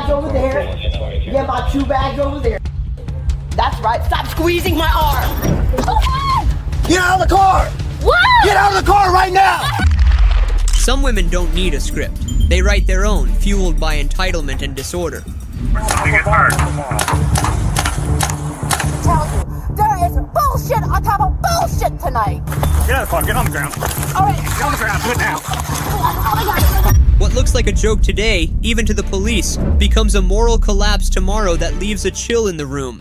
bags over there. Yeah, my 2 bags over there. That's right. Stop squeezing my arm. Get out of the car! What? Get out of the car right now! Some women don't need a script. They write their own, fueled by entitlement and disorder. You get hurt. Tell you, there is bullshit on top of bullshit tonight. Get out of the car. Get on the ground. All right. Get on the ground. Do it now. What looks like a joke today, even to the police, becomes a moral collapse tomorrow that leaves a chill in the room.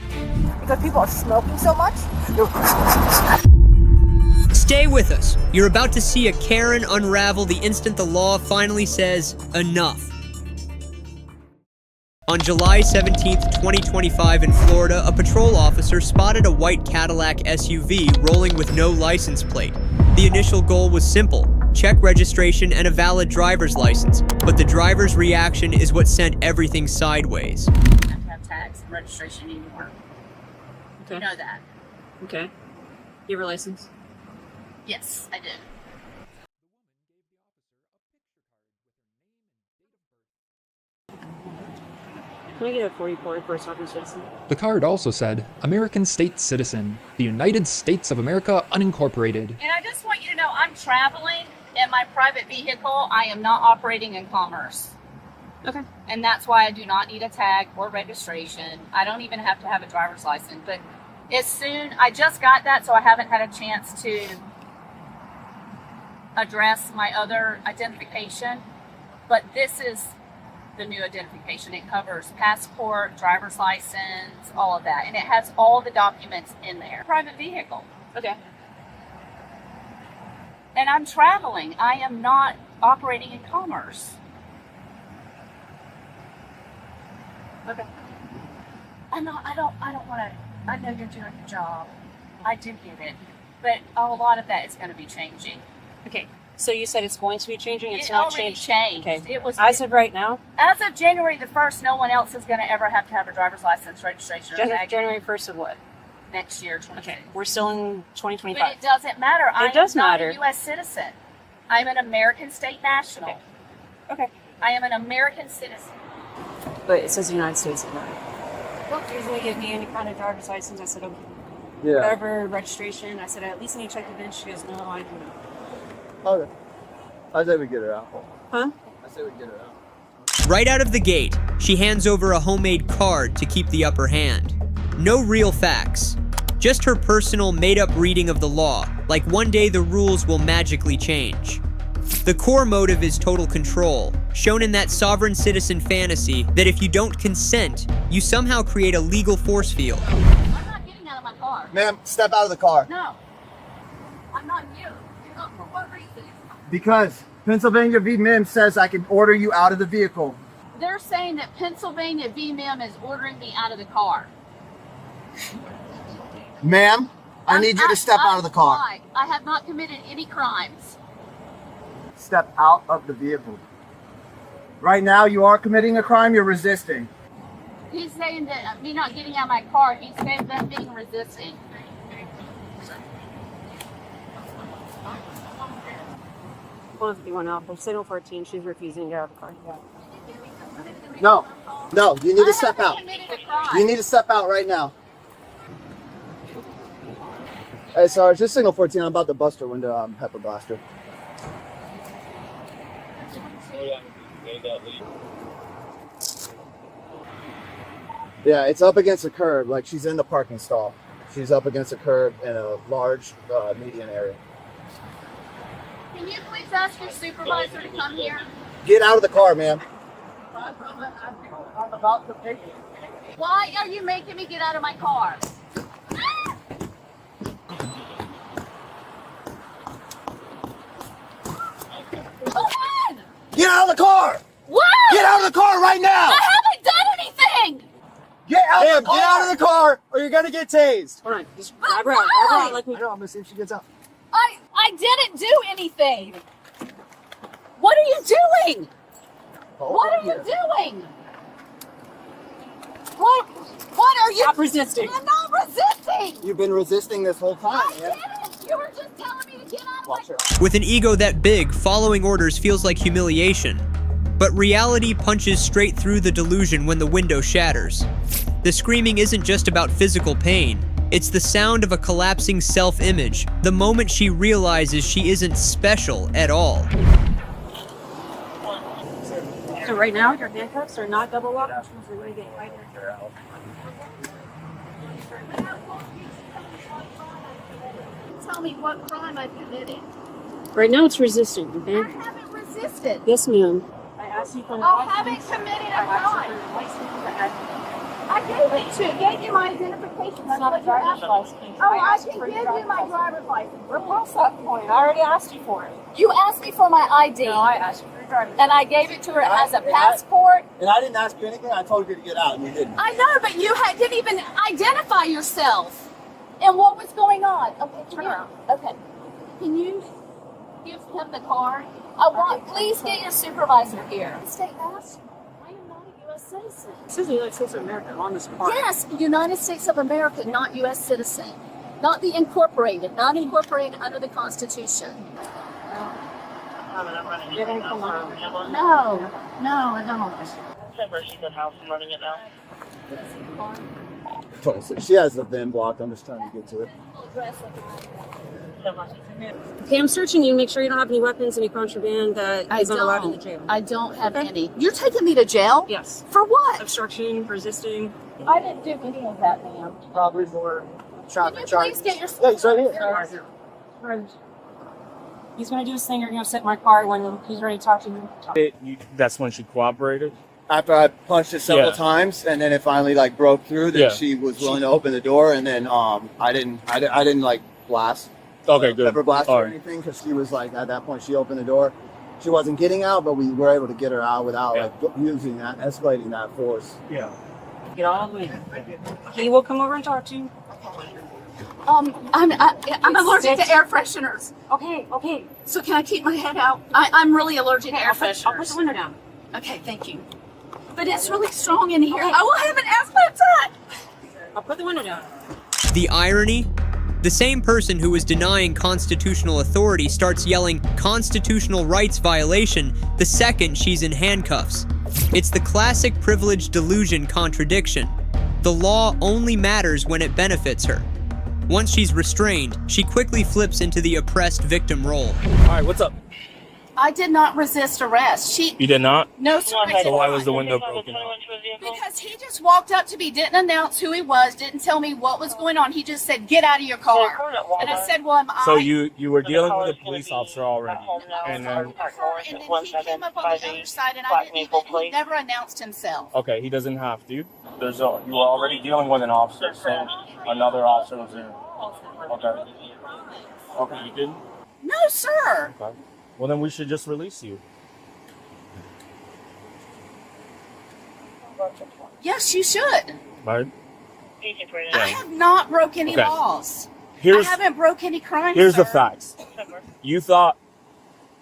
Because people are smoking so much. Stay with us. You're about to see a Karen unravel the instant the law finally says enough. On July 17th, 2025 in Florida, a patrol officer spotted a white Cadillac SUV rolling with no license plate. The initial goal was simple: check registration and a valid driver's license. But the driver's reaction is what sent everything sideways. You have to have tags and registration anymore. Okay. You know that. Okay. You have a license? Yes, I did. Can I get a 44 for a sovereign citizen? The card also said, American State Citizen, the United States of America Unincorporated. And I just want you to know I'm traveling in my private vehicle. I am not operating in commerce. Okay. And that's why I do not need a tag or registration. I don't even have to have a driver's license. But as soon, I just got that, so I haven't had a chance to address my other identification. But this is the new identification. It covers passport, driver's license, all of that. And it has all the documents in there. Private vehicle. Okay. And I'm traveling. I am not operating in commerce. Okay. I don't want to, I know you're doing your job. I do get it. But a lot of that is going to be changing. Okay. So you said it's going to be changing? It's It not already changed. changed. Okay. It was As of right now? as of January the 1st, no one else is going to ever have to have a driver's license, registration, or tag January 1st of what? next year, 26. Okay. We're still in But 2025. it doesn't matter. I does am not matter. a U.S. citizen. I'm an American state national. Okay. I am an American citizen. But it says United States of America. Well, usually give me any kind of driver's license. I said, okay. Yeah. Whatever, registration. I said, I at least need to check the bench. She goes, no, I do not. Okay. I say we get her out. Huh? I say we get her out. Right out of the gate, she hands over a homemade card to keep the upper hand. No real facts, just her personal made-up reading of the law, like one day the rules will magically change. The core motive is total control, shown in that sovereign citizen fantasy that if you don't consent, you somehow create a legal force field. I'm not getting out of my car. Ma'am, step out of the car. No. I'm not you. For what reason? Because Pennsylvania v. Mims says I can order you out of the vehicle. They're saying that Pennsylvania VMM is ordering me out of the car. Ma'am, I need you to step out of the car. I have not committed any crimes. Step out of the vehicle. Right now, you are committing a crime. You're resisting. He's saying that me not getting out of my car, he's saying that I'm being resisting. Well, if you want out, signal 14, she's refusing to get out of the car. No, no, you need to step out. Committed a crime. You need to step out right now. Hey, sorry, just signal 14. I'm about to bust her window, pepper blaster. Yeah, it's up against a curb. Like, she's in the parking stall. She's up against a curb in a large median area. Can you please ask your supervisor to come here? Get out of the car, ma'am. I'm about to take it. Why are you making me get out of my car? Get out of the car! What? Get out of the car right now! I haven't done anything! Get out Ma'am, of the car! get out of the car or you're gonna get tased. Hold on. Just grab her out. Grab her out like we... I know, I'm gonna see if she gets out. I didn't do anything. What are you doing? What are you doing? What are you? Stop resisting. I'm not resisting. You've been resisting this whole time. I didn't. You were just telling me to get out of my car. With an ego that big, following orders feels like humiliation. But reality punches straight through the delusion when the window shatters. The screaming isn't just about physical pain. It's the sound of a collapsing self-image, the moment she realizes she isn't special at all. So right now, your handcuffs are not double locked. We're going to get right there. Tell me what crime I committed. Right now, it's resisting, I okay? haven't resisted. Yes, ma'am. I asked you for I haven't committed a crime. I gave you my identification. It's not a driver's license. Oh, I can give you my driver's license. We're past that point. I already asked you for it. You asked me for my ID. No, I asked you for your driver's And I gave it to her as a passport. And I didn't ask you anything. I told you to get out, and you didn't. I know, but you didn't even identify yourself and what was going on. Okay, Turn around. Okay. Can you give him the card? Please get your supervisor here. State master. I am not a U.S. citizen. This is the United States of America on this part. Yes, United States of America, not U.S. citizen. Not the incorporated, not incorporated under the Constitution. You're going to come on. No, I don't. She has the VIN blocked. I'm just trying to get to it. Okay, I'm searching you. Make sure you don't have any weapons, any contraband that is not allowed in the jail. I don't have any. You're taking me to jail? Yes. For what? Obstruction, resisting. I didn't do any of that, ma'am. Probably for Can traffic you charges. please get your Yeah, he's right here. supervisor? He's going to do his thing. You're going to sit in my car when he's ready to talk to you. That's when she cooperated. After I punched it several Yeah. times, and then it finally like broke through, then Yeah. she was willing to open the door, and then I didn't like blast. Okay, good. Pepper blast All or right. anything, because she was like, at that point she opened the door. She wasn't getting out, but we were able to get her out without like using that, escalating that force. Yeah. Get all the way. He will come over and talk to you. I'm allergic to air fresheners. Okay. So can I keep my head out? I'm really allergic to air I'll put the fresheners. window down. Okay, thank you. But it's really strong in here. I will have an asthma attack. I'll put the window down. The irony? The same person who was denying constitutional authority starts yelling constitutional rights violation the second she's in handcuffs. It's the classic privilege delusion contradiction. The law only matters when it benefits her. Once she's restrained, she quickly flips into the oppressed victim role. All right, what's up? I did not resist arrest. You did not? No, sir. I did So why not. was the window broken? Because he just walked up to me, didn't announce who he was, didn't tell me what was going on. He just said, "Get out of your car." And I said, "Well, So you were dealing with a police officer already, and then And then he came up on the other side, and he never announced himself. okay, he doesn't have to. You were already dealing with an officer, so another officer was there. Okay. Okay, you didn't. No, sir. Okay. Well, then we should just release you. Yes, you should. Right? I have not broke any Okay. laws. Here's I haven't broke any crimes. here's the sir. facts. You thought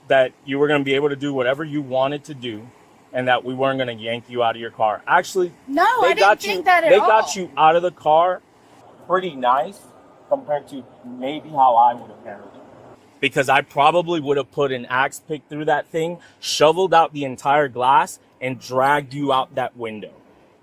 that you were going to be able to do whatever you wanted to do, and that we weren't going to yank you out of your car. Actually, No, they I didn't got think you. that at They all. got you out of the car pretty nice compared to maybe how I would have handled it. Because I probably would have put an axe pick through that thing, shoveled out the entire glass, and dragged you out that window.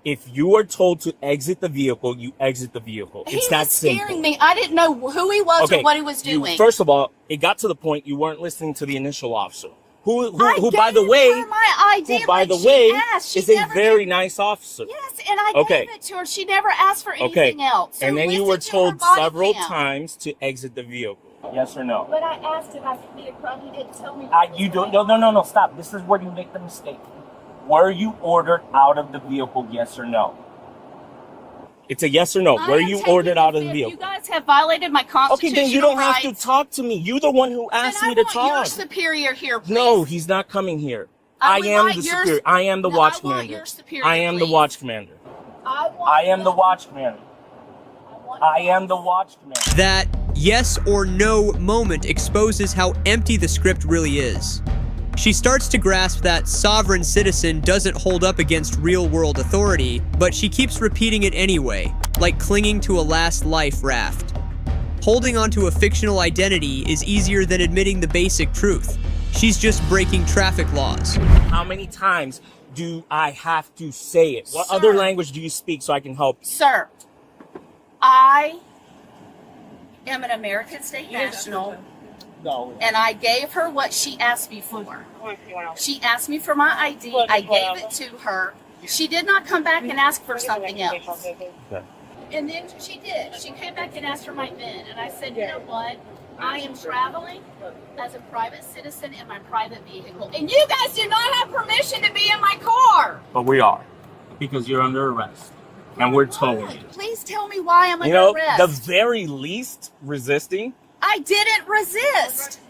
If you are told to exit the vehicle, you exit the vehicle. He It's that was scaring simple. me. I didn't know who he was or what he was doing. First of all, it got to the point you weren't listening to the initial officer, who I by the gave way, her my ID who by like the she way asked. She is a never very did- nice officer. Yes, and I Okay. gave it to her. She never asked for Okay, anything else. So and then you were listen to her told body several cam. times to exit the vehicle. Yes or no? But I asked if I committed a crime. He didn't tell me. You don't. No. Stop. This is where you make the mistake. Were you ordered out of the vehicle? Yes or no? It's a yes or no. I Were am you taking ordered out of the offense. vehicle? You guys have violated my Okay, constitutional then you don't have rights. to talk to me. You're the one who asked Then me to I want your talk. superior here, please. No, he's not coming here. I would am like the yours- superior. I am the No, watch I want commander. your superior, I am the please. watch commander. I am the watch commander. I am the watch commander. That yes or no moment exposes how empty the script really is. She starts to grasp that sovereign citizen doesn't hold up against real-world authority, but she keeps repeating it anyway, like clinging to a last life raft. Holding onto a fictional identity is easier than admitting the basic truth. she's just breaking traffic laws. How many times do I have to say it? What other language do you speak so I can help you? Sir, I am an American state national, and I gave her what she asked me for. She asked me for my ID. I gave it to her. She did not come back and ask for something else. Okay. And then she did. She came back and asked for my VIN. And I said, you know what? I am traveling as a private citizen in my private vehicle. And you guys do not have permission to be in my car. But we are, because you're under arrest. And we're towing you. Please tell me why I'm under You know, arrest. the very least resisting, I didn't resist.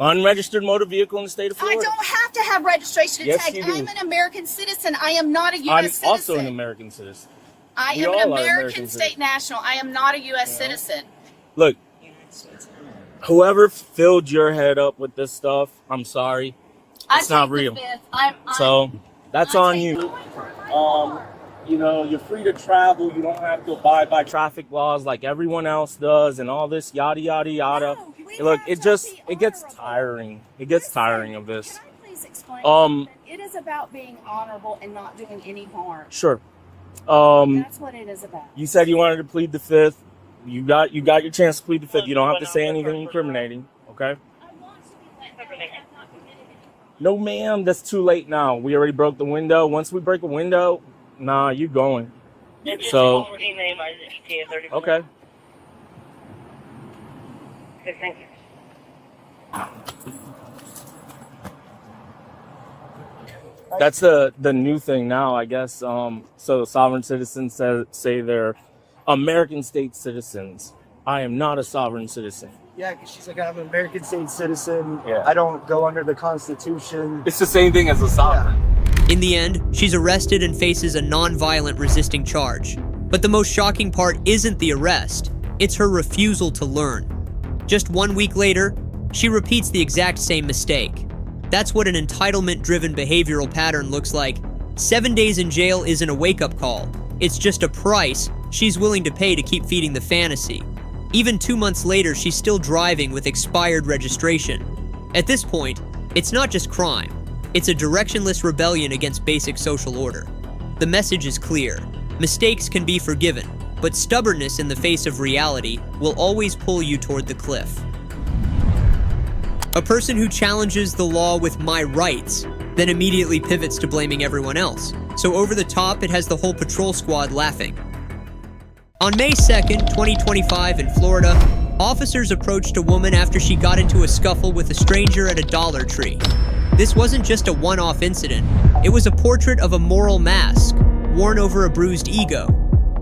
unregistered motor vehicle in the state of I Florida. don't have to have registration to Yes, tag. you do. I'm an American citizen. I am not a U.S. I'm citizen. also an American citizen. I We am all an are American American state citizens. national. I am not a U.S. citizen. Look, whoever filled your head up with this stuff, I'm sorry. It's not real. So that's on you. You know, you're free to travel. You don't have to abide by traffic laws like everyone else does, and all this yada yada yada. No, we Look, have it to just be it gets honorable. tiring. It gets tiring of this. Can I please explain? Um, It is about being honorable and not doing any harm. Sure. That's what it is about. You said you wanted to plead the fifth. You got your chance to plead the fifth. You don't have to say anything incriminating. Okay. I want to be let go. I have not committed any. No, ma'am. That's too late now. We already broke the window. Once we break a window, nah, you going. So. Okay. Thank you. That's the new thing now, I guess. So sovereign citizens say they're American state citizens. I am not a sovereign citizen. Yeah, because she's like, I'm an American state citizen. Yeah. I don't go under the Constitution. It's the same thing as a sovereign. In the end, she's arrested and faces a non-violent resisting charge. But the most shocking part isn't the arrest, it's her refusal to learn. Just 1 week later, she repeats the exact same mistake. That's what an entitlement-driven behavioral pattern looks like. 7 days in jail isn't a wake-up call. It's just a price she's willing to pay to keep feeding the fantasy. Even 2 months later, she's still driving with expired registration. At this point, it's not just crime. It's a directionless rebellion against basic social order. The message is clear. Mistakes can be forgiven, but stubbornness in the face of reality will always pull you toward the cliff. A person who challenges the law with "my rights" then immediately pivots to blaming everyone else. So over the top, it has the whole patrol squad laughing. On May 2nd, 2025 in Florida, officers approached a woman after she got into a scuffle with a stranger at a Dollar Tree. This wasn't just a one-off incident. It was a portrait of a moral mask, worn over a bruised ego.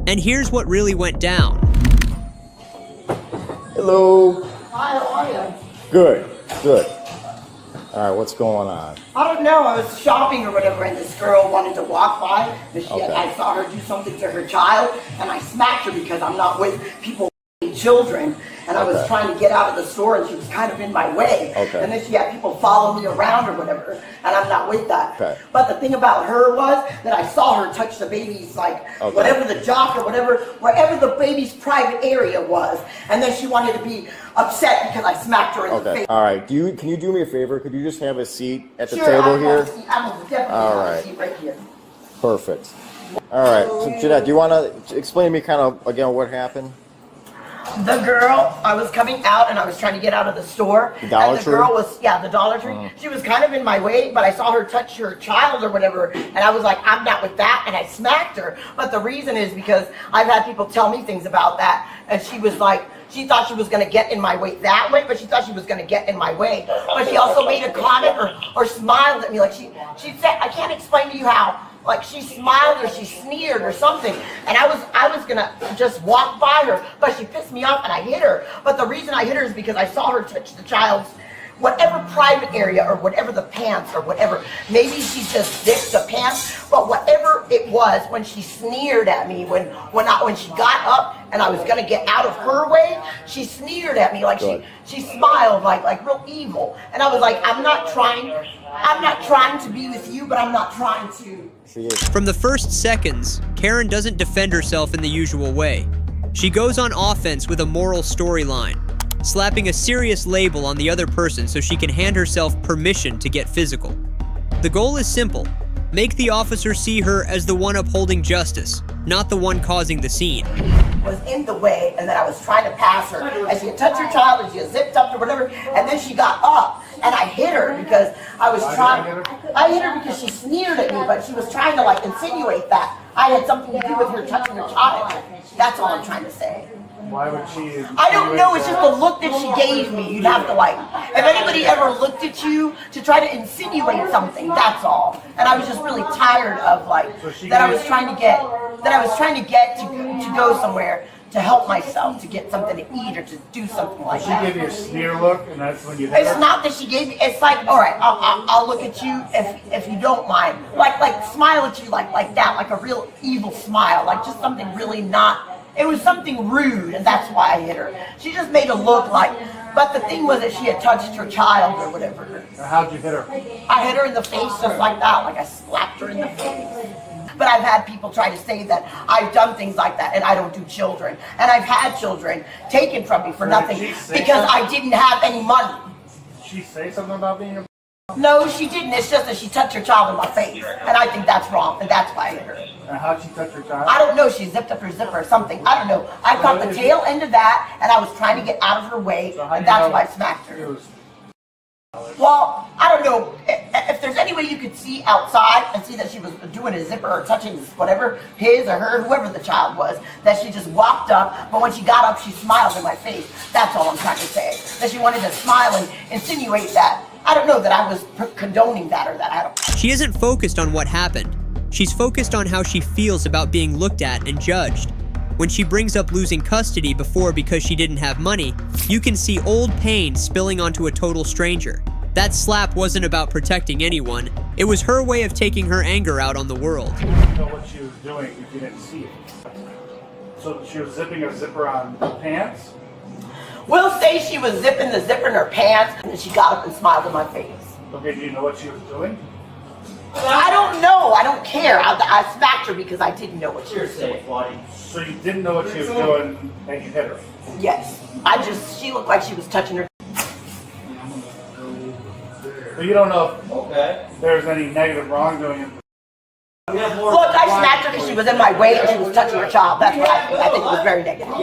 And here's what really went down. Hello. Hi, how are you? Good. Good. All right, what's going on? I don't know. I was shopping or whatever, and this girl wanted to walk by. And Okay. I saw her do something to her child, and I smacked her because I'm not with people children. And I was Okay. trying to get out of the store, and she was kind of in my way. Okay. And then she had people follow me around or whatever, and I'm not with that. Okay. But the thing about her was that I saw her touch the baby's, like, Okay. whatever the jock or wherever the baby's private area was. And then she wanted to be upset because I smacked her in the Okay. face. All right. Can you do me a favor? Could you just have a seat at the Sure, table I'm here? definitely All have a right. seat right here. Perfect. All right. So, Jeanette, do you want to explain to me kind of again what happened? The girl, I was coming out and I was trying to get out of the store. The Dollar and the Tree? girl was, yeah, the Dollar Tree. She was kind of in my way, but I saw her touch her child or whatever, and I was like, I'm not with that, and I smacked her. But the reason is because I've had people tell me things about that, and she was like, she thought she was going to get in my way that way, but she thought she was going to get in my way. But she also made a comment or smiled at me, like she said, I can't explain to you how. Like she smiled or she sneered or something, and I was gonna just walk by her, but she pissed me off and I hit her. But the reason I hit her is because I saw her touch the child's whatever private area or whatever the pants or whatever. Maybe she just zipped the pants, but whatever it was, when she sneered at me, when she got up and I was gonna get out of her way, she sneered at me like she smiled like real evil, and I was like, I'm not trying to be with you, but I'm not trying to. From the first seconds, Karen doesn't defend herself in the usual way. She goes on offense with a moral storyline. slapping a serious label on the other person so she can hand herself permission to get physical. The goal is simple: make the officer see her as the one upholding justice, not the one causing the scene. Was in the way, and then I was trying to pass her, and she had touched her child, and she had zipped up or whatever, and then she got up, and I hit her because I was trying. I hit her because she sneered at me, but she was trying to like insinuate that I had something to do with her touching her child. That's all I'm trying to say. Why would she? I don't know, it's just the look that she gave me. You'd have to like, if anybody ever looked at you to try to insinuate something, that's all. And I was just really tired of like, that I was trying to get to go somewhere to help myself, to get something to eat or to do something like that. She gave you a sneer look, and that's when you hit her? It's not that she gave me, it's like, all right, I'll look at you if you don't mind. Like smile at you like that, like a real evil smile, like just something really not. It was something rude, and that's why I hit her. She just made it look like, but the thing was that she had touched her child or whatever. How'd you hit her? I hit her in the face just like that, like I slapped her in the face. But I've had people try to say that I've done things like that and I don't do children. And I've had children taken from me for nothing because I didn't have any money. Did she say something about being a... No, she didn't. It's just that she touched her child in my face. And I think that's wrong, and that's why I hit her. And how'd she touch her child? I don't know. She zipped up her zipper or something. I don't know. I caught the tail end of that, and I was trying to get out of her way, and that's why I smacked her. Well, I don't know. If there's any way you could see outside and see that she was doing a zipper or touching whatever, his or her, whoever the child was, that she just walked up, but when she got up, she smiled in my face. That's all I'm trying to say. That she wanted to smile and insinuate that. I don't know that I was condoning that or that. I don't. She isn't focused on what happened. She's focused on how she feels about being looked at and judged. When she brings up losing custody before because she didn't have money, you can see old pain spilling onto a total stranger. That slap wasn't about protecting anyone. It was her way of taking her anger out on the world. You didn't know what she was doing if you didn't see it. So she was zipping a zipper on her pants? We'll say she was zipping the zipper in her pants, and then she got up and smiled in my face. Okay, do you know what she was doing? I don't know. I don't care. I smacked her because I didn't know what she was doing. So you didn't know what she was doing, and you hit her? Yes. she looked like she was touching her. So you don't know if there's any negative wrongdoing. Look, I smacked her because she was in my way and she was touching her child. That's what I think. I think it was very negative. So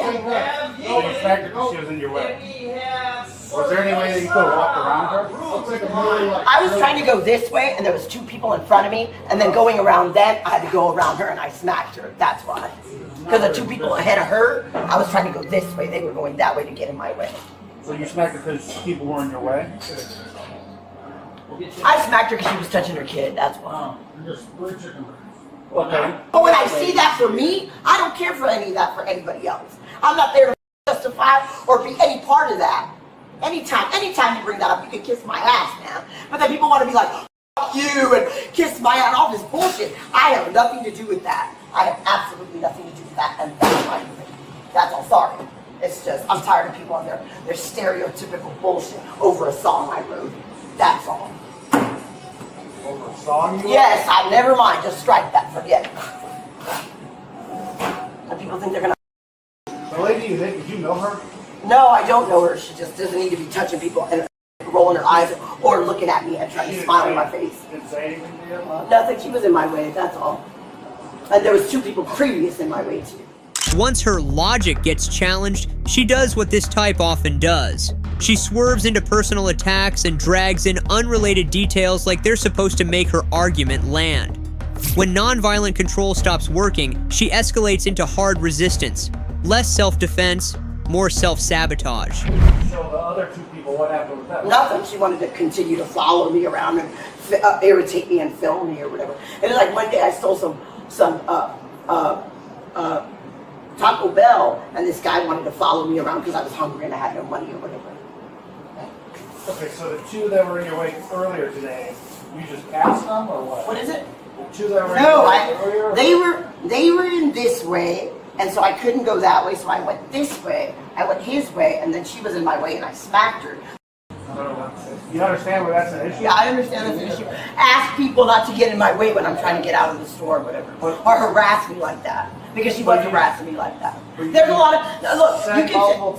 you smacked her because she was in your way. Was there any way that you could have walked around her? I was trying to go this way and there was two people in front of me, and then going around them, I had to go around her and I smacked her. That's why. Because the two people ahead of her, I was trying to go this way. They were going that way to get in my way. So you smacked her because people were in your way? I smacked her because she was touching her kid. That's why. Okay. But when I see that for me, I don't care for any of that for anybody else. I'm not there to justify or be any part of that. Anytime you bring that up, you can kiss my ass, man. But then people want to be like, F you, and kiss my ass and all this bullshit. I have nothing to do with that. I have absolutely nothing to do with that, and that's my thing. That's all. Sorry. It's just, I'm tired of people on their stereotypical bullshit over a song I wrote. That's all. Over a song you wrote? Yes, never mind. Just strike that. Forget it. And people think they're going to... The lady you hit, did you know her? No, I don't know her. She just doesn't need to be touching people and rolling her eyes or looking at me and trying to smile in my face. Didn't say anything to you? Nothing. She was in my way, that's all. And there was two people previous in my way, too. Once her logic gets challenged, she does what this type often does. She swerves into personal attacks and drags in unrelated details like they're supposed to make her argument land. When nonviolent control stops working, she escalates into hard resistance. Less self-defense, more self-sabotage. So the other two people, what happened with them? Nothing. She wanted to continue to follow me around and irritate me and film me or whatever. And then, like, one day I stole some Taco Bell, and this guy wanted to follow me around because I was hungry and I had no money or whatever. Okay, so the two that were in your way earlier today, you just passed them or what? What is it? The two that were in your way earlier? They were in this way, and so I couldn't go that way, so I went this way. I went his way, and then she was in my way, and I smacked her. You understand where that's an issue? Yeah, I understand that's an issue. Ask people not to get in my way when I'm trying to get out of the store or whatever, or harass me like that. because she was harassing me like that. There's a lot of look. You can look.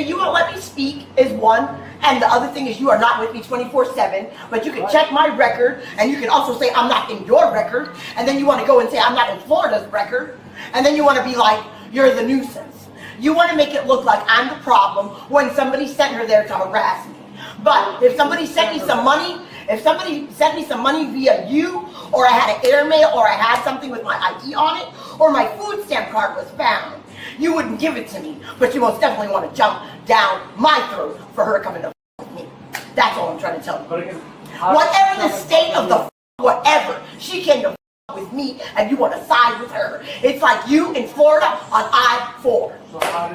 You won't let me speak is one, and the other thing is you are not with me 24/7. But you can check my record, and you can also say I'm not in your record, and then you want to go and say I'm not in Florida's record, and then you want to be like you're the nuisance. You want to make it look like I'm the problem when somebody sent her there to harass me. But if somebody sent me some money. If somebody sent me some money via you, or I had an airmail, or I had something with my ID on it, or my food stamp card was found, you wouldn't give it to me, but you most definitely want to jump down my throat for her coming to with me. That's all I'm trying to tell you. Whatever the state of the whatever, she came to with me, and you want to side with her. It's like you in Florida on I-4.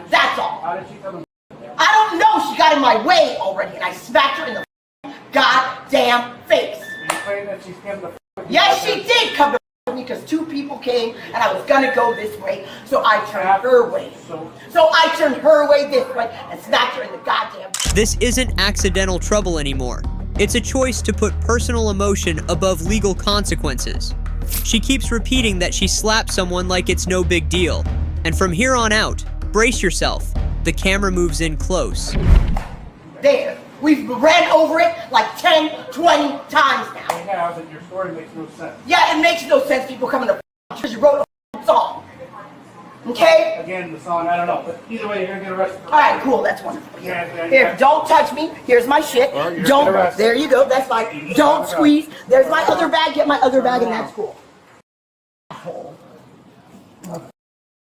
That's all. How did she come in? I don't know. She got in my way already, and I smacked her in the goddamn face. You claim that she's come to Yes, she did come to me because two people came and I was gonna go this way, so I turned her way. So I turned her way this way and smacked her in the goddamn. This isn't accidental trouble anymore. It's a choice to put personal emotion above legal consequences. She keeps repeating that she slapped someone like it's no big deal. And from here on out, brace yourself. The camera moves in close. There. We've ran over it like 10, 20 times now. Yeah, but your story makes no sense. Yeah, it makes no sense people coming to because you wrote a song. Okay? Again, the song, I don't know. But either way, you're going to get arrested. Alright, cool, that's wonderful. Here, don't touch me. Here's my shit. Don't, there you go, that's fine. Don't squeeze. There's my other bag. Get my other bag and that's cool.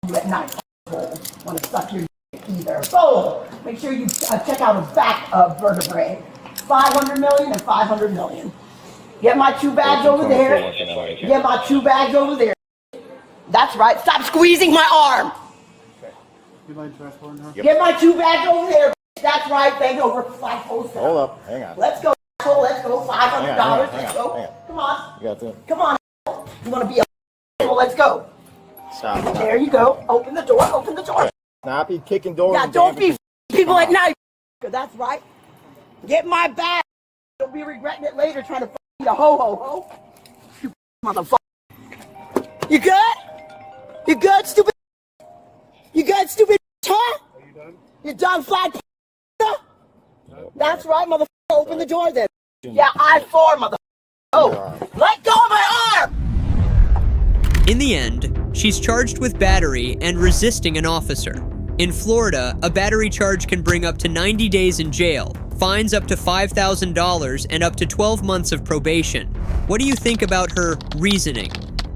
You at night, want to suck your either. So, make sure you check out his back vertebrae. 500 million and 500 million. Get my two bags over there. Get my two bags over there. That's right. Stop squeezing my arm. You mind transporting her? Get my two bags over there. That's right. Bend over. Hold up. Hang on. Let's go. Let's go. $500. Let's go. Come on. You got that? Come on. You want to be a let's go. Stop. There you go. Open the door. Open the door. Not be kicking doors. Yeah, don't be people at night. That's right. Get my bag. You'll be regretting it later trying to eat a ho-ho-ho. You motherfucker. You good? You good, stupid? You good, stupid? Huh? Are you done? You done, flat? That's right, motherfucker. Open the door then. Yeah, I-4, motherfucker. Oh, let go of my arm! In the end, she's charged with battery and resisting an officer. In Florida, a battery charge can bring up to 90 days in jail, fines up to $5,000, and up to 12 months of probation. What do you think about her reasoning?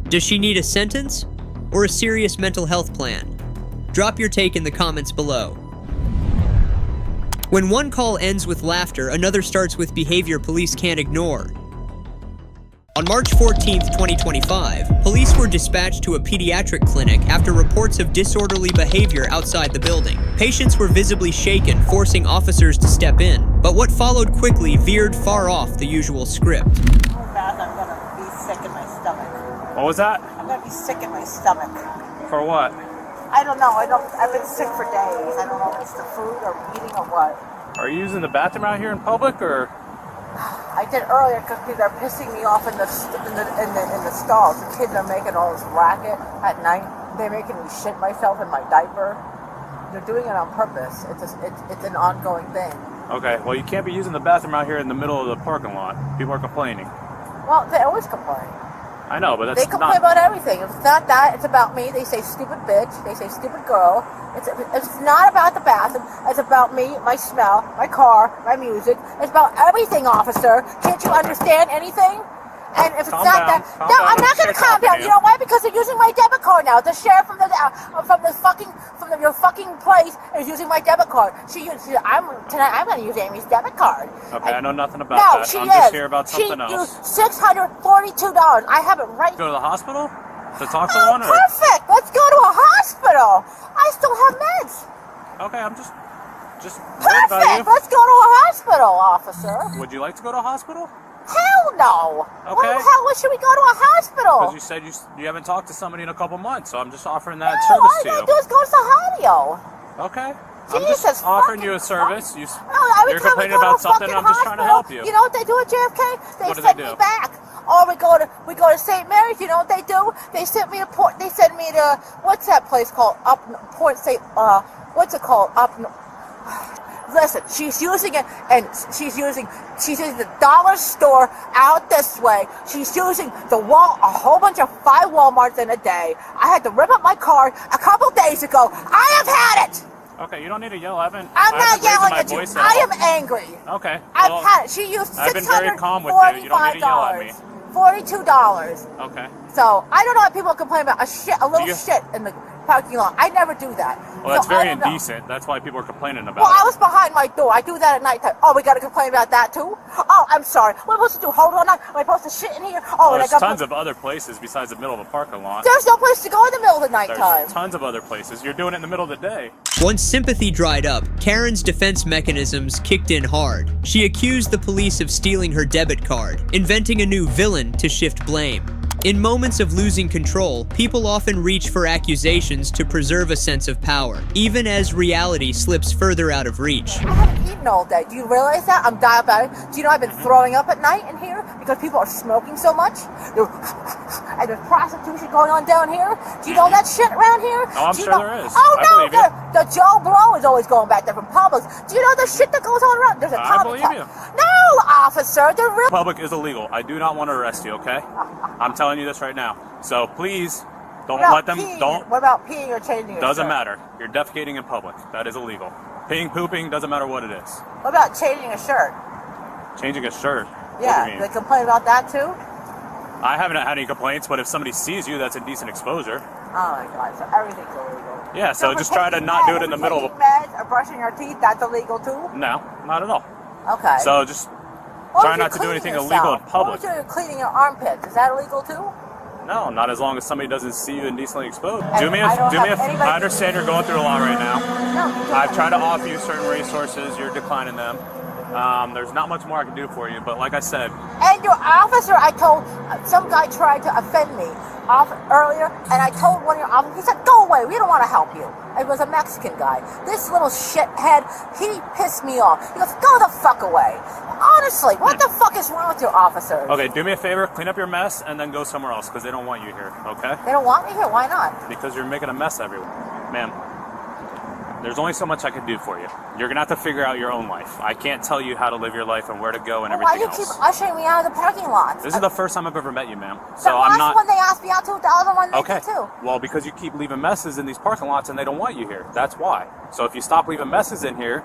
Does she need a sentence or a serious mental health plan? Drop your take in the comments below. When one call ends with laughter, another starts with behavior police can't ignore. On March 14th, 2025, police were dispatched to a pediatric clinic after reports of disorderly behavior outside the building. Patients were visibly shaken, forcing officers to step in. But what followed quickly veered far off the usual script. I'm gonna be sick in my stomach. What was that? I'm gonna be sick in my stomach. For what? I don't know. I've been sick for days. I don't know if it's the food or eating or what. Are you using the bathroom out here in public, or? I did earlier because people are pissing me off in the stalls. The kids are making all this racket at night. They're making me shit myself in my diaper. They're doing it on purpose. It's an ongoing thing. Okay, well, you can't be using the bathroom out here in the middle of the parking lot. People are complaining. Well, they always complain. I know, but that's They complain about everything. If it's not that, it's about me. They say stupid bitch. They say stupid girl. It's not about the bathroom. It's about me, my smell, my car, my music. It's about everything, officer. Can't you understand anything? And if it's Calm not down, that, calm no, down. I'm not going to Shit's calm down. happening. You know why? Because they're using my debit card now. The sheriff from your fucking place is using my debit card. Tonight I'm going to use Amy's debit card. Okay, I know nothing about No, that. she I'm is. just here about something She else. used $642. I have it right. Go to the hospital to talk to Oh, one, or? perfect. Let's go to a hospital. I still have meds. Okay, I'm just worried about Perfect. you. Let's go to a hospital, officer. Would you like to go to a hospital? Hell no. Okay. Why should we go to a hospital? Because you said you haven't talked to somebody in a couple months, so I'm just offering that No, service all to I you. gotta do is go to Sahadio. Okay. I'm Jesus just offering fucking you a service. Every You're time we complaining go to about a something, fucking I'm just trying to hospital, help you. You know what they do at JFK? They What do send they me do? back. Or we go to St. Mary's. You know what they do? They send me to Port. They send me to what's that place called? Up Port St. What's it called? Listen, she's using it, and she's using the dollar store out this way. She's using a whole bunch of 5 Walmarts in a day. I had to rip up my card a couple days ago. I have had it. Okay, you don't need to yell. I'm not yelling at you. I am angry. Okay. I've had it. She used I've been very calm with you. You don't need to yell at me. $42. Okay. So I don't know why people complain about a little shit in the parking lot. I never do that. Well, that's So very I don't know. indecent. That's why people are complaining about Well, it. I was behind my door. I do that at nighttime. Oh, we got to complain about that too? Oh, I'm sorry. What am I supposed to do? Hold on. Am I supposed to shit in here? Oh, Well, and I there's got tons of other places besides the middle of a parking lot. There's no place to go in the middle of the nighttime. There's tons of other places. You're doing it in the middle of the day. Once sympathy dried up, Karen's defense mechanisms kicked in hard. She accused the police of stealing her debit card, inventing a new villain to shift blame. In moments of losing control, people often reach for accusations to preserve a sense of power, even as reality slips further out of reach. I haven't eaten all day. Do you realize that? I'm diabetic. Do you know I've been throwing up at night in here because people are smoking so much? And there's prostitution going on down here. Do you know that shit around here? Oh, I'm sure there is. Oh, I no. believe you. The Joe Blow is always going back there from Publix. Do you know the shit that goes on around? There's a I Tommy believe you. No, officer. They're real. Public is illegal. I do not want to arrest you, okay? I'm telling you this right now. So please, don't What let about them, peeing? don't, What about peeing or changing your doesn't shirt? matter. You're defecating in public. That is illegal. Peeing, pooping, doesn't matter what it is. What about changing a shirt? Changing a shirt. What do Yeah, you mean? they complain about that too? I haven't had any complaints, but if somebody sees you, that's indecent exposure. Oh my god, so everything's illegal. Yeah, so for just try to taking not do meds- it in the for middle of taking meds or brushing your teeth, that's illegal too? No, not at all. Okay. So just What try was not you to do cleaning anything yourself? illegal in public. What was you cleaning your armpits? Is that illegal too? No, not as long as somebody doesn't see you indecently exposed. And Do me a, I don't do me a, have anybody- I understand you're going through a lot right now. No. I've tried to offer you certain resources, you're declining them. There's not much more I can do for you, but like I said, And your officer, I told, some guy tried to offend me earlier, and I told one of your officers, he said, go away, we don't want to help you. It was a Mexican guy. This little shithead, he pissed me off. He goes, go the fuck away. Honestly, what the fuck is wrong with your officers? okay, do me a favor, clean up your mess, and then go somewhere else, because they don't want you here, okay? They don't want me here, why not? Because you're making a mess everywhere. Ma'am, there's only so much I can do for you. You're going to have to figure out your own life. I can't tell you how to live your life and where to go and Well, why do everything you keep else. ushering me out of the parking lot? This is the first time I've ever met you, ma'am. The So I'm last not... one they asked me out to, the other one they Okay. did too. Well, because you keep leaving messes in these parking lots and they don't want you here. That's why. So if you stop leaving messes in here,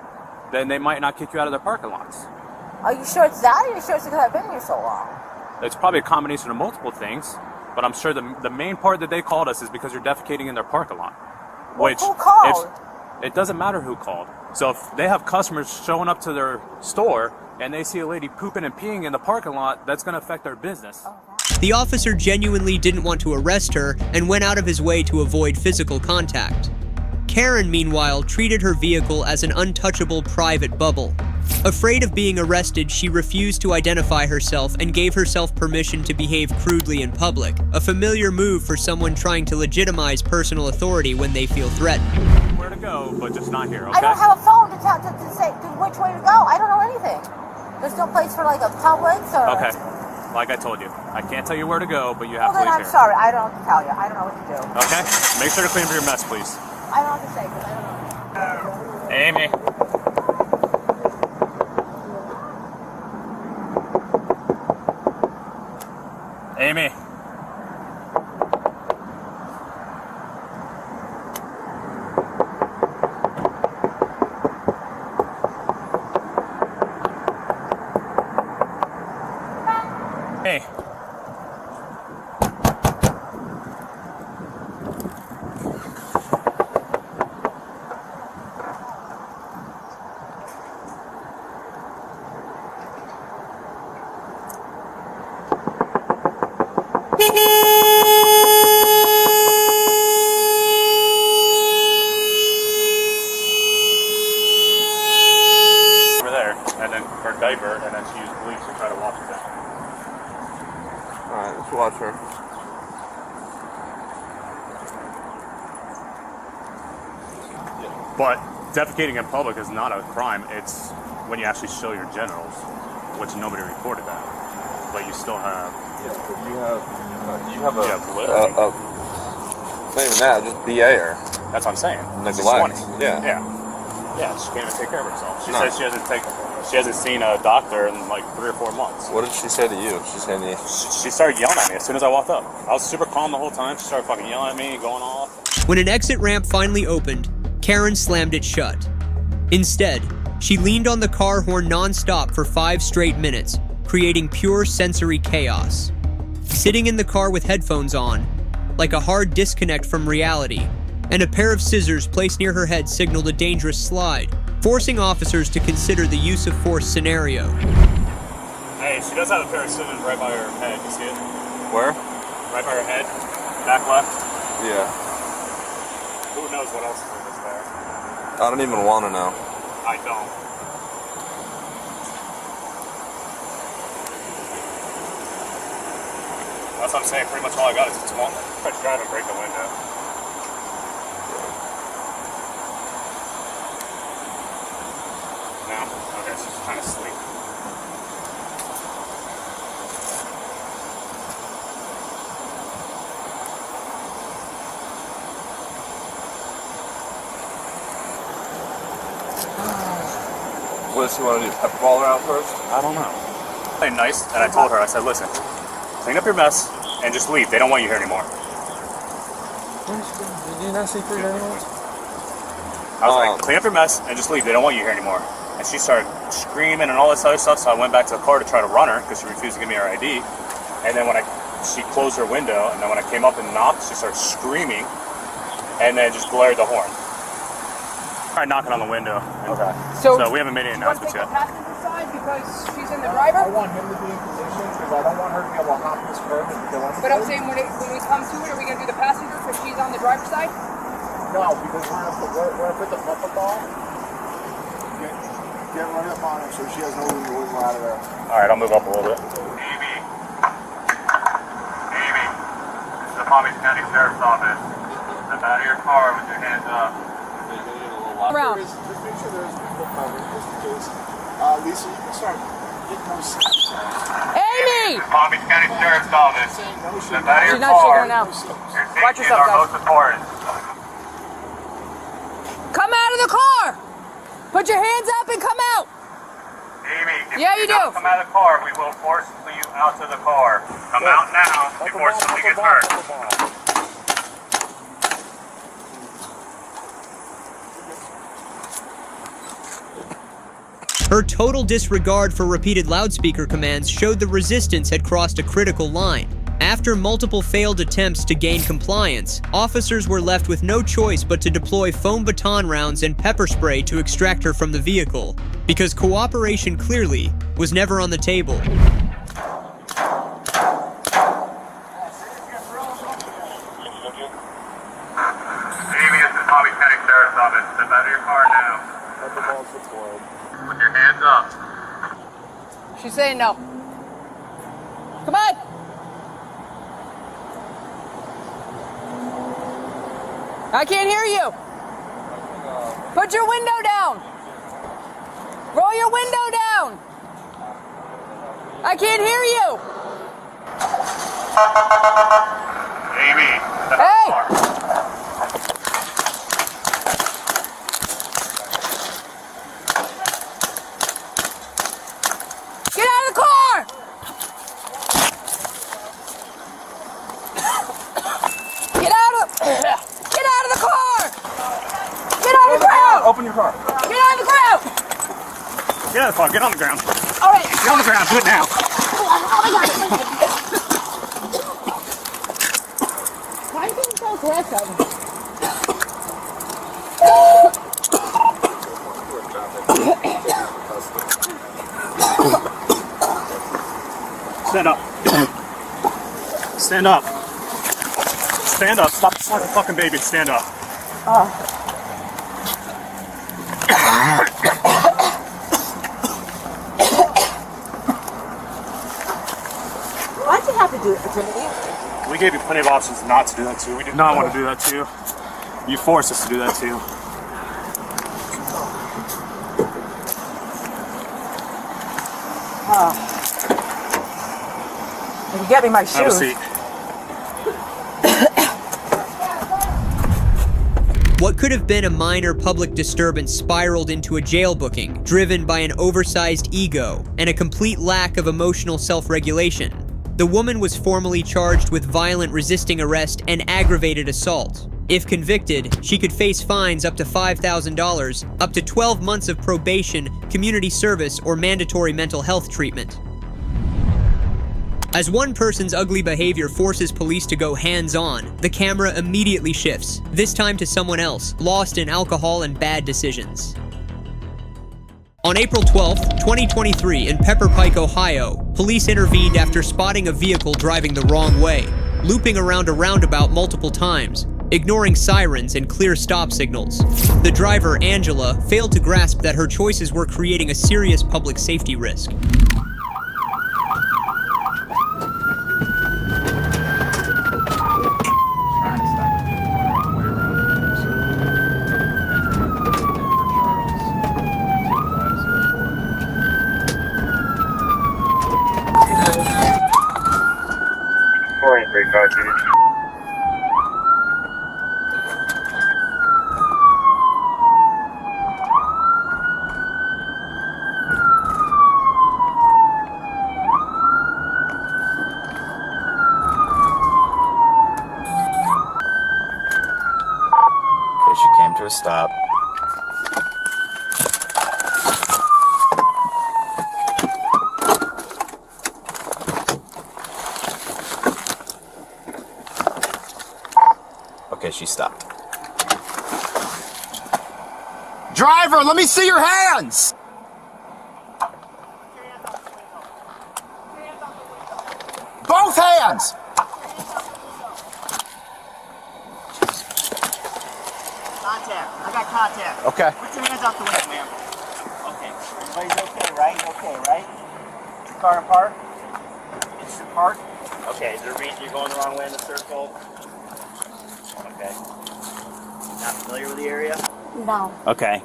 then they might not kick you out of their parking lots. Are you sure it's that, or are you sure it's because I've been here so long? It's probably a combination of multiple things, but I'm sure the main part that they called us is because you're defecating in their parking lot. Well, Which, who called? it doesn't matter who called. So if they have customers showing up to their store and they see a lady pooping and peeing in the parking lot, that's going to affect their business. The officer genuinely didn't want to arrest her and went out of his way to avoid physical contact. Karen, meanwhile, treated her vehicle as an untouchable private bubble. Afraid of being arrested, she refused to identify herself and gave herself permission to behave crudely in public, a familiar move for someone trying to legitimize personal authority when they feel threatened. Where to go, but just not here, okay? I don't have a phone to tell to say which way to go. I don't know anything. There's no place for like a Publix or. Okay. Like I told you, I can't tell you where to go, but you have Well, to then leave I'm here. sorry. I don't know what to tell you. I don't know what to do. Okay? Make sure to clean up your mess, please. I don't know what to say because I don't know. Amy. Amy. Hey. Over there, and then her diaper, and then she used bleach to try to wash it down. Alright, let's watch her. But defecating in public is not a crime. It's when you actually show your genitals, which nobody reported that. but you still have. Yeah, but you have a. Not even that, just BA her. That's what I'm saying. Neglect. Yeah. Yeah, she can't even take care of herself. She says she hasn't seen a doctor in like 3 or 4 months. What did she say to you? She started yelling at me as soon as I walked up. I was super calm the whole time. She started fucking yelling at me, going off. When an exit ramp finally opened, Karen slammed it shut. Instead, she leaned on the car horn non-stop for 5 straight minutes, creating pure sensory chaos. Sitting in the car with headphones on, like a hard disconnect from reality, and a pair of scissors placed near her head signaled a dangerous slide, forcing officers to consider the use of force scenario. Hey, she does have a pair of scissors right by her head. You see it? Where? Right by her head. Back left. Yeah. Who knows what else is in this there? I don't even want to know. I don't. That's what I'm saying. Pretty much all I got is a small. Try to drive and break the window. Now? Okay, she's kind of asleep. What does she want to do? Pepperball her out first? I don't know. I played nice, and I told her, I said, listen, clean up your mess and just leave. They don't want you here anymore. Did you not see 3 animals? I was like, clean up your mess and just leave. They don't want you here anymore. And she started screaming and all this other stuff, so I went back to the car to try to run her because she refused to give me her ID. And then she closed her window, and then when I came up and knocked, she started screaming and then just blared the horn. Tried knocking on the window. Okay. So we haven't made any announcements yet. Passenger side because she's in the driver. I want him to be in position because I don't want her to be able to hop this curb and kill him. But I'm saying when we come to it, are we gonna do the passenger because she's on the driver's side? No, because we're gonna put the puffer ball. Get right up on her so she has no room to wiggle out of there. All right, I'll move up a little bit. Amy, this is the Palm Beach County Sheriff's Office. Step out of your car with your hands up. Around. Just make sure there's people covered just in case. Lisa, you can start getting those steps. Amy! Palm Beach County Sheriff's Office. Step out of your She's not car. shaking now. Your Watch safety is yourself, our guys. most important. Come out of the car! Put your hands up and come out! Amy, if Yeah, you do. don't come out of the car, we will force you out to the car. Come out now before somebody gets hurt. Her total disregard for repeated loudspeaker commands showed the resistance had crossed a critical line. After multiple failed attempts to gain compliance, officers were left with no choice but to deploy foam baton rounds and pepper spray to extract her from the vehicle, because cooperation clearly was never on the table. Amy, this is Palm Beach County Sheriff's Office. Step out of your car now. With your hands up. She's saying no. Come on! I can't hear you! Put your window down! Roll your window down! I can't hear you! Amy, step Hey! out of the car. Get out of the car! Get out of the car! Get on the ground! Open your car. Get on the ground! Get out of the car. Get on the ground. All right. Get on the ground. Do it now. Why are you being so aggressive? Stand up. Stand up. Stand up. Stop like a fucking baby. Stand up. Why'd you have to do it for Trinity? We gave you plenty of options not to do that to you. We did not want to do that to you. You forced us to do that to you. You get me my Have a shoes. seat. What could have been a minor public disturbance spiraled into a jail booking, driven by an oversized ego and a complete lack of emotional self-regulation. The woman was formally charged with violent resisting arrest and aggravated assault. If convicted, she could face fines up to $5,000, up to 12 months of probation, community service, or mandatory mental health treatment. As one person's ugly behavior forces police to go hands-on, the camera immediately shifts, this time to someone else, lost in alcohol and bad decisions. On April 12, 2023, in Pepper Pike, Ohio, police intervened after spotting a vehicle driving the wrong way, looping around a roundabout multiple times, ignoring sirens and clear stop signals. The driver, Angela, failed to grasp that her choices were creating a serious public safety risk. She came to a stop. Okay, she stopped. Driver, let me see your hands! Both hands! Contact. I got contact. Okay. Put your hands out the window, ma'am. Okay. Everybody's okay, right? Okay, right? Is your car in park? It's your park? Okay. Is there a reason you're going the wrong way in the circle? Okay. Not familiar with the area? No. Okay.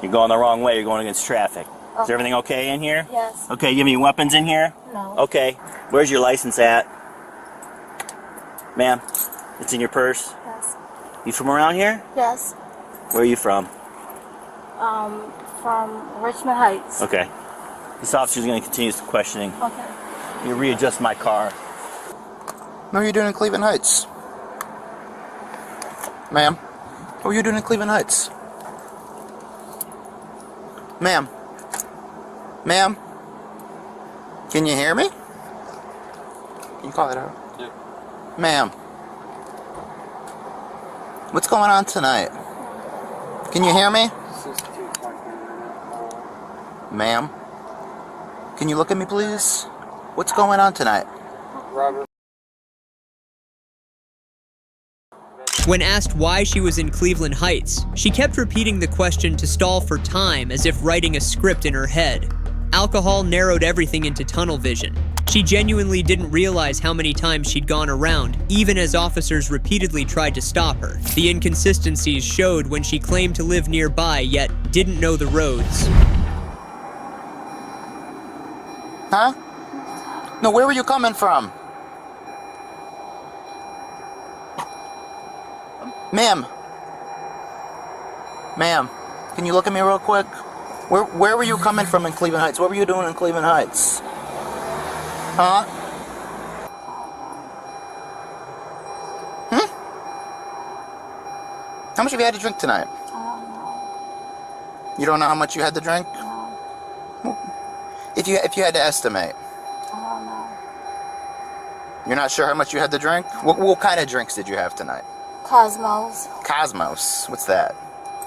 You're going the wrong way. You're going against traffic. Okay. Is everything okay in here? Yes. Okay. You have any weapons in here? No. Okay. Where's your license at? Ma'am, it's in your purse? Yes. You from around here? Yes. Where are you from? From Richmond Heights. Okay. This officer's going to continue the questioning. Okay. You readjust my car. What are you doing in Cleveland Heights? Ma'am? What were you doing in Cleveland Heights? Ma'am? Ma'am? Can you hear me? Can you call it out? Yeah. Ma'am? What's going on tonight? Can you hear me? Ma'am? Can you look at me, please? What's going on tonight? Robert. When asked why she was in Cleveland Heights, she kept repeating the question to stall for time as if writing a script in her head. Alcohol narrowed everything into tunnel vision. She genuinely didn't realize how many times she'd gone around, even as officers repeatedly tried to stop her. The inconsistencies showed when she claimed to live nearby, yet didn't know the roads. Huh? No, where were you coming from? Ma'am. Ma'am, can you look at me real quick? Where were you coming from in Cleveland Heights? What were you doing in Cleveland Heights? Huh? How much have you had to drink tonight? You don't know how much you had to drink? If you had to estimate. You're not sure how much you had to drink? What kind of drinks did you have tonight? Cosmos. Cosmos. What's that?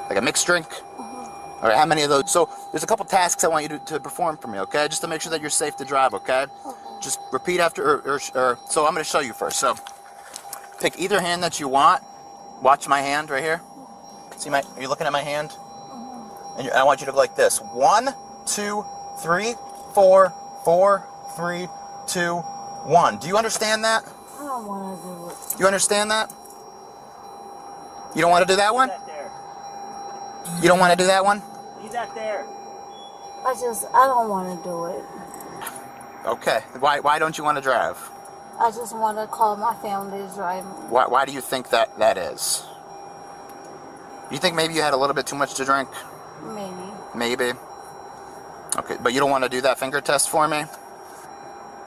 Like a mixed drink? All right, how many of those? So there's a couple tasks I want you to perform for me, okay? Just to make sure that you're safe to drive, okay? Just repeat after, so I'm going to show you first. So pick either hand that you want. Watch my hand right here. See are you looking at my hand? And I want you to go like this. 1, 2, 3, 4, 4, 3, 2, 1. Do you understand that? I don't want to do it. You understand that? You don't want to do that one? You don't want to do that one? Leave that there. I don't want to do it. Okay. Why don't you want to drive? I just want to call my family to drive me. Why do you think that is? You think maybe you had a little bit too much to drink? Maybe. Okay, but you don't want to do that finger test for me?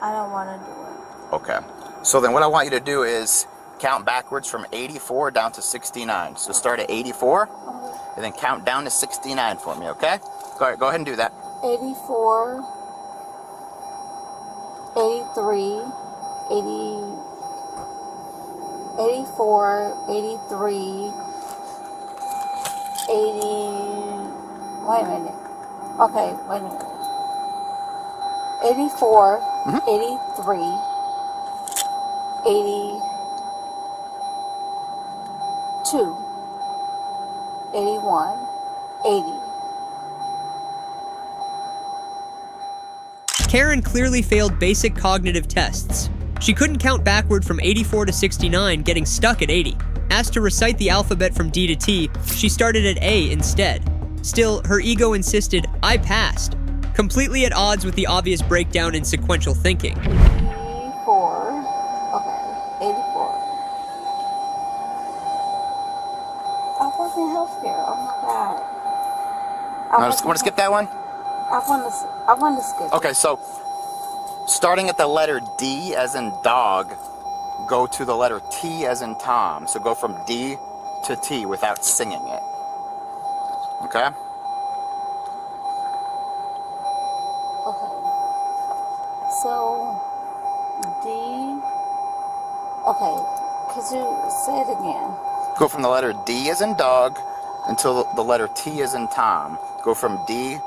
I don't want to do it. Okay. So then what I want you to do is count backwards from 84 down to 69. So start at 84 and then count down to 69 for me, okay? Go ahead and do that. 84, 83, 84, 83, 80. Wait a minute. Okay, wait a minute. 84, 83, 82, 81, 80. Karen clearly failed basic cognitive tests. She couldn't count backward from 84 to 69, getting stuck at 80. Asked to recite the alphabet from D to T, she started at A instead. Still, her ego insisted, I passed, completely at odds with the obvious breakdown in sequential thinking. 84. Okay, 84. I work in healthcare. Oh my God. Want to skip that one? I want to skip. Okay, so starting at the letter D as in dog, go to the letter T as in Tom. So go from D to T without singing it. Okay? Okay. So, D. Okay. Could you say it again? Go from the letter D as in dog until the letter T as in Tom. Go from D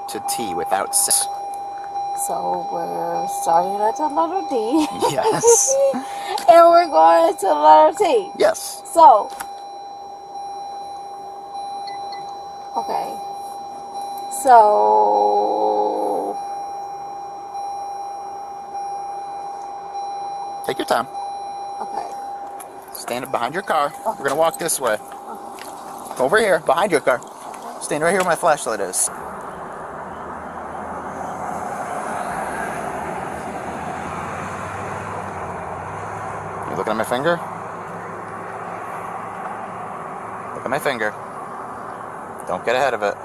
to T without singing. So we're starting at the letter D. Yes. And we're going to the letter T. Yes. So. Okay. So. Take your time. Okay. Stand up behind your car. We're going to walk this way. Over here, behind your car. Stand right here where my flashlight is. You looking at my finger? Look at my finger. Don't get ahead of it.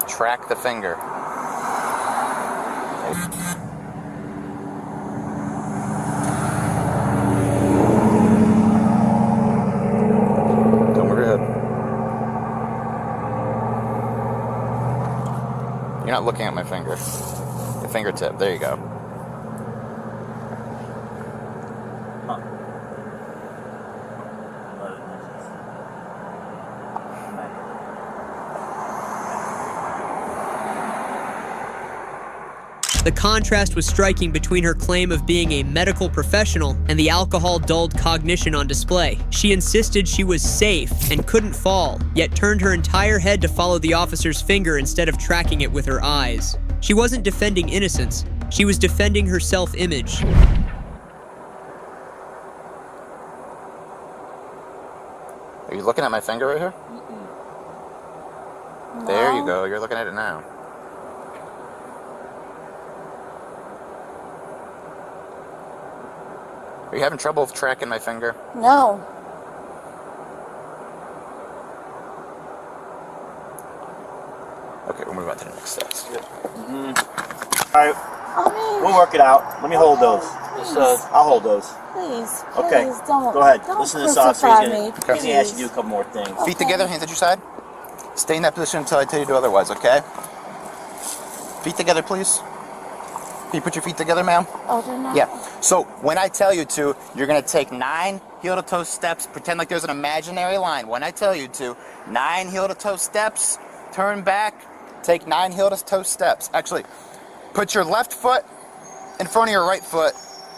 Track the finger. Come over ahead. You're not looking at my finger. The fingertip. There you go. The contrast was striking between her claim of being a medical professional and the alcohol-dulled cognition on display. She insisted she was safe and couldn't fall, yet turned her entire head to follow the officer's finger instead of tracking it with her eyes. She wasn't defending innocence, she was defending her self-image. Are you looking at my finger right here? No. There you go. You're looking at it now. Are you having trouble with tracking my finger? No. Okay, we'll move on to the next steps. Alright, we'll work it out. Let me hold those. I'll hold those. Please, Okay, please don't. go ahead. Don't Listen to this officer. crucify me, He's gonna ask you to do a couple more things. Feet together, hands at your side. Stay in that position until I tell you to do otherwise, okay? Feet together, please. Can you put your feet together, ma'am? Oh, they're not. Yeah. So when I tell you to, you're going to take 9 heel-to-toe steps. Pretend like there's an imaginary line. When I tell you to, 9 heel-to-toe steps, turn back, take 9 heel-to-toe steps. Actually, put your left foot in front of your right foot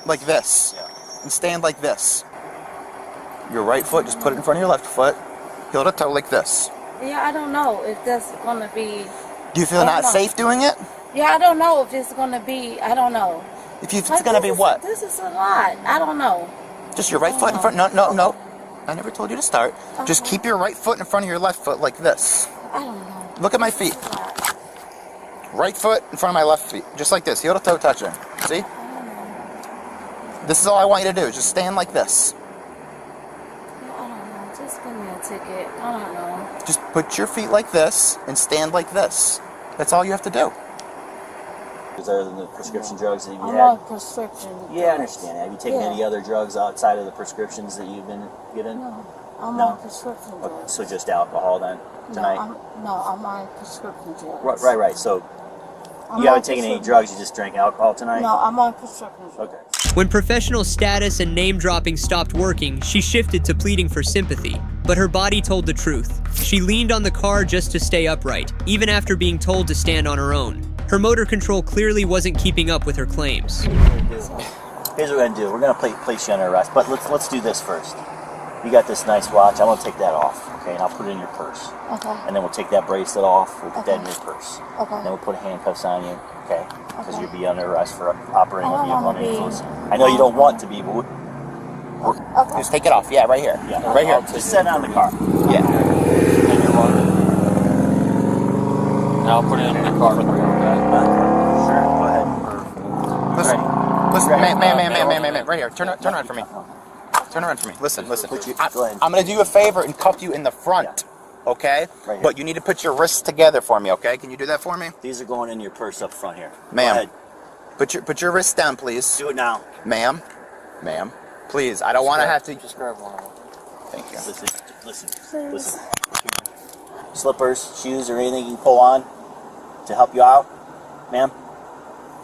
like this. And stand like this. Your right foot, just put it in front of your left foot, heel-to-toe like this. Yeah, I don't know if that's gonna be. Do you feel not safe doing it? Yeah, I don't know if it's gonna be. I don't know. If it's gonna be what? This is a lot. I don't know. Just your right foot in front. No. I never told you to start. Just keep your right foot in front of your left foot like this. I don't know. Look at my feet. Right foot in front of my left feet, just like this, heel to toe touching. See? This is all I want you to do. Just stand like this. I don't know. Just give me a ticket. I don't know. Just put your feet like this and stand like this. That's all you have to do. Other than the prescription drugs that you've I'm had? on prescription. Yeah, I understand. Have you taken Yeah. any other drugs outside of the prescriptions that you've been given? No, I'm No? on prescription Okay, drugs. so just alcohol then tonight? I'm on prescription drugs. Right. So I'm you on haven't taken any prescription- drugs, you just drank alcohol tonight? No, I'm on prescription drugs. Okay. When professional status and name dropping stopped working, she shifted to pleading for sympathy. But her body told the truth. She leaned on the car just to stay upright, even after being told to stand on her own. Her motor control clearly wasn't keeping up with her claims. Here's what we're gonna do. We're gonna place you under arrest, but let's do this first. You got this nice watch. I'm gonna take that off, okay? And I'll put it in your purse. Okay. And then we'll take that bracelet off. We'll put that in your purse. Okay. And then we'll put handcuffs on you, okay? Because you'll be under arrest for operating I a don't vehicle wanna under be- influence. I know you don't want to be, but Just take it off. Yeah, right here. yeah, Right here. Just set it on the car. Yeah. I'll put it in the car. Sure. Go ahead. Listen, man, right here. Turn around for me. Turn around for me. Listen. Go ahead. I'm gonna do you a favor and cuff you in the front, okay? Right here. But you need to put your wrists together for me, okay? Can you do that for me? These are going in your purse up front here. Go Ma'am, ahead. put your wrists down, please. Do it now. Ma'am, please. I don't want to have to. Just grab one. Thank you. Listen. Slippers, shoes, or anything you can pull on to help you out, ma'am?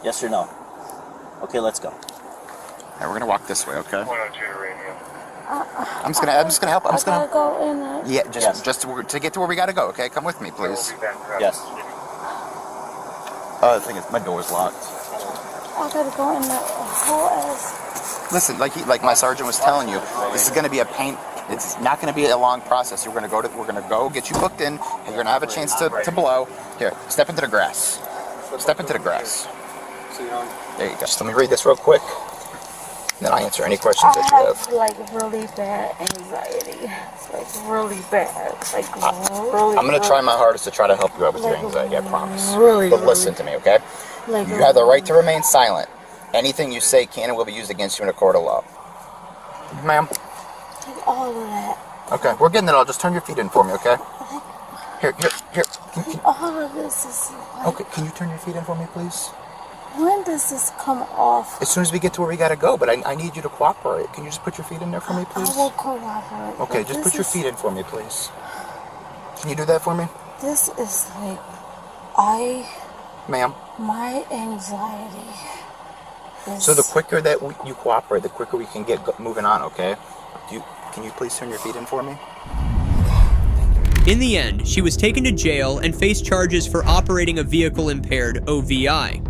Yes or no? Okay, let's go. All right, we're gonna walk this way, okay? 102 radio. I'm just gonna help. I'm just gonna. go in there. Yeah, just to get to where we gotta go, okay? Come with me, please. Yes. Oh, the thing is, my door's locked. I gotta go in there. Whole ass. Listen, like my sergeant was telling you, this is gonna be a pain. It's not gonna be a long process. We're gonna go get you booked in, and you're gonna have a chance to blow. Here, step into the grass. Step into the grass. There you go. Just let me read this real quick. Then I'll answer any questions that you I have. have like really bad anxiety. It's like really bad. Like really. I'm gonna try my hardest to try to help you out with your anxiety, I promise. Really, But listen to me, okay? Like You have the right to remain silent. Anything you say can and will be used against you in a court of law. Ma'am? like all of that. Okay, we're getting it all. Just turn your feet in for me, okay? Here. All of this is. Like, Okay, can you turn your feet in for me, please? when does this come off? As soon as we get to where we gotta go, but I need you to cooperate. Can you just put your feet in there for me, please? I will cooperate. Okay, but just this put your is- feet in for me, please. Can you do that for me? This is like, Ma'am? my anxiety is. So the quicker that you cooperate, the quicker we can get moving on, okay? Can you please turn your feet in for me? In the end, she was taken to jail and faced charges for operating a vehicle impaired OVI.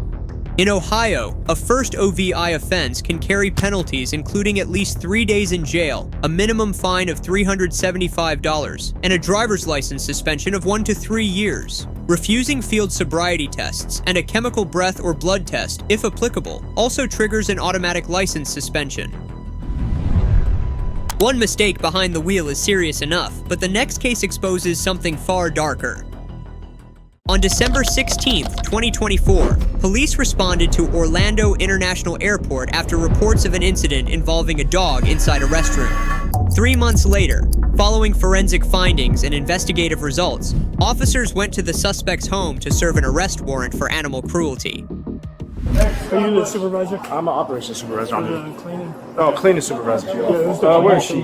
In Ohio, a first OVI offense can carry penalties including at least 3 days in jail, a minimum fine of $375, and a driver's license suspension of 1 to 3 years. Refusing field sobriety tests and a chemical breath or blood test, if applicable, also triggers an automatic license suspension. One mistake behind the wheel is serious enough, but the next case exposes something far darker. On December 16th, 2024, police responded to Orlando International Airport after reports of an incident involving a dog inside a restroom. 3 months later, following forensic findings and investigative results, officers went to the suspect's home to serve an arrest warrant for animal cruelty. Are you the supervisor? I'm an operations supervisor. Cleaning? Oh, cleaning supervisor. Where is she?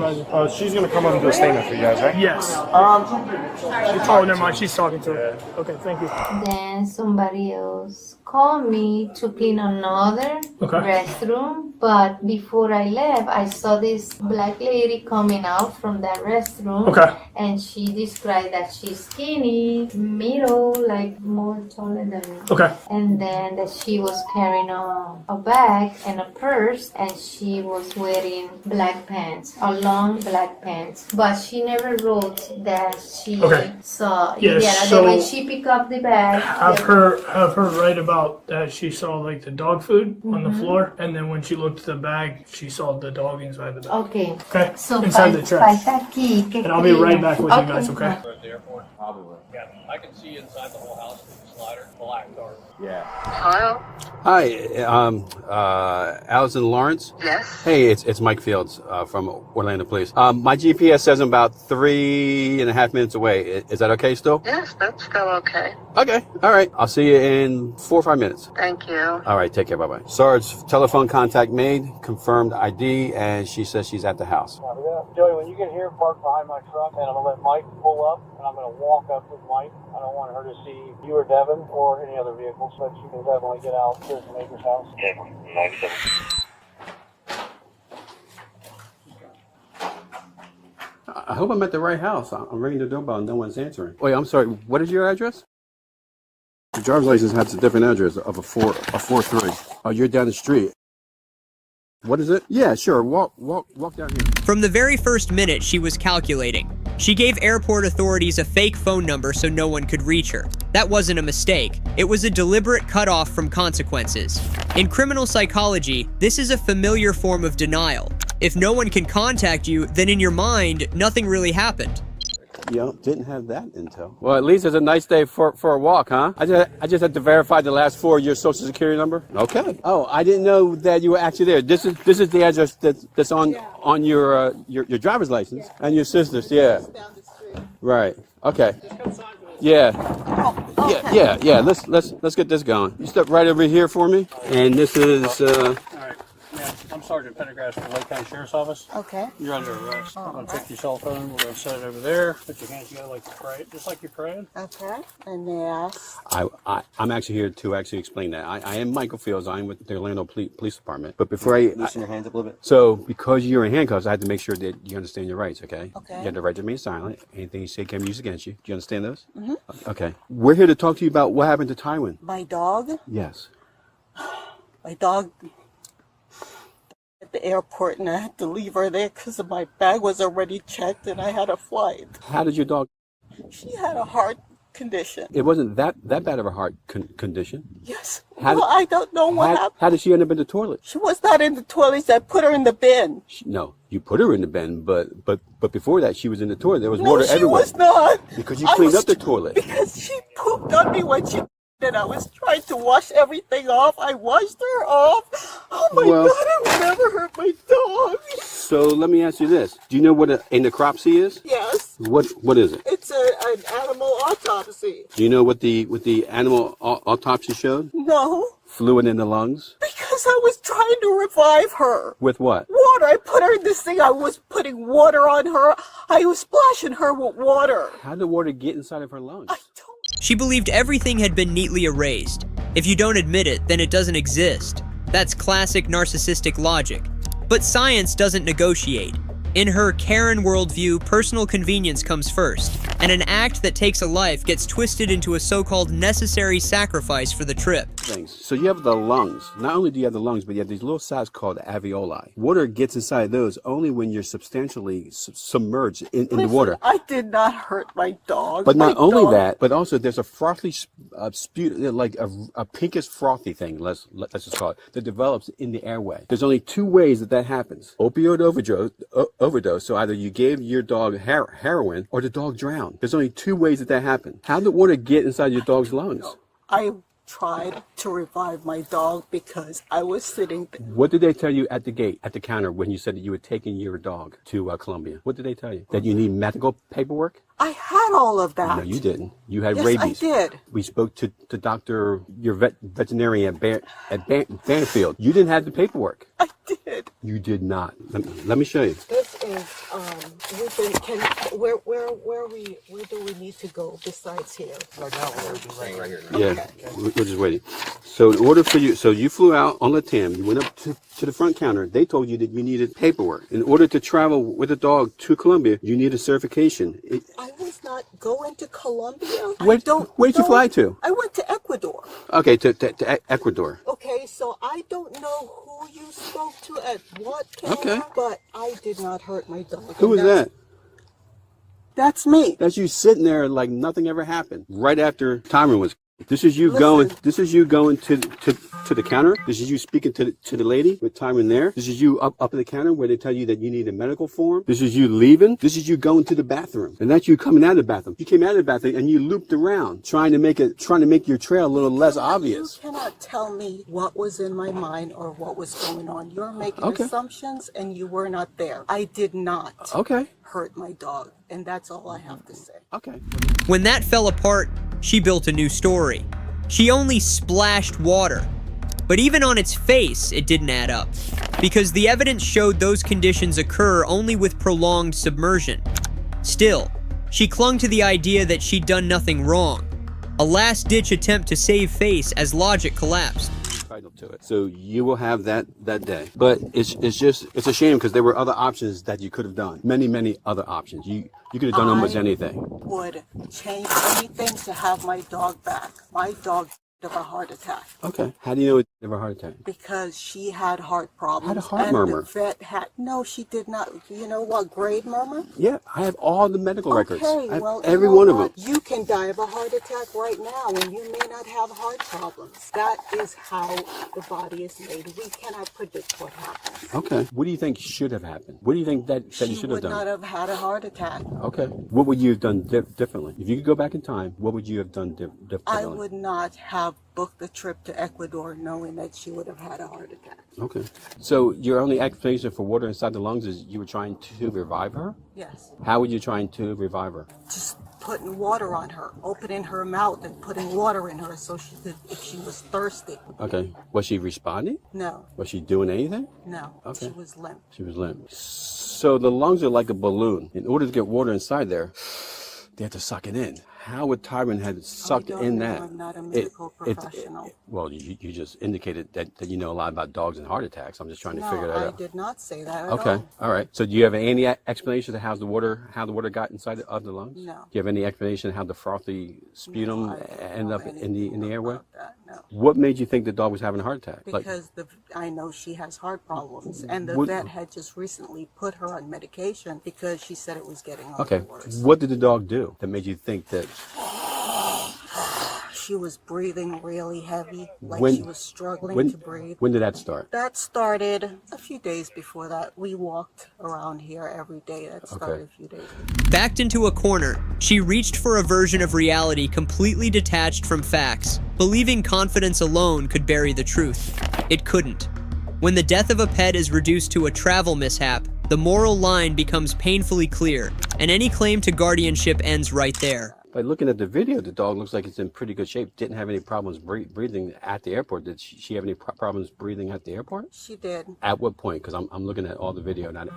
She's gonna come up and do a statement for you guys, right? Yes. Oh, never mind. She's talking to her. Okay, thank you. Then somebody else called me to clean another restroom. But before I left, I saw this black lady coming out from that restroom. Okay. And she described that she's skinny, middle, like more taller than me. Okay. And then that she was carrying a bag and a purse, and she was wearing black pants, a long black pants. But she never wrote that she saw. Yes, that so when she picked up the bag, Have her write about that she saw like the dog food on the floor, and then when she looked at the bag, she saw the dog inside the bag. Okay. Okay. So Inside the trash. falta aquí que And I'll be right back with you guys, Okay. okay? Probably will. Yeah, I can see inside the whole house. Yeah. Hello? Hi, Allison Lawrence? Yes? Hey, it's Mike Fields from Orlando Police. My GPS says I'm about 3.5 minutes away. Is that okay still? Yes, that's still okay. Okay, all right. I'll see you in 4 or 5 minutes. Thank you. All right, take care, bye-bye. Sarge, telephone contact made, confirmed ID, and she says she's at the house. Joey, when you get here, park behind my truck, and I'm going to let Mike pull up, and I'm going to walk up with Mike. I don't want her to see you or Devin or any other vehicles, but she can definitely get out to the neighbor's house. Okay, 97. I hope I'm at the right house. I'm ringing the doorbell and no one's answering. Wait, I'm sorry. What is your address? Your driver's license has a different address of a 4-3. Oh, you're down the street. What is it? Yeah, sure. Walk down here. From the very first minute, she was calculating. She gave airport authorities a fake phone number so no one could reach her. That wasn't a mistake. It was a deliberate cutoff from consequences. In criminal psychology, this is a familiar form of denial. If no one can contact you, then in your mind, nothing really happened. Yeah, didn't have that intel. Well, at least it's a nice day for a walk, huh? I just had to verify the last 4 of your social security number. Okay. Oh, I didn't know that you were actually there. This is the address that's on your driver's license and your sister's. Yeah. Right. Okay. Yeah. Yeah. Let's get this going. You step right over here for me, and this is. I'm Sergeant Pendergrass from Lake County Sheriff's Office. Okay. You're under arrest. I'm going to take your cell phone. We're going to set it over there. Put your hands together like you're praying, just like you're praying. Okay. And yes. I'm actually here to actually explain that. I am Michael Fields. I'm with the Orlando Police Department. But before loosen your hands up a little bit. So because you're in handcuffs, I had to make sure that you understand your rights. Okay. Okay. You have the right to remain silent. Anything you say can be used against you. Do you understand those? Mm-hmm. Okay. We're here to talk to you about what happened to Tywin. My dog? Yes. My dog at the airport, and I had to leave her there because my bag was already checked and I had a flight. How did your dog? She had a heart condition. It wasn't that bad of a heart condition. Yes. How Well, I don't know what happened. How did she end up in the toilet? She was not in the toilet. I put her in the bin. No, you put her in the bin, but before that, she was in the toilet. There was No, water she everywhere. was not. Because you cleaned up the toilet. Because she pooped on me when she and I was trying to wash everything off. I washed her off. Oh my Well- God, I would never hurt my dog. So let me ask you this: do you know what a necropsy is? Yes. What is it? It's an animal autopsy. Do you know what the animal autopsy showed? No. Fluid in the lungs. Because I was trying to revive her. With what? Water. I put her in this thing. I was putting water on her. I was splashing her with water. How did water get inside of her lungs? She believed everything had been neatly erased. If you don't admit it, then it doesn't exist. That's classic narcissistic logic. But science doesn't negotiate. In her Karen worldview, personal convenience comes first, and an act that takes a life gets twisted into a so-called necessary sacrifice for the trip. Things. So you have the lungs. Not only do you have the lungs, but you have these little cells called alveoli. Water gets inside those only when you're substantially submerged in the water. I did not hurt my dog. But not My only dog- that, but also there's a frothy, like a pinkish frothy thing, let's just call it, that develops in the airway. There's only two ways that happens. Opioid overdose. So either you gave your dog heroin or the dog drowned. There's only two ways that happened. How did water get inside your dog's lungs? I tried to revive my dog because I was sitting there. What did they tell you at the gate, at the counter, when you said that you were taking your dog to Colombia? What did they tell you? That you need medical paperwork? I had all of that. No, you didn't. You had Yes, rabies. I did. We spoke to Dr. your veterinarian at Banfield. You didn't have the paperwork. I did. You did not. Let me show you. This is where do we need to go besides here? Right now, we're right here. Yeah, we're just waiting. So in order for you, so you flew out on Latam, you went up to the front counter. They told you that you needed paperwork. In order to travel with a dog to Colombia, you need a certification. I was not going to Colombia. Where did you fly to? I went to Ecuador. Okay, to Ecuador. Okay, so I don't know who you spoke to at what camera, Okay. but I did not hurt my dog. Who was that? That's me. That's you sitting there like nothing ever happened. Right after Tyron was This is you going. This is you going to the counter. This is you speaking to the lady with Tyron there. This is you up at the counter where they tell you that you need a medical form. This is you leaving. This is you going to the bathroom, and that's you coming out of the bathroom. You came out of the bathroom and you looped around, trying to make your trail a little less obvious. You cannot tell me what was in my mind or what was going on. You're making assumptions, and you were not there. I did not hurt my dog, and that's all I have to say. Okay. When that fell apart, she built a new story. She only splashed water. But even on its face, it didn't add up. Because the evidence showed those conditions occur only with prolonged submersion. Still, she clung to the idea that she'd done nothing wrong. A last-ditch attempt to save face as logic collapsed. To it. So you will have that day. But it's a shame because there were other options that you could have done. Many other options. You could have done almost anything. Would change anything to have my dog back. My dog of a heart attack. Okay. How do you know it had a heart attack? Because she had heart problems. Had a heart and murmur. The vet had, no, she did not. You know what grade murmur? Yeah, I have all the medical records. I have well, every one of them. You can die of a heart attack right now and you may not have heart problems. That is how the body is made. We cannot predict what happens. Okay. What do you think should have happened? What do you think that you should have done? She would not have had a heart attack. Okay. What would you have done differently? If you could go back in time, what would you have done differently? I would not have booked the trip to Ecuador knowing that she would have had a heart attack. Okay. So your only explanation for water inside the lungs is you were trying to revive her? Yes. How were you trying to revive her? Just putting water on her, opening her mouth and putting water in her so she could, if she was thirsty. Okay. Was she responding? No. Was she doing anything? No. Okay. She was limp. She was limp. So the lungs are like a balloon. In order to get water inside there, they have to suck it in. How would Tyron have sucked in that? I'm not a medical professional. Well, you just indicated that you know a lot about dogs and heart attacks. I'm just trying to figure that out. I did not say that at Okay, all right. So do you have any explanation to how the water got inside of the lungs? No. Do you have any explanation how the frothy sputum ended up in the airway? No. What made you think the dog was having a heart attack? Because I know she has heart problems, and the vet had just recently put her on medication because she said it was getting worse. What did the dog do that made you think that? She was breathing really heavy, like she was struggling to breathe. When did that start? That started a few days before that. We walked around here every day. That started a few days before. Backed into a corner, she reached for a version of reality completely detached from facts, believing confidence alone could bury the truth. It couldn't. When the death of a pet is reduced to a travel mishap, the moral line becomes painfully clear, and any claim to guardianship ends right there. By looking at the video, the dog looks like it's in pretty good shape. Didn't have any problems breathing at the airport. Did she have any problems breathing at the airport? She did. At what point? Because I'm looking at all the video and I'm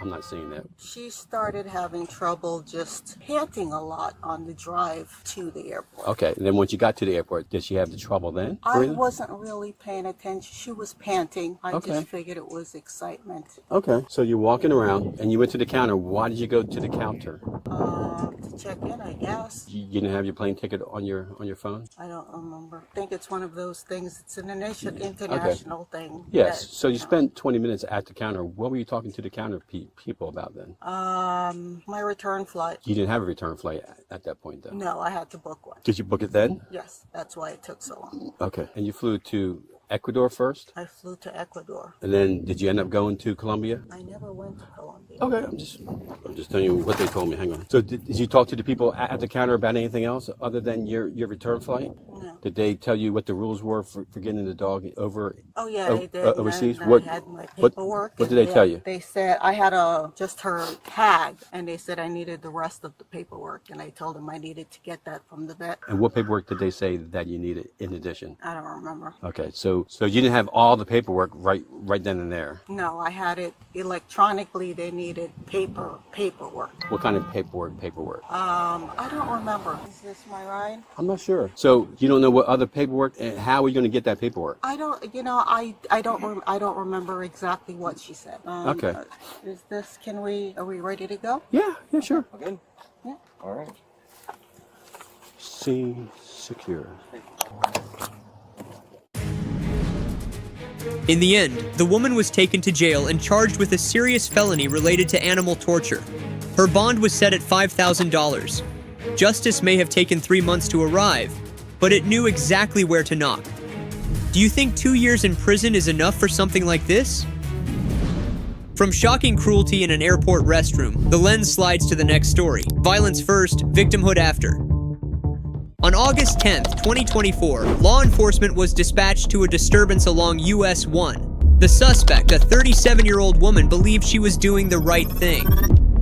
not seeing that. She started having trouble just panting a lot on the drive to the airport. Okay, and then once you got to the airport, did she have the trouble then? I wasn't really paying attention. She was panting. I just figured it was excitement. Okay, so you're walking around and you went to the counter. Why did you go to the counter? To check in, I guess. You didn't have your plane ticket on your phone? I don't remember. I think it's one of those things. It's an international thing. Yes. So you spent 20 minutes at the counter. What were you talking to the counter people about then? My return flight. You didn't have a return flight at that point, though? No, I had to book one. Did you book it then? Yes, that's why it took so long. Okay. And you flew to Ecuador first? I flew to Ecuador. And then did you end up going to Colombia? I never went to Colombia. Okay, I'm just telling you what they told me. Hang on. So did you talk to the people at the counter about anything else other than your return flight? No. Did they tell you what the rules were for getting the dog over? Oh yeah, they did. Overseas. I had my paperwork. What did they tell you? They said I had just her tag, and they said I needed the rest of the paperwork, and I told them I needed to get that from the vet. And what paperwork did they say that you needed in addition? I don't remember. Okay, so you didn't have all the paperwork right then and there. No, I had it electronically. They needed paperwork. What kind of paperwork? I don't remember. Is this my ride? I'm not sure. So you don't know what other paperwork, and how are you going to get that paperwork? I don't. You know, I don't remember exactly what she said. Okay. Is this? Are we ready to go? Yeah, sure. Good. Yeah. All right. Scene secure. In the end, the woman was taken to jail and charged with a serious felony related to animal torture. Her bond was set at $5,000. Justice may have taken 3 months to arrive, but it knew exactly where to knock. Do you think 2 years in prison is enough for something like this? From shocking cruelty in an airport restroom, the lens slides to the next story. Violence first, victimhood after. On August 10th, 2024, law enforcement was dispatched to a disturbance along US 1. The suspect, a 37-year-old woman, believed she was doing the right thing.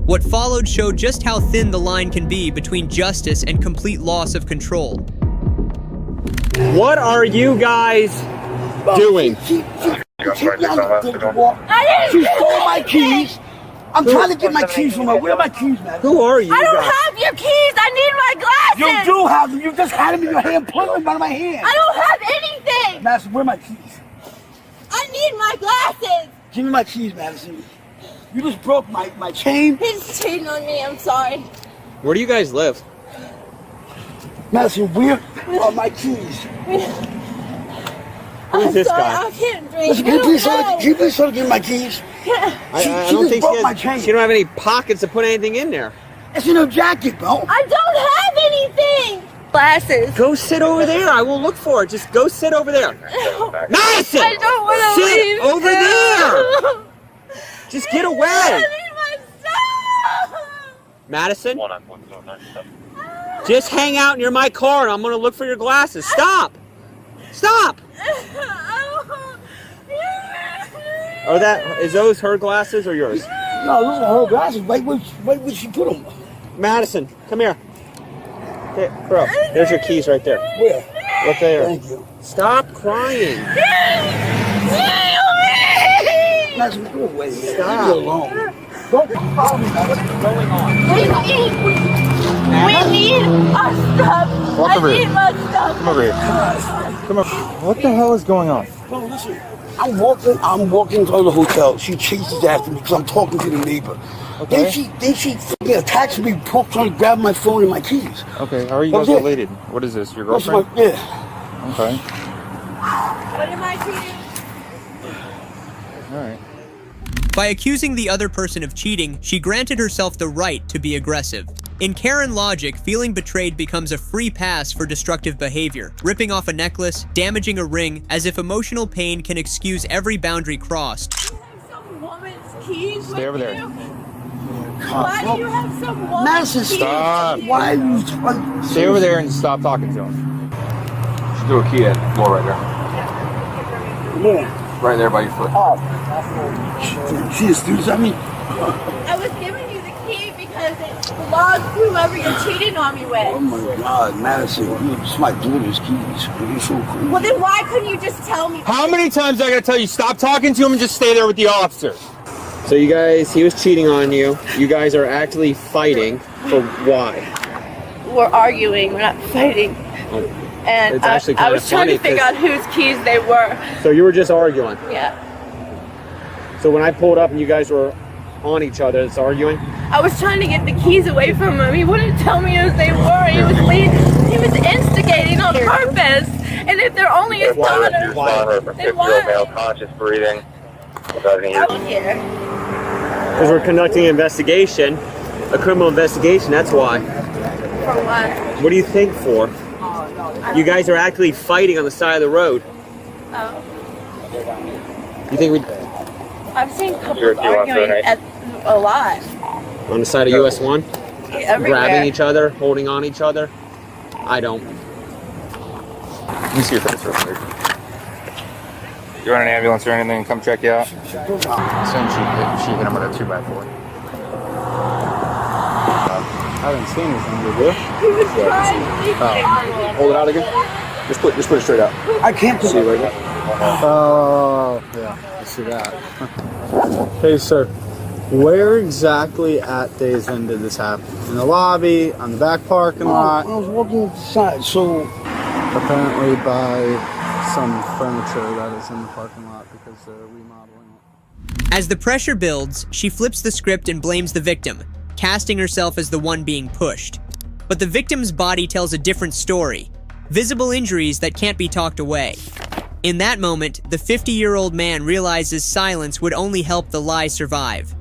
What followed showed just how thin the line can be between justice and complete loss of control. What are you guys doing? She stole my keys. I'm trying to get my keys from her. Where are my keys, man? Who are you? I don't have your keys. I need my glasses. You do have them. You just had them in your hand, pulling them out of my hand. I don't have anything. Madison, where are my keys? I need my glasses. Give me my keys, Madison. You just broke my chain. He's cheating on me. I'm sorry. Where do you guys live? Madison, where are my keys? Who is this guy? I can't drink. Listen, can you please give me my keys? I don't think she don't have any pockets to put anything in there. It's in her jacket, bro. I don't have anything. Glasses. Go sit over there. I will look for it. Just go sit over there. Madison! I don't want to leave. Sit over there. Just get away. I need my stuff. Madison? Just hang out near my car and I'm going to look for your glasses. Stop. Stop. Is those her glasses or yours? No, those are her glasses. Wait, where she put them? Madison, come here. Hey, bro, there's your keys right there. Where? Right there. Thank you. Stop crying. Madison, go away. Stop. Leave me alone. Don't follow me. What's going on? We need our stuff. Walk over I here. need my stuff. Come over here. Come on. What the hell is going on? Bro, listen. I'm walking to the hotel. She chases after me because I'm talking to the neighbor. Okay. Then she fucking attacks me, trying to grab my phone and my keys. Okay, how are you guys related? What is this, your girlfriend? Yeah. Okay. What am I doing? All right. By accusing the other person of cheating, she granted herself the right to be aggressive. In Karen logic, feeling betrayed becomes a free pass for destructive behavior, ripping off a necklace, damaging a ring, as if emotional pain can excuse every boundary crossed. You have some woman's keys. Stay over there. Why do you have some woman's Madison, keys? Stop. Why are you Stay over there and stop talking to him. Just threw a key at the floor right there. Yeah. Right there by your foot. Oh. She just do something. I was giving you the key because it belongs to whoever you're cheating on me with. Oh my God, Madison, it's my daughter's keys. You're so cool. Well, then why couldn't you just tell me? How many times I gotta tell you, stop talking to him and just stay there with the officer? So you guys, he was cheating on you. You guys are actually fighting for why? We're arguing. We're not fighting. And It's actually I kinda was trying to funny figure out whose keys they were. So you were just arguing. Yeah. So when I pulled up and you guys were on each other, it's arguing? I was trying to get the keys away from him. He wouldn't tell me who they were. He was instigating on purpose. And if they're only his daughter, then why? male, conscious breathing. I don't care. Because we're conducting an investigation, a criminal investigation, that's why. For what? What do you think for? You guys are actually fighting on the side of the road. Oh. You think we I've seen couples arguing a lot. on the side of US 1? Everywhere. Grabbing each other, holding on each other? I don't. Let me see your face real quick. You want an ambulance or anything? Come check you out. Soon she hit him with a 2x4. I haven't seen anything, did you? He was trying to Hold it out again. Just put it straight out. I can't see right now. Oh, yeah, I see that. Hey, sir, where exactly at Days Inn did this happen? In the lobby, on the back parking lot? I was walking inside, so... Apparently by some furniture that is in the parking lot because they're remodeling it. As the pressure builds, she flips the script and blames the victim, casting herself as the one being pushed. But the victim's body tells a different story, visible injuries that can't be talked away. In that moment, the 50-year-old man realizes silence would only help the lie survive.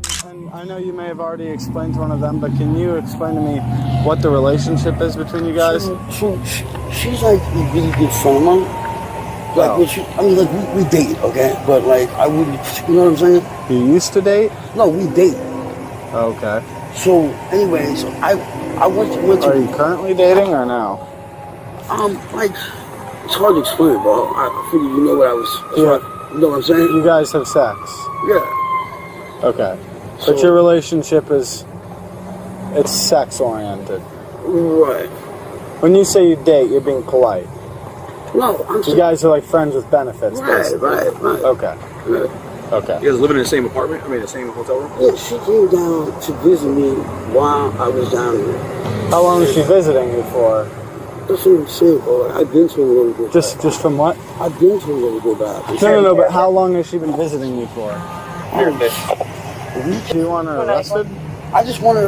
I know you may have already explained to one of them, but can you explain to me what the relationship is between you guys? She's like a really good friend of mine. Like, we date, okay? But like, I wouldn't, you know what I'm saying? You used to date? No, we date. Okay. So, anyways, I went to. Are you currently dating or no? Like, it's hard to explain, bro. I figured you know what I was. Yeah. You know what I'm saying? You guys have sex? Yeah. Okay. But your relationship is, it's sex oriented. Right. When you say you date, you're being polite. No, I'm You guys are like friends with benefits, Right, basically. right. Okay. Okay. You guys living in the same apartment? I mean, the same hotel room? Yeah, she came down to visit me while I was down here. How long is she visiting you for? That's what I'm saying, bro. Like, I've been to a little bit. Just from what? I've been to a little bit back. No, but how long has she been visiting you for? Do you want her arrested? I want to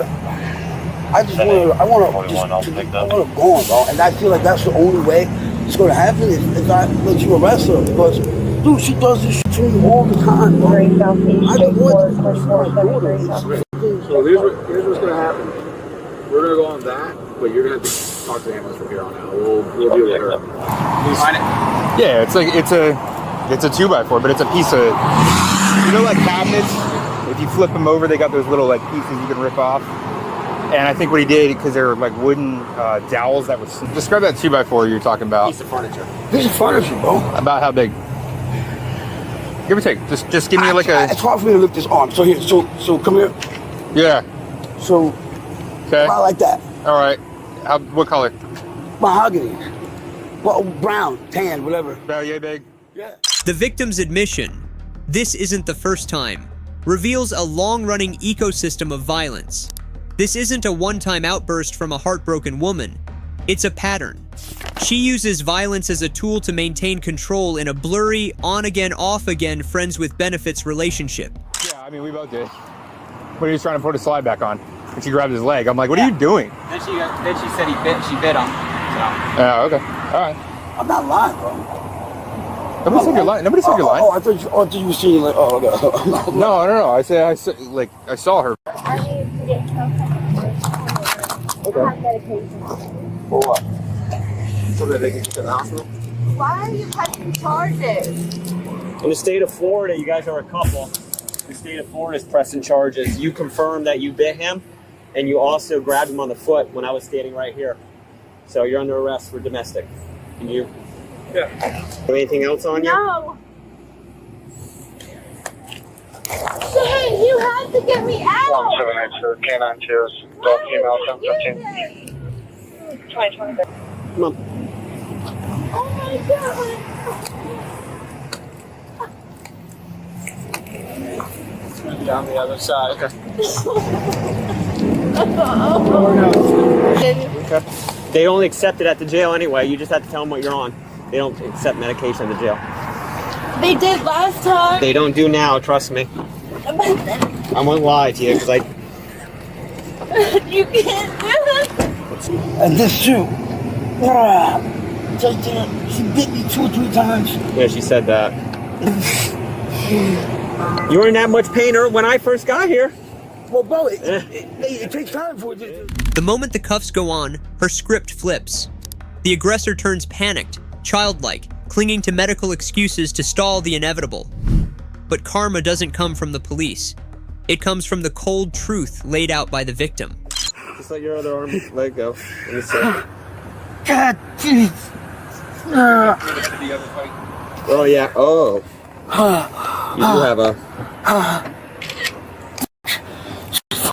go on, bro. And I feel like that's the only way it's going to happen if I let you arrest her. Because, dude, she does this shit to me all the time, bro. I don't want to So here's what's going to happen. We're going to go on that, but you're going to have to talk to the ambulance from here on out. We'll deal with her. Yeah, it's like it's a 2x4, but it's a piece of, you know, like cabinets. If you flip them over, they got those little like pieces you can rip off. And I think what he did, because they're like wooden dowels that was. Describe that 2x4 you're talking about. Piece of furniture. Piece of furniture, bro. About how big? Give or take. Just give me like a. It's hard for me to lift this arm. So here, so come here. Yeah. So. Okay. About like that. All right. What color? Mahogany. Well, brown, tan, whatever. About yay big. Yeah. The victim's admission, this isn't the first time, reveals a long-running ecosystem of violence. This isn't a one-time outburst from a heartbroken woman. It's a pattern. She uses violence as a tool to maintain control in a blurry, on-again, off-again, friends-with-benefits relationship. Yeah, I mean, we both did. When he was trying to put his slide back on, and she grabbed his leg. I'm like, what are you doing? Then she said she bit him. So. Yeah, okay. All right. I'm not lying, bro. Nobody said you're lying. Nobody said you're lying. Oh, I thought you were saying like, oh, okay. No. I said, I saw her. Okay. For what? So that they can get to the hospital? Why are you pressing charges? In the state of Florida, you guys are a couple. The state of Florida is pressing charges. You confirmed that you bit him, and you also grabbed him on the foot when I was standing right here. So you're under arrest for domestic. Can you? Yeah. Have anything else on you? No. Shane, you have to get me out. 178 K9 Cheers. Dog female 715. 2023. Come on. Oh my God. Down the other side. Okay. They only accept it at the jail anyway. You just have to tell them what you're on. They don't accept medication at the jail. They did last time. They don't do now, trust me. I won't lie to you because You can't do it. And this too. She bit me 2 or 3 times. Yeah, she said that. You weren't that much pain when I first got here. Well, bro, it takes time for it. The moment the cuffs go on, her script flips. The aggressor turns panicked, childlike, clinging to medical excuses to stall the inevitable. But karma doesn't come from the police. It comes from the cold truth laid out by the victim. Just let your other arm leg go. Let me see. God, jeez. Oh, yeah. Oh. You do have a...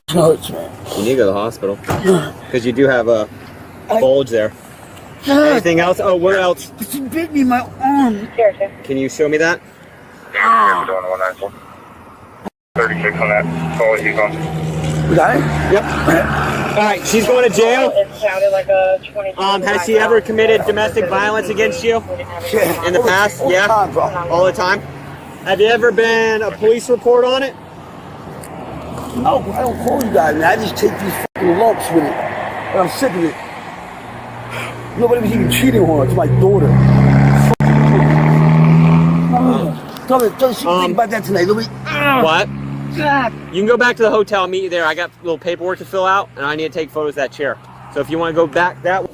Hurts, man. You need to go to the hospital. Because you do have a bulge there. Anything else? Oh, what else? She bit me in my arm. Can you show me that? Yeah, we're doing 194. 36 on that. Forward, he's on. We got it? Yep. All right, she's going to jail. It sounded like a 20. Has she ever committed domestic violence against you in the past? Yeah, all the time. Have you ever been a police report on it? No, I don't call you guys, man. I just take these fucking lumps with it. And I'm sick of it. Nobody was even cheating on her. It's my daughter. Tell her she think about that tonight. Nobody. What? You can go back to the hotel, meet you there. I got a little paperwork to fill out, and I need to take photos of that chair. So if you want to go back that way.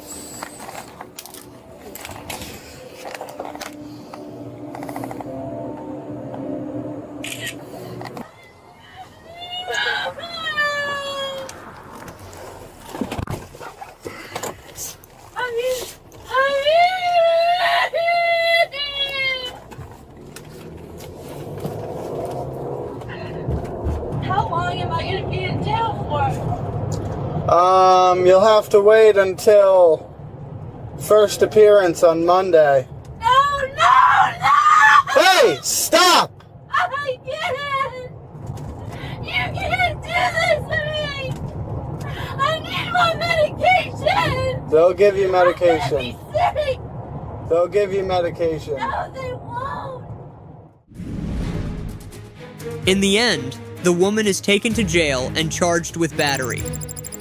How long am I going to be in jail for? You'll have to wait until first appearance on Monday. No, no, no! Hey, stop! I can't! You can't do this to me! I need my medication! They'll give you medication. I'm gonna be sick! They'll give you medication. No, they won't! In the end, the woman is taken to jail and charged with battery.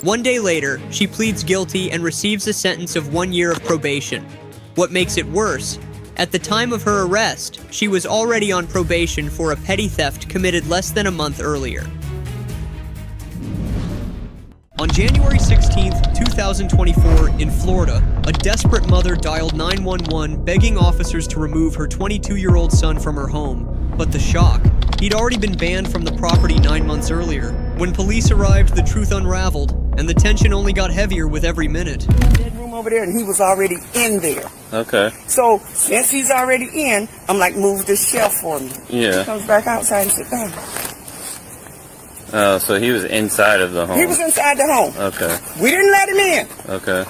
One day later, she pleads guilty and receives a sentence of 1 year of probation. What makes it worse, at the time of her arrest, she was already on probation for a petty theft committed less than a month earlier. On January 16th, 2024, in Florida, a desperate mother dialed 911 begging officers to remove her 22-year-old son from her home. But the shock, he'd already been banned from the property 9 months earlier. When police arrived, the truth unraveled, and the tension only got heavier with every minute. Bedroom over there, and he was already in there. Okay. So since he's already in, I'm like, move this shelf for me. Yeah. He comes back outside and sit down. Oh, so he was inside of the home. He was inside the home. Okay. We didn't let him in. Okay.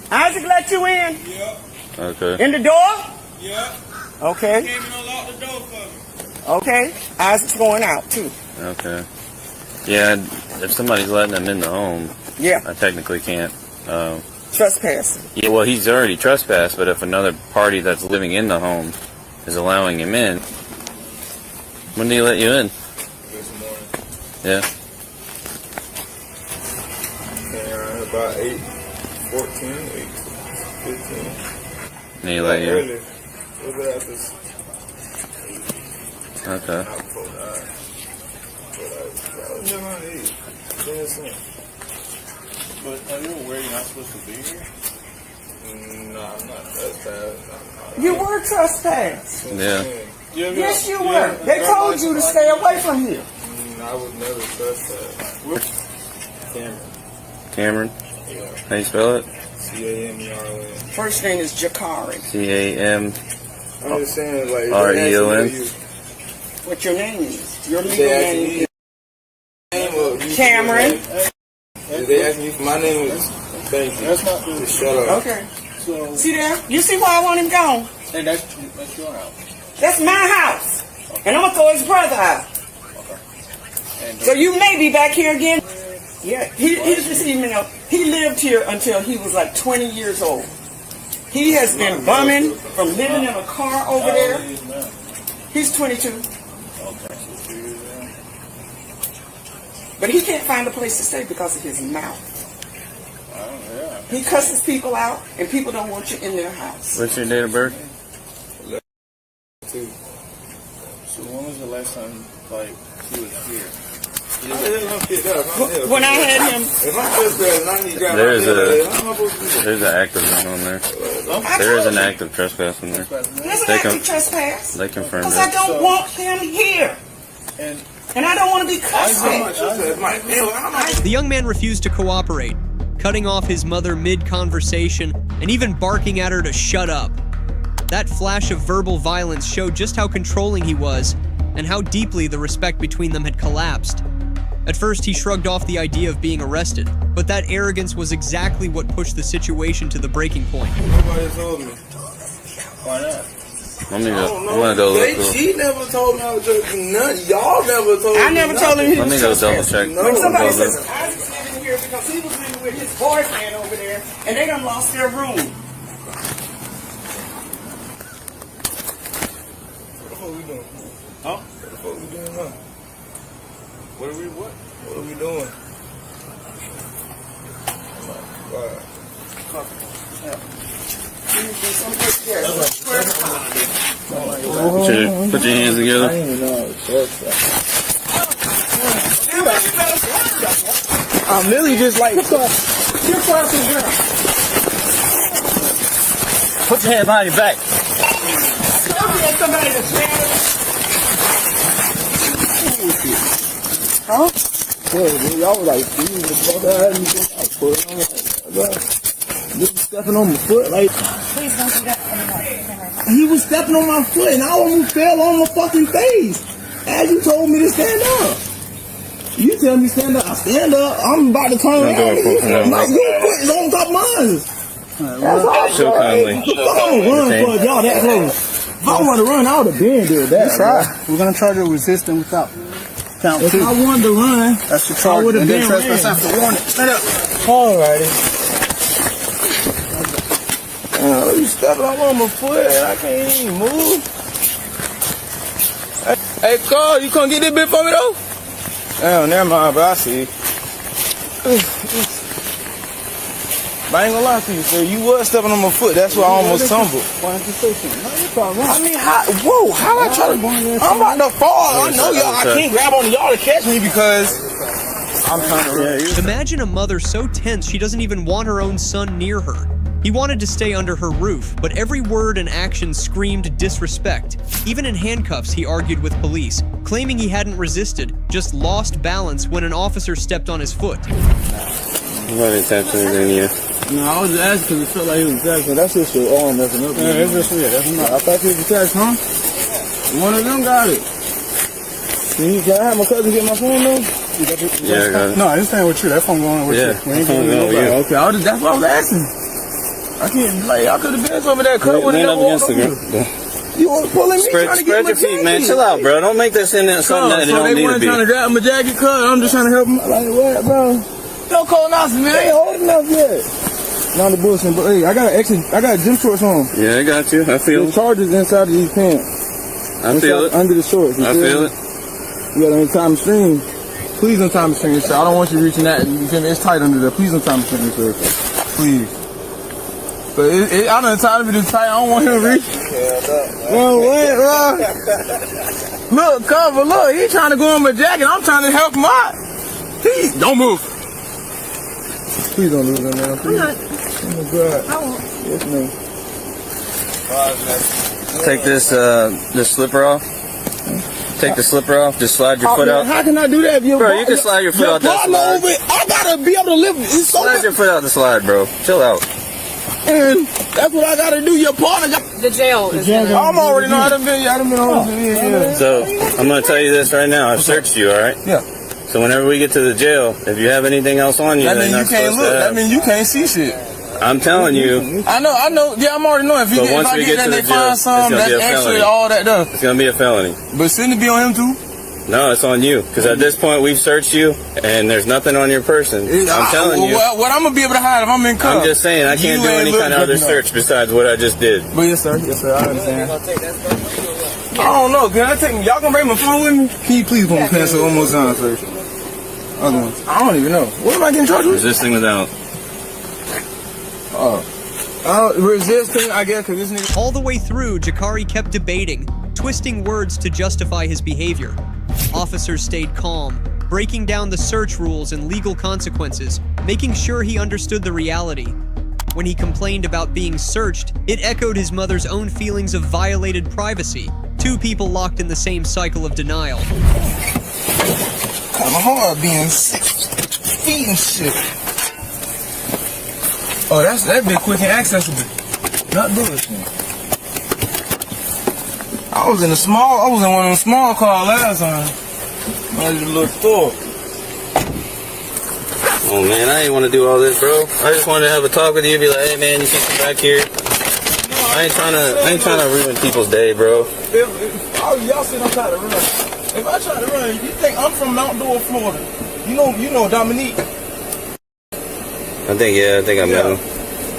Isaac let you in? Yep. Okay. In the door? Yep. Okay. He came and unlocked the door for me. Okay. Isaac's going out too. Okay. Yeah, if somebody's letting him in the home, yeah, I technically can't. Trespassing. Yeah, well, he's already trespassed, but if another party that's living in the home is allowing him in, when do you let you in? This morning. Yeah. About 8:14, 8:15. And he let you in? Really? Was it after Okay. But are you aware you're not supposed to be here? No, I'm not trespassing. You were trespassed. Yeah. Yes, you were. They told you to stay away from here. I would never trespass. Cameron? Yeah. How you spell it? C-A-M-E-R-O-N. First name is Jakari. C-A-M. I'm just saying, like, R-E-O-N. What your name is? Your legal name is Cameron. If they ask me for my name, thank you. That's not just shut up. Okay. So, see there? You see why I want him gone? Hey, that's your house. That's my house. And I'm going to throw his brother out. So you may be back here again. Yeah, he's just email. He lived here until he was like 20 years old. He has been bumming from living in a car over there. He's 22. But he can't find a place to stay because of his mouth. He cusses people out, and people don't want you in their house. What's your date of birth? So when was the last time, like, he was here? When I had him, There's an active one on there. There is an active trespass in there. there's an active trespass. They confirmed Because I it. don't want him here. And I don't want to be cussed at. The young man refused to cooperate, cutting off his mother mid-conversation and even barking at her to shut up. That flash of verbal violence showed just how controlling he was and how deeply the respect between them had collapsed. At first, he shrugged off the idea of being arrested, but that arrogance was exactly what pushed the situation to the breaking point. Nobody told me. Why not? I'm gonna go look. She never told me I was joking. None. Y'all never told me. I never told him he Let was me go double check. When somebody says, Isaac's living here because he was living with his boyfriend over there, and they done lost their room. What the fuck we doing? Huh? What the fuck we doing now? What are we doing? Put your hands together. I'm literally just like, put your hand behind your back. Huh? Y'all was like, you stepping on my foot, like. Please don't do that anymore. He was stepping on my foot and I almost fell on my fucking face. As you told me to stand up. You tell me stand up, I stand up, I'm about to turn around. My good foot is on top of mine. That's all. So kindly. I'm gonna run for y'all that close. If I want to run, I would have been there. That try. We're gonna charge you resisting without count if 2. I wanted to run, that's your charge. I would have And then been trespass ran. after warning. Stand up. Alrighty. You stepping up on my foot and I can't even move. Hey Carl, you come get this bit for me though? Oh, never mind, but I see. But I ain't gonna lie to you, sir. You was stepping on my foot. That's why I almost tumbled. Why don't you say something? I mean, how I try to... I'm about to fall. I know y'all. I can't grab on y'all to catch me because... I'm trying to... Imagine a mother so tense she doesn't even want her own son near her. He wanted to stay under her roof, but every word and action screamed disrespect. Even in handcuffs, he argued with police, claiming he hadn't resisted, just lost balance when an officer stepped on his foot. Nobody tapped anything yet. No, I was just asking because it felt like he was attached. That's just your arm. That's another thing. Yeah, that's not. I thought he was attached, huh? One of them got it. Can I have my cousin get my phone though? Yeah, I got it. No, I ain't staying with you. That phone going with you. We ain't going with you. Okay, that's what I was asking. I can't, like, I could have been some of that cut with it. Lean up against the ground. You want to pull me trying to get Spread your feet, man. Chill out, bro. Don't make that something that it don't need to be. Trying to grab my jacket cut. I'm just trying to help him. Like, what, bro? Don't call Nelson, man. I ain't old enough yet. Not the bullshit, but hey, I got gym shorts on. Yeah, I got you. I feel it. Charges inside of these pants. I feel it. Under the shorts. I feel it. You gotta untie the string. Please untie the string, sir. I don't want you reaching that. You feel me? It's tight under there. Please untie the string, sir. Please. But I done tied it this tight. I don't want him to reach. Well, wait, bro. Look, cover, look. He trying to go on my jacket. I'm trying to help him out. Please, don't move. Please don't lose that, man. Please. Oh my God. I won't. Yes, ma'am. Take this slipper off. Take the slipper off. Just slide your foot out. How can I do that? Bro, you can slide your foot out that slide. I gotta be able to live. Slide your foot out the slide, bro. Chill out. And that's what I gotta do. Your partner got the jail. I'm already know. I done been on. Yeah. So I'm gonna tell you this right now. I've searched you. All right. Yeah. So whenever we get to the jail, if you have anything else on you, that means you can't look. That means you can't see shit. I'm telling you. I know. Yeah, I'm already knowing. If I get that, they find some that's extra, all that stuff. It's gonna be a felony. But shouldn't it be on him too? No, it's on you. Because at this point, we've searched you, and there's nothing on your person. I'm telling you. What I'm gonna be able to hide if I'm in cuffs? I'm just saying, I can't do any kind of other search besides what I just did. But yes, sir. I understand. I don't know. Can I take? Y'all gonna bring my phone with me? Can you please put my pencil one more time, sir? I don't even know. What am I getting charged with? Resisting without. Resisting, I guess, because this nigga. All the way through, Jakari kept debating, twisting words to justify his behavior. Officers stayed calm, breaking down the search rules and legal consequences, making sure he understood the reality. When he complained about being searched, it echoed his mother's own feelings of violated privacy. Two people locked in the same cycle of denial. Kinda hard being 6 feet and shit. Oh, that bit quick and accessible. Not bullshit. I was in one of them small cars last time. I just a little store. Oh man, I ain't want to do all this, bro. I just wanted to have a talk with you, be like, hey man, you can come back here. I ain't trying to ruin people's day, bro. Y'all said I'm trying to run. If I try to run, you think I'm from Mount Dora, Florida? You know Dominique. I think I met him.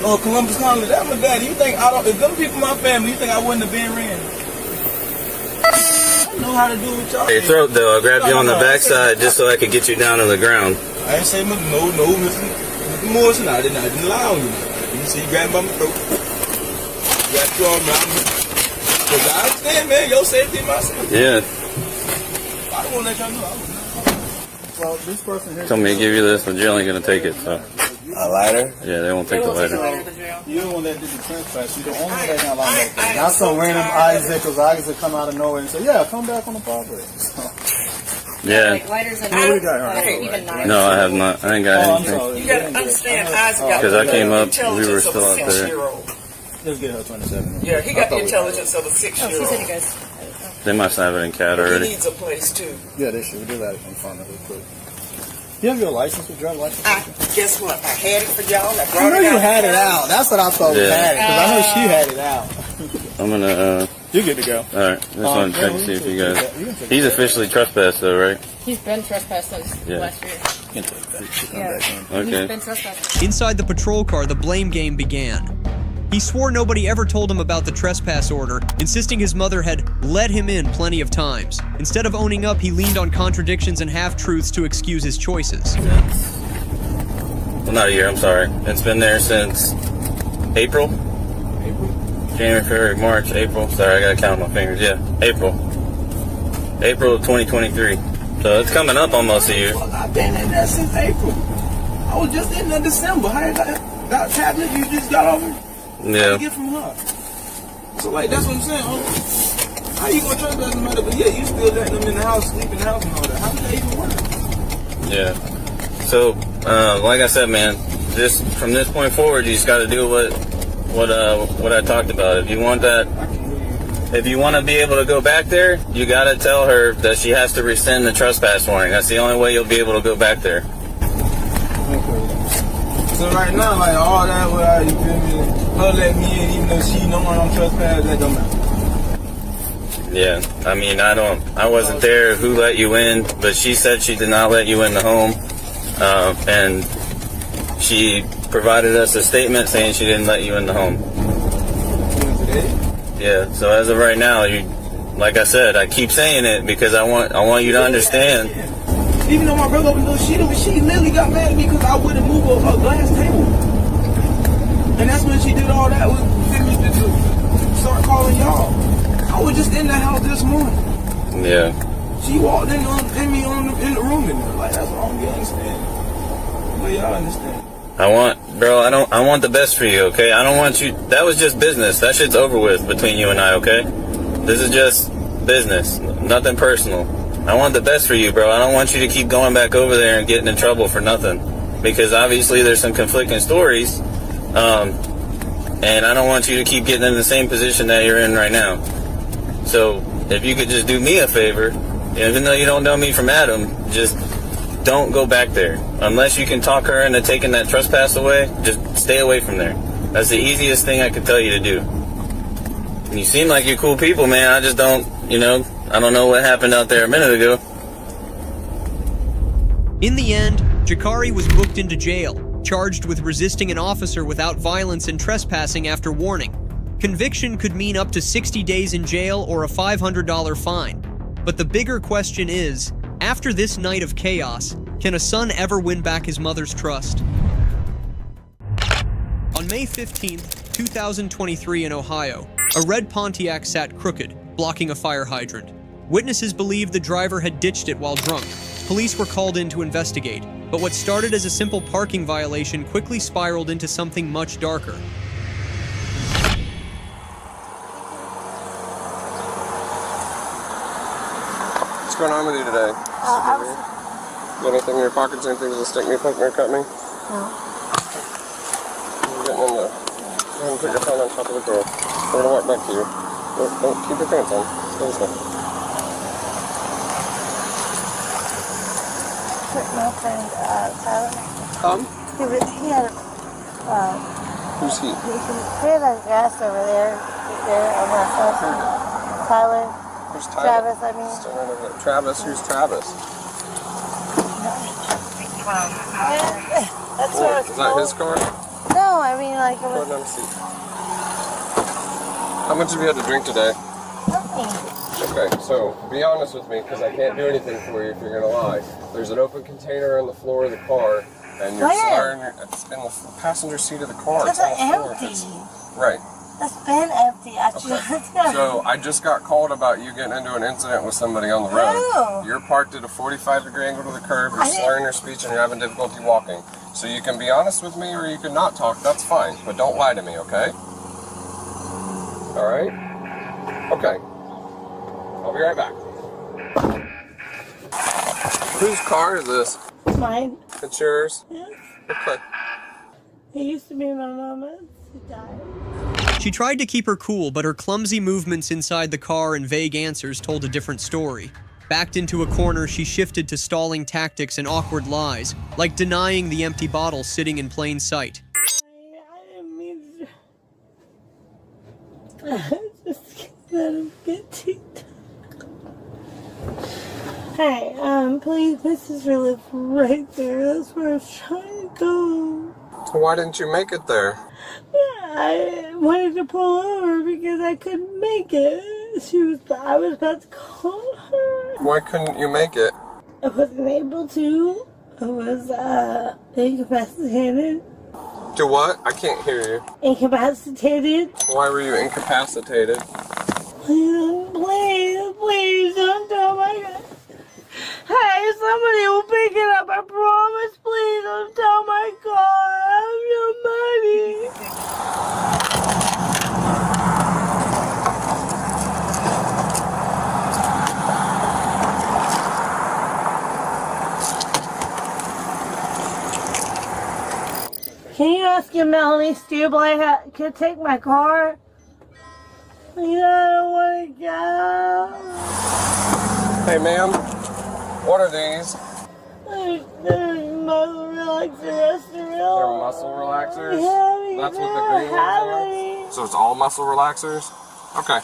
Oh, Columbus Colony, that's my daddy. You think if them people my family, you think I wouldn't have been ran? I know how to do it, y'all. Your throat, though. I grabbed you on the backside just so I could get you down to the ground. I ain't say no, Mr. Morrison. I didn't lie on you. You see, you grabbed by my throat. You got your arm around me. Cause I understand, man, your safety and my safety. Yeah. I don't want to let y'all know. Well, this person here Told me to give you this, but you're only gonna take it, so. A lighter? Yeah, they won't take the lighter. You the one that did the trespass. You the only one that got allowed back there. Not some random Isaac, because Isaac come out of nowhere and say, yeah, come back on the property. So. Yeah. Lighters and No, we got her. even knives. No, I have not. I ain't got anything. You gotta understand, Isaac got Because I came up, we intelligence were of still a out there. 6-year-old. Let's get her 27. Yeah, he got the intelligence of a 6-year-old. She said you guys. They must have it in CAT He already. needs a place too. Yeah, they should. We do that in front of it quick. You have your license, your driver's license? Guess what? I had it for y'all. I I brought know it you out. had it out. That's what I thought we Yeah. had it, because I know she had it out. I'm gonna, You're good to go. alright, just wanted to check to see if you guys. He's officially trespassed though, right? He's been trespassed since Yeah. last year. You can take that. She come Yeah. back in. He's Okay. been trespassed. Inside the patrol car, the blame game began. He swore nobody ever told him about the trespass order, insisting his mother had let him in plenty of times. Instead of owning up, he leaned on contradictions and half-truths to excuse his choices. Well, not a year, I'm sorry. It's been there since April? January, February, March, April. Sorry, I gotta count my fingers. Yeah, April. April of 2023. So it's coming up almost a year. I've been in there since April. I was just in there December. How did that tablet you just got over? Yeah. Get from her. So like that's what I'm saying. How you gonna trust doesn't matter, but yeah, you still letting them in the house, sleep in the house and all that. How does that even work? Yeah. So, like I said, man, just from this point forward, you just got to do what I talked about. If you want that, if you want to be able to go back there, you got to tell her that she has to rescind the trespass warning. That's the only way you'll be able to go back there. So right now, like all that, where you feel me, her let me in, even though she knowing I'm trespassing, that don't matter. Yeah. I mean, I wasn't there. Who let you in? But she said she did not let you in the home, and she provided us a statement saying she didn't let you in the home. Yeah. So as of right now, like I said, I keep saying it because I want you to understand. Even though my brother opened the she literally got mad at me because I wouldn't move a glass table. And that's when she did all that with me to start calling y'all. I was just in the house this morning. Yeah. She walked in the room in there. Like, that's what I don't understand. But y'all understand. I want the best for you, okay? I don't want you, that was just business. That shit's over with between you and I, okay? This is just business, nothing personal. I want the best for you, bro. I don't want you to keep going back over there and getting in trouble for nothing. Because obviously there's some conflicting stories. And I don't want you to keep getting in the same position that you're in right now. So if you could just do me a favor, even though you don't know me from Adam, just don't go back there. Unless you can talk her into taking that trespass away, just stay away from there. That's the easiest thing I could tell you to do. And you seem like you're cool people, man. I just don't, I don't know what happened out there a minute ago. In the end, Jakari was booked into jail, charged with resisting an officer without violence and trespassing after warning. Conviction could mean up to 60 days in jail or a $500 fine. But the bigger question is, after this night of chaos, can a son ever win back his mother's trust? On May 15th, 2023 in Ohio, a red Pontiac sat crooked, blocking a fire hydrant. Witnesses believe the driver had ditched it while drunk. Police were called in to investigate, but what started as a simple parking violation quickly spiraled into something much darker. What's going on with you today? You got anything in your pockets? Anything to stick me, poke me, or cut me? No. You're getting in there. Go ahead and put your phone on top of the door. We're gonna walk back to you. Don't keep your pants on. Stay this way. My friend, Tyler. He had Who's he? he had a grass over there on my side. Tyler. Who's Tyler? Travis, I mean. Stand right over there. Travis? Who's Travis? That's what I was Is that his car? No, I mean like it Go was down the seat. How much have you had to drink today? nothing. Okay, so be honest with me, because I can't do anything for you if you're gonna lie. There's an open container on the floor of the car, and you're Where? slurring it's in the passenger seat of the car. It's It's on the floor. empty. Right. It's been empty. So I just got called about you getting into an incident with somebody on the road. Who? You're parked at a 45-degree angle to the curb, you're slurring your speech, and you're having difficulty walking. So you can be honest with me or you can not talk, that's fine. But don't lie to me, okay? Alright? Okay. I'll be right back. Whose car is this? Mine. It's yours? Yes. Okay. It used to be my mama's. She died. She tried to keep her cool, but her clumsy movements inside the car and vague answers told a different story. Backed into a corner, she shifted to stalling tactics and awkward lies, like denying the empty bottle sitting in plain sight. I didn't mean to. Just let him get teeth. Hey, please, Mrs. Relief right there. That's where I was trying to go. So why didn't you make it there? Yeah, I wanted to pull over because I couldn't make it. I was about to call her. Why couldn't you make it? I wasn't able to. I was, incapacitated. To what? I can't hear you. Incapacitated. Why were you incapacitated? Please, don't tell my God. Hey, somebody will pick it up, I promise. Please don't tell my car. I have no money. Can you ask your Melanie Stubble could take my car? I don't want to go. Hey, ma'am. What are these? They're muscle relaxers. They're muscle relaxers? Yeah, that's what the green ones are? So it's all muscle relaxers? Okay.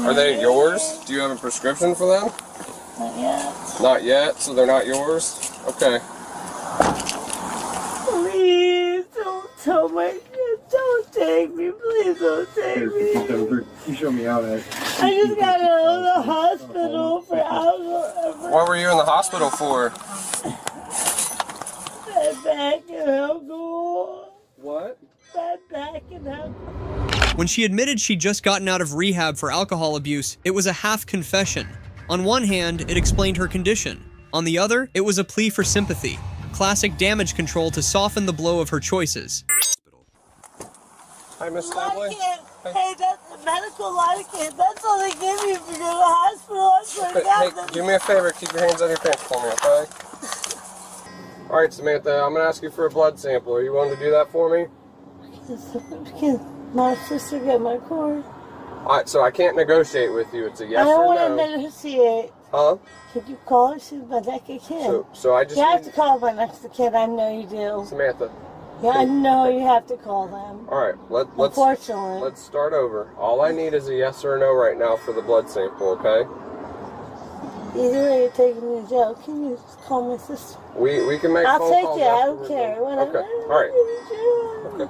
Are they yours? Do you have a prescription for them? Not yet. Not yet? So they're not yours? Okay. Please don't tell my kids. Don't take me. Please don't take me. You show me how that. I just got out of the hospital for alcohol. What were you in the hospital for? Bad back and alcohol. What? Bad back and alcohol. When she admitted she'd just gotten out of rehab for alcohol abuse, it was a half confession. On one hand, it explained her condition. On the other, it was a plea for sympathy. Classic damage control to soften the blow of her choices. Hi, Miss Stanley. Hey, that's the medical Lidocaine. That's all they give you if you go to the hospital. I swear to God. Hey, do me a favor. Keep your hands on your pants for me, okay? All right, Samantha. I'm going to ask you for a blood sample. Are you willing to do that for me? Can my sister get my car? All right, so I can't negotiate with you. It's a yes I don't or want no. to negotiate. Huh? Could you call her? She's my next of kin. So I just You have need- to call my next of kin. I know you do. Samantha. Yeah, I know you have to call them. All right, let's Unfortunately. let's start over. All I need is a yes or a no right now for the blood sample, okay? Either way, you're taking me to jail. Can you just call my sister? We can make I'll phone take calls you. I don't afterwards. care. Whatever. Okay. All right. Okay.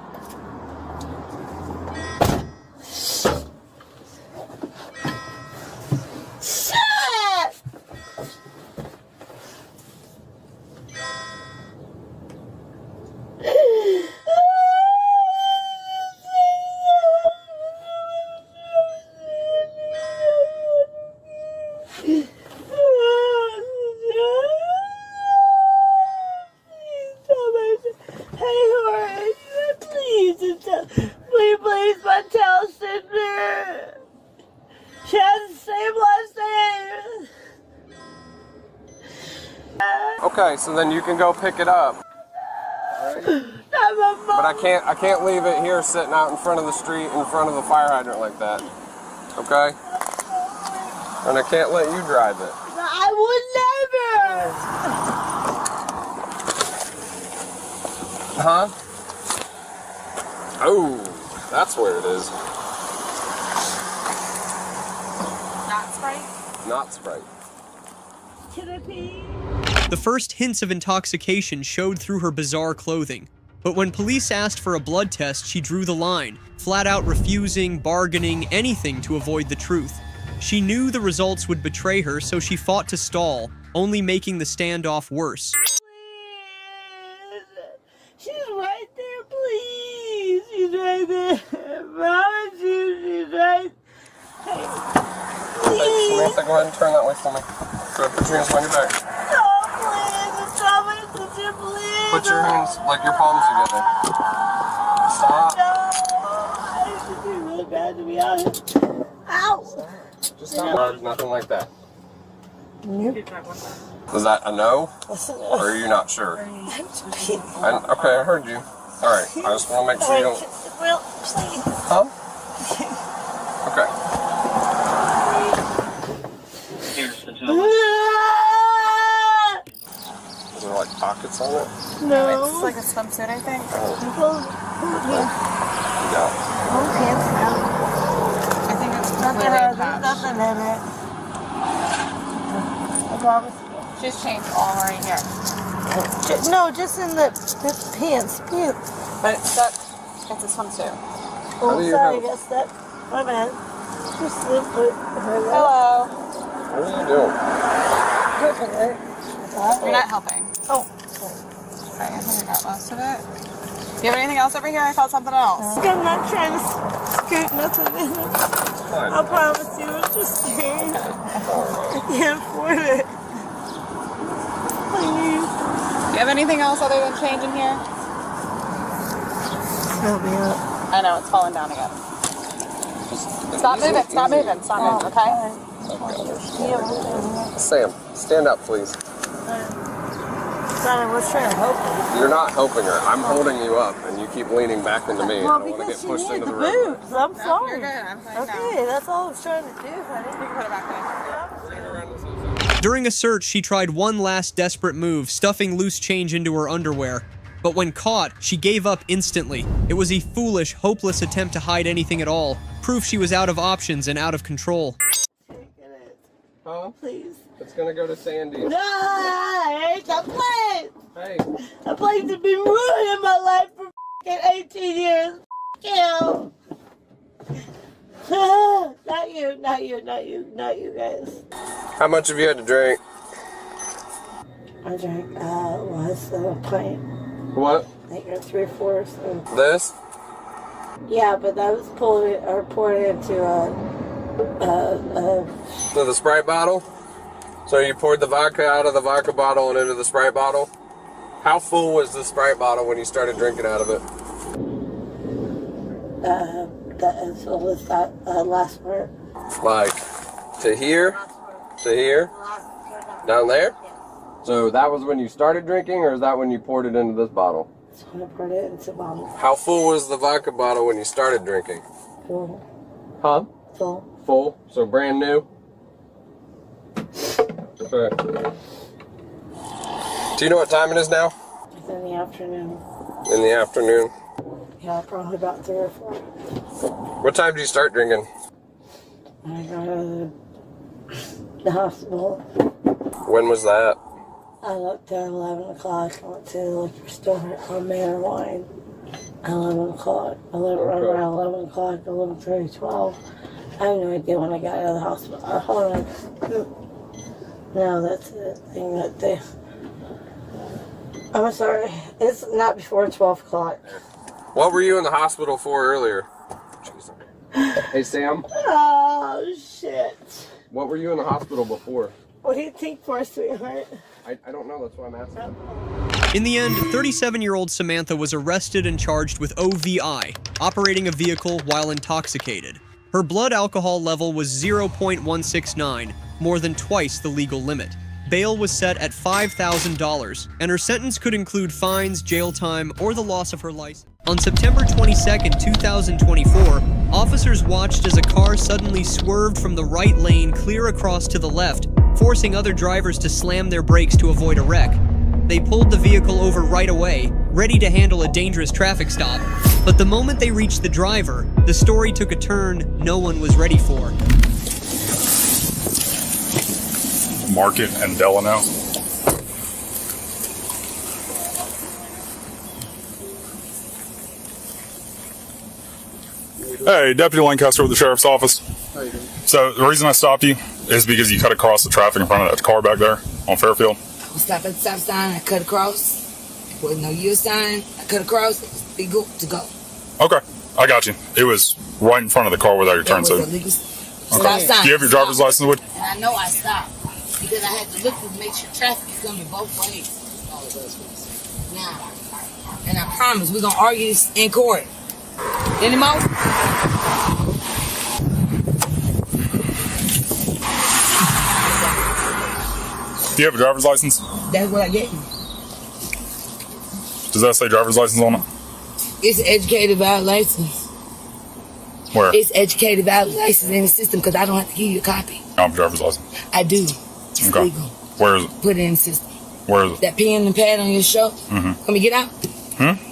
Shut! Please, my tail sister. She has the same last name. Okay, so then you can go pick it up. But I can't leave it here sitting out in front of the street in front of the fire hydrant like that. Okay? And I can't let you drive it. I would never. Huh? Oh, that's where it is. Not Sprite? Not Sprite. Can I pee? The first hints of intoxication showed through her bizarre clothing. But when police asked for a blood test, she drew the line, flat out refusing, bargaining, anything to avoid the truth. She knew the results would betray her, so she fought to stall, only making the standoff worse. She's right there, please. She's right there. Samantha, go ahead and turn that way for me. Go ahead, put your hands behind your back. Put your hands, like your palms together. Stop. It'd be really bad to be honest. Ow! Just stop. Nothing like that. Nope. Was that a no? That's a no. Or are you not sure? Okay, I heard you. Alright, I just want to make sure you don't... Well, please. Huh? Okay. Is there like pockets on it? No. It's like a swimsuit, I think. Yeah. Oh, pants now. I think it's Nothing, completely there's attached. nothing in it. I promise. She's changed all right here. No, just in the pants. But that's a swimsuit. Oh, sorry, I guess that. My bad. Just slip it. Hello. What are you doing? You're not helping. Oh. Okay, I think I got most of it. Do you have anything else over here? I felt something else. I'm not trying to scoot nothing in it. I promise you, it's just strange. I can't afford it. Please. Do you have anything else other than change in here? Help me up. I know, it's falling down again. Stop moving, stop moving, stop moving, okay? Sam, stand up, please. I was trying to help her. You're not helping her. I'm holding you up, and you keep leaning back into me. Well, I don't want to because get she pushed needs into the the road. boobs. I'm sorry. You're good, I'm fine Okay, that's all I was trying to do, honey. You can put it back there. During a search, she tried one last desperate move, stuffing loose change into her underwear. But when caught, she gave up instantly. It was a foolish, hopeless attempt to hide anything at all, proof she was out of options and out of control. Huh? Please. It's gonna go to Sandy. No, I hate that place. Hey. That place has been ruining my life for f***ing 18 years. You. Not you guys. How much have you had to drink? I drank, less than a pint. What? I think 3/4. This? Yeah, but that was poured into To the Sprite bottle? So you poured the vodka out of the vodka bottle and into the Sprite bottle? How full was the Sprite bottle when you started drinking out of it? that as well as that last part. Like, to here? To here? Down there? So that was when you started drinking, or is that when you poured it into this bottle? That's when I poured it into a bottle. How full was the vodka bottle when you started drinking? Full. Huh? Full. Full? So brand new? Okay. Do you know what time it is now? It's in the afternoon. In the afternoon. Yeah, probably about 3 or 4. What time do you start drinking? I got out of the hospital. When was that? I looked at 11 o'clock. I went to the liquor store on Manor Wine. 11 o'clock. Around 11 o'clock, 11:30, 12. I have no idea when I got out of the hospital. Hold on. No, that's the thing that they... I'm sorry. It's not before 12 o'clock. What were you in the hospital for earlier? Hey, Sam. Oh, shit. What were you in the hospital before? What do you think for, sweetheart? I don't know. That's why I'm asking. In the end, 37-year-old Samantha was arrested and charged with OVI, operating a vehicle while intoxicated. Her blood alcohol level was 0.169, more than twice the legal limit. Bail was set at $5,000, and her sentence could include fines, jail time, or the loss of her license. On September 22, 2024, officers watched as a car suddenly swerved from the right lane clear across to the left, forcing other drivers to slam their brakes to avoid a wreck. They pulled the vehicle over right away, ready to handle a dangerous traffic stop. But the moment they reached the driver, the story took a turn no one was ready for. Market and Delano. Hey, Deputy Lancaster with the Sheriff's Office. How you doing? So the reason I stopped you is because you cut across the traffic in front of that car back there on Fairfield. I stopped at the stop sign, I cut across. With no U sign, I cut across. Be good to go. Okay, I got you. It was right in front of the car without your turn Was signal. illegal Stop sign. Do you have your driver's license with? And I know I stopped because I had to look to make sure traffic is coming both ways. Now, and I promise we're gonna argue this in court. Any more? Do you have a driver's license? That's what I gave you. Does that say driver's license on it? It's an educated valid license. Where? It's educated valid license in the system because I don't have to give you a copy. I have a driver's license. I do. It's Okay. legal. Where is it? Put it in the system. Where is it? That pen and pad on your show. Mm-hmm. Let me get out.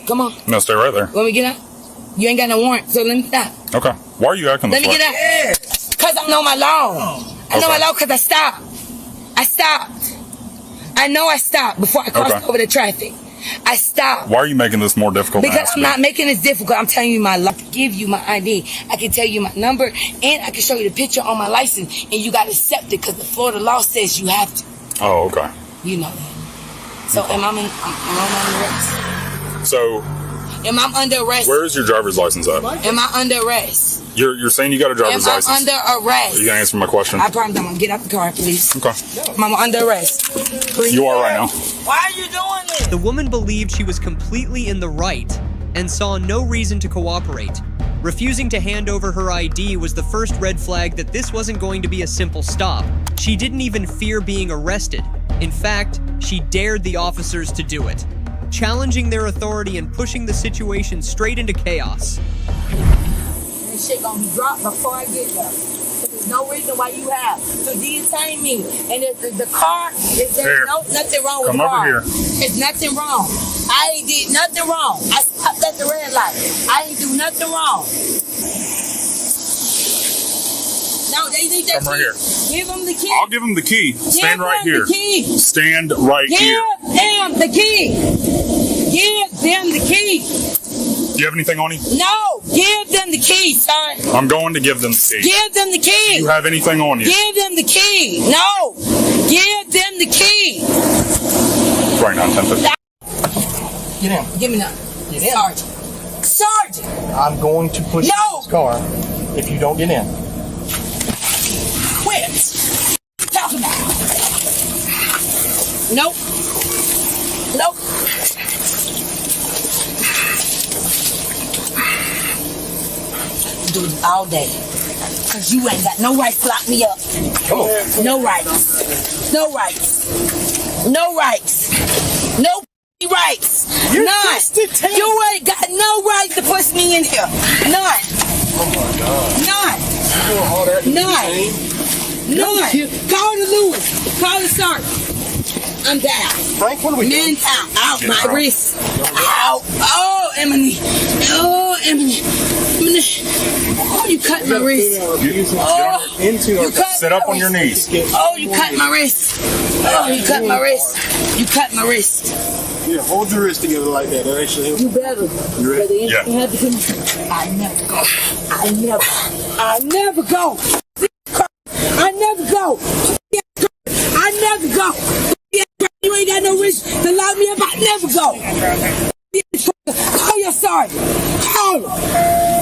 Come on. No, stay right there. Let me get out. You ain't got no warrant, so let me stop. Okay. Why are you acting Let this me way? get out. Because I know my law. I know my law because I stopped. I stopped. I know I stopped before I crossed over the traffic. I stopped. Why are you making this more difficult? Because I'm not making this difficult. I'm telling you my law. Give you my ID. I can tell you my number, and I can show you the picture on my license, and you got to accept it because the Florida law says you have to. Oh, okay. You know that. So am I under arrest? So, Am I under arrest? where is your driver's license at? Am I under arrest? You're saying you got a driver's Am license. I under arrest? Are you gonna answer my question? I promise I'm gonna get out the car, please. Okay. I'm under arrest. You are right now. Why are you doing this? The woman believed she was completely in the right and saw no reason to cooperate. Refusing to hand over her ID was the first red flag that this wasn't going to be a simple stop. She didn't even fear being arrested. In fact, she dared the officers to do it, challenging their authority and pushing the situation straight into chaos. This shit gonna be dropped before I get there. There's no reason why you have to detain me. And the car, there's nothing wrong with the car. Come over here. There's nothing wrong. I ain't did nothing wrong. I stopped at the red light. I ain't do nothing wrong. No, they need that Come right key. here. Give them the key. I'll give him the key. Stand right them here. the key. Stand right Give here. them the key. Give them the key. Do you have anything on you? No, give them the key, son. I'm going to give them the key. Give them the key. Do you have anything on you? Give them the key. No, give them the key. Right now, 10:50. Get in. Give me that. Get in. Sergeant. Sergeant. I'm going to push you in this car if you don't get in. Quit. Talk about it. Nope. Nope. Do it all day. Cause you ain't got no right to lock me up. Come on. No rights. No rights. No rights. No rights. You're None. just detained. You ain't got no right to push me in here. None. Oh my God. None. All that None. None. Call the Lewis. Call the sergeant. I'm down. Frank, what are we doing? Man down. Out my wrist. Ow. Oh, Emily. Oh, Emily. Emily. Oh, you cut my wrist. Oh, you cut Sit up on your knees. Oh, you cut my wrist. Oh, you cut my wrist. You cut my wrist. Yeah, hold your wrist together like that. That actually helps. You better. You ready? Yeah. I never go. I never go. I never go. I never go. You ain't got no reason to lock me up. I never go. Call your sergeant. Call him.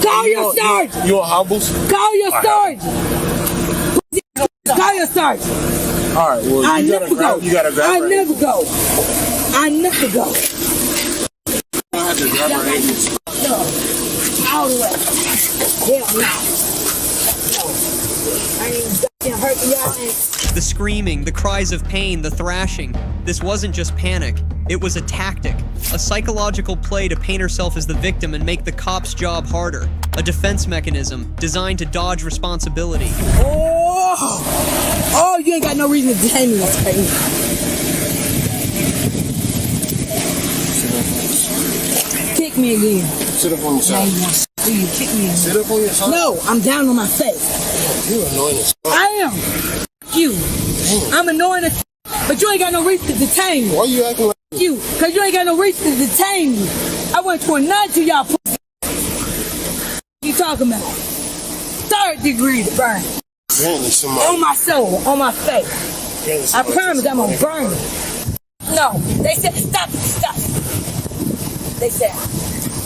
Call your sergeant. You want hobbles? Call your sergeant. Call your sergeant. All right. Well, I you never gotta grab. go. You gotta grab. I her. never go. I never go. I have to grab her ankles. No. All the way. Hell no. I ain't goddamn hurting y'all. The screaming, the cries of pain, the thrashing. This wasn't just panic. It was a tactic, a psychological play to paint herself as the victim and make the cop's job harder. A defense mechanism designed to dodge responsibility. Oh, you ain't got no reason to detain me. That's crazy. Kick me again. Sit up on your side. You kick me again. Sit up on your side. No, I'm down on my face. You're annoying as fuck. I am. You. I'm annoying as but you ain't got no reason to detain me. Why you acting like you? Cause you ain't got no reason to detain me. I went to a nut to y'all pussy. You talking about? 3rd degree to burn. On my soul, on my face. I promise I'm gonna burn it. No, they said stop, stop. They said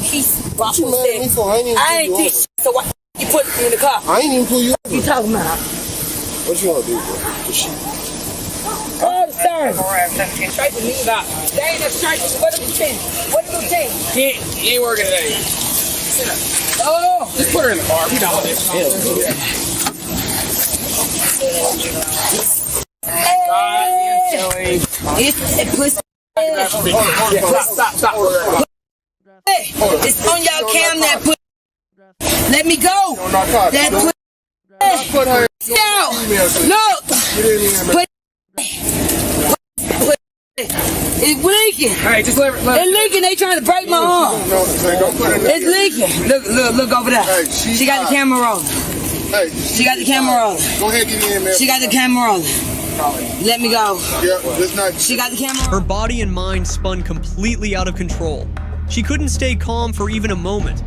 he's I ain't this shit, so what? You put me in the car. I ain't even pull you over. What you talking about? What you want to do, bro? Oh, sir. Straight to me about. They ain't no straight. What the lieutenant? What the lieutenant? He ain't working today. Oh. Just put her in the car. We know this. It's pussy. Stop. It's on y'all cam that put. Let me go. That put. No. Look. Put. It's leaking. Hey, just let it's leaking. They trying to break my arm. It's leaking. Look over there. Hey, she got the camera on. Hey, she got the camera on. Go ahead, get in, man. She got the camera on. Let me go. Yeah, it's not. She got the camera on. Her body and mind spun completely out of control. She couldn't stay calm for even a moment.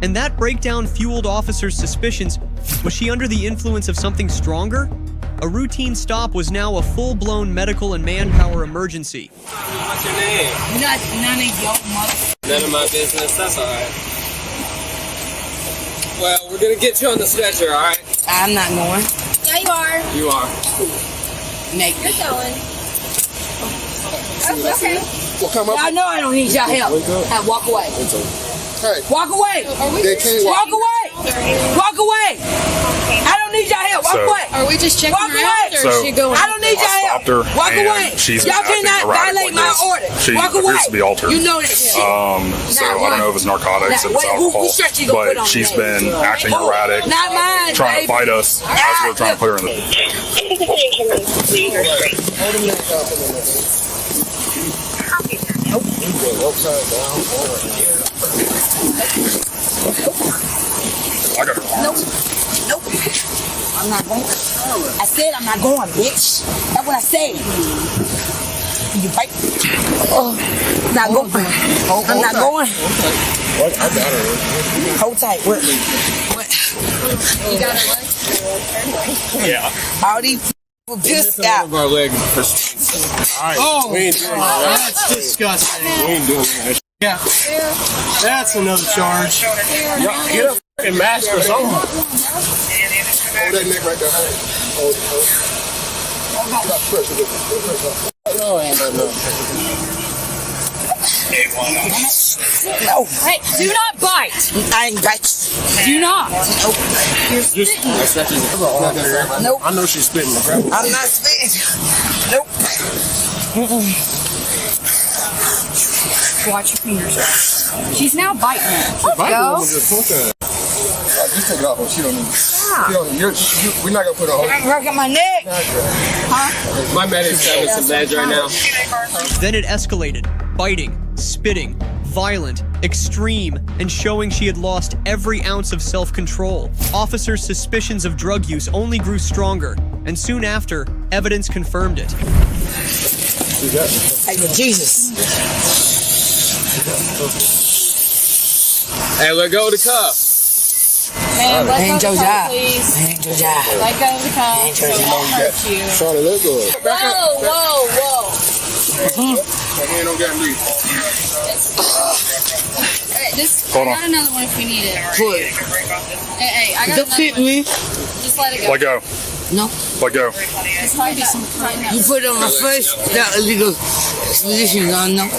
And that breakdown fueled officers' suspicions. Was she under the influence of something stronger? A routine stop was now a full-blown medical and manpower emergency. What's your name? None of your mother. None of my business. That's all right. Well, we're gonna get you on the stretcher, all right? I'm not going. Yeah, you are. You are. Nate. You're going. Oh, okay. Well, come up. Y'all know I don't need y'all help. Walk away. Hey. Walk away. They can't walk away. Walk away. I don't need y'all help. Walk away. Are we just checking walk her away. out, or is she going? I don't need y'all help. Walk away. Y'all cannot violate my order. She walk away. appears to be altered. You know that. So I don't know if it's narcotics, if it's alcohol, but she's been acting erratic, not mine, trying to fight us as we're trying to put her in the... I got her arms. Nope. I'm not going. I said I'm not going, bitch. That's what I said. You right? Not going. I'm not going. I got her. Hold tight. What? You got her leg? Yeah. All these people pissed out. Our leg. Oh, we ain't doing that. That's disgusting. We ain't doing that. Yeah. That's another charge. Get a fucking mask or something. Hold that neck right there. Hold. No, ain't no. no. Hey, do not bite. I ain't bite. Do not. Nope. Nope. I know she's spitting. I'm not spitting. Nope. Watch your fingers. She's now biting her. Let's go. You take it off her. She don't need it. We're not going to put her on. I'm working my neck. Huh? My medic's having some meds right now. Then it escalated, biting, spitting, violent, extreme, and showing she had lost every ounce of self-control. Officers' suspicions of drug use only grew stronger, and soon after, evidence confirmed it. Hey, Jesus. Hey, let go of the cuff. Man, let Ain't go of your the cuff, job. please. Ain't your job. Let go of the cuff so it won't hurt you. Trying to let go of it. Whoa. My hand don't get me. Alright, I got another one if we need it. Good. Hey, I got Don't another hit one. me. Just let it go. Let go. No. Let go. Just might be some right You put it on my face. That illegal position on no.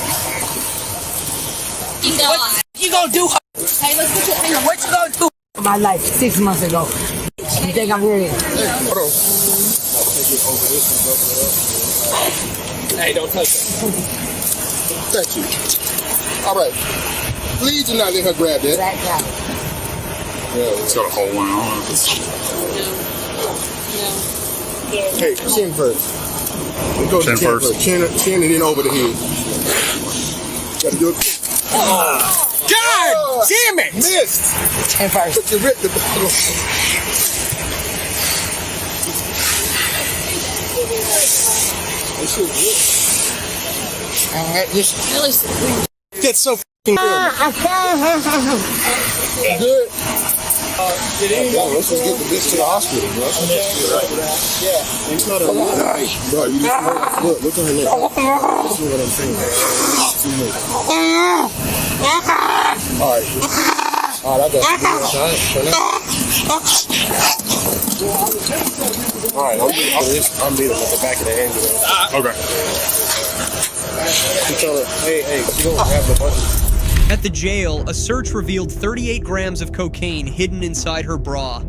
What you gonna do? Hey, let's put your finger. What you gonna do? My life 6 months ago. You think I'm ready? Hold on. Hey, don't touch it. Thank you. All right. Please do not let her grab that. It's got a hole in it. Hey, chin first. We go to Chin first. Chin and then over the head. Gotta do it. God damn it! Missed. And first. Put your rip. That's so Good. Let's just get the bitch to the hospital, bro. Yeah. It's not a bro, you just look at her neck. This is what I'm saying. Alright. Alright, I got you. Alright, I'm beating him at the back of the head. Okay. Hey, you don't grab the button. At the jail, a search revealed 38 grams of cocaine hidden inside her bra.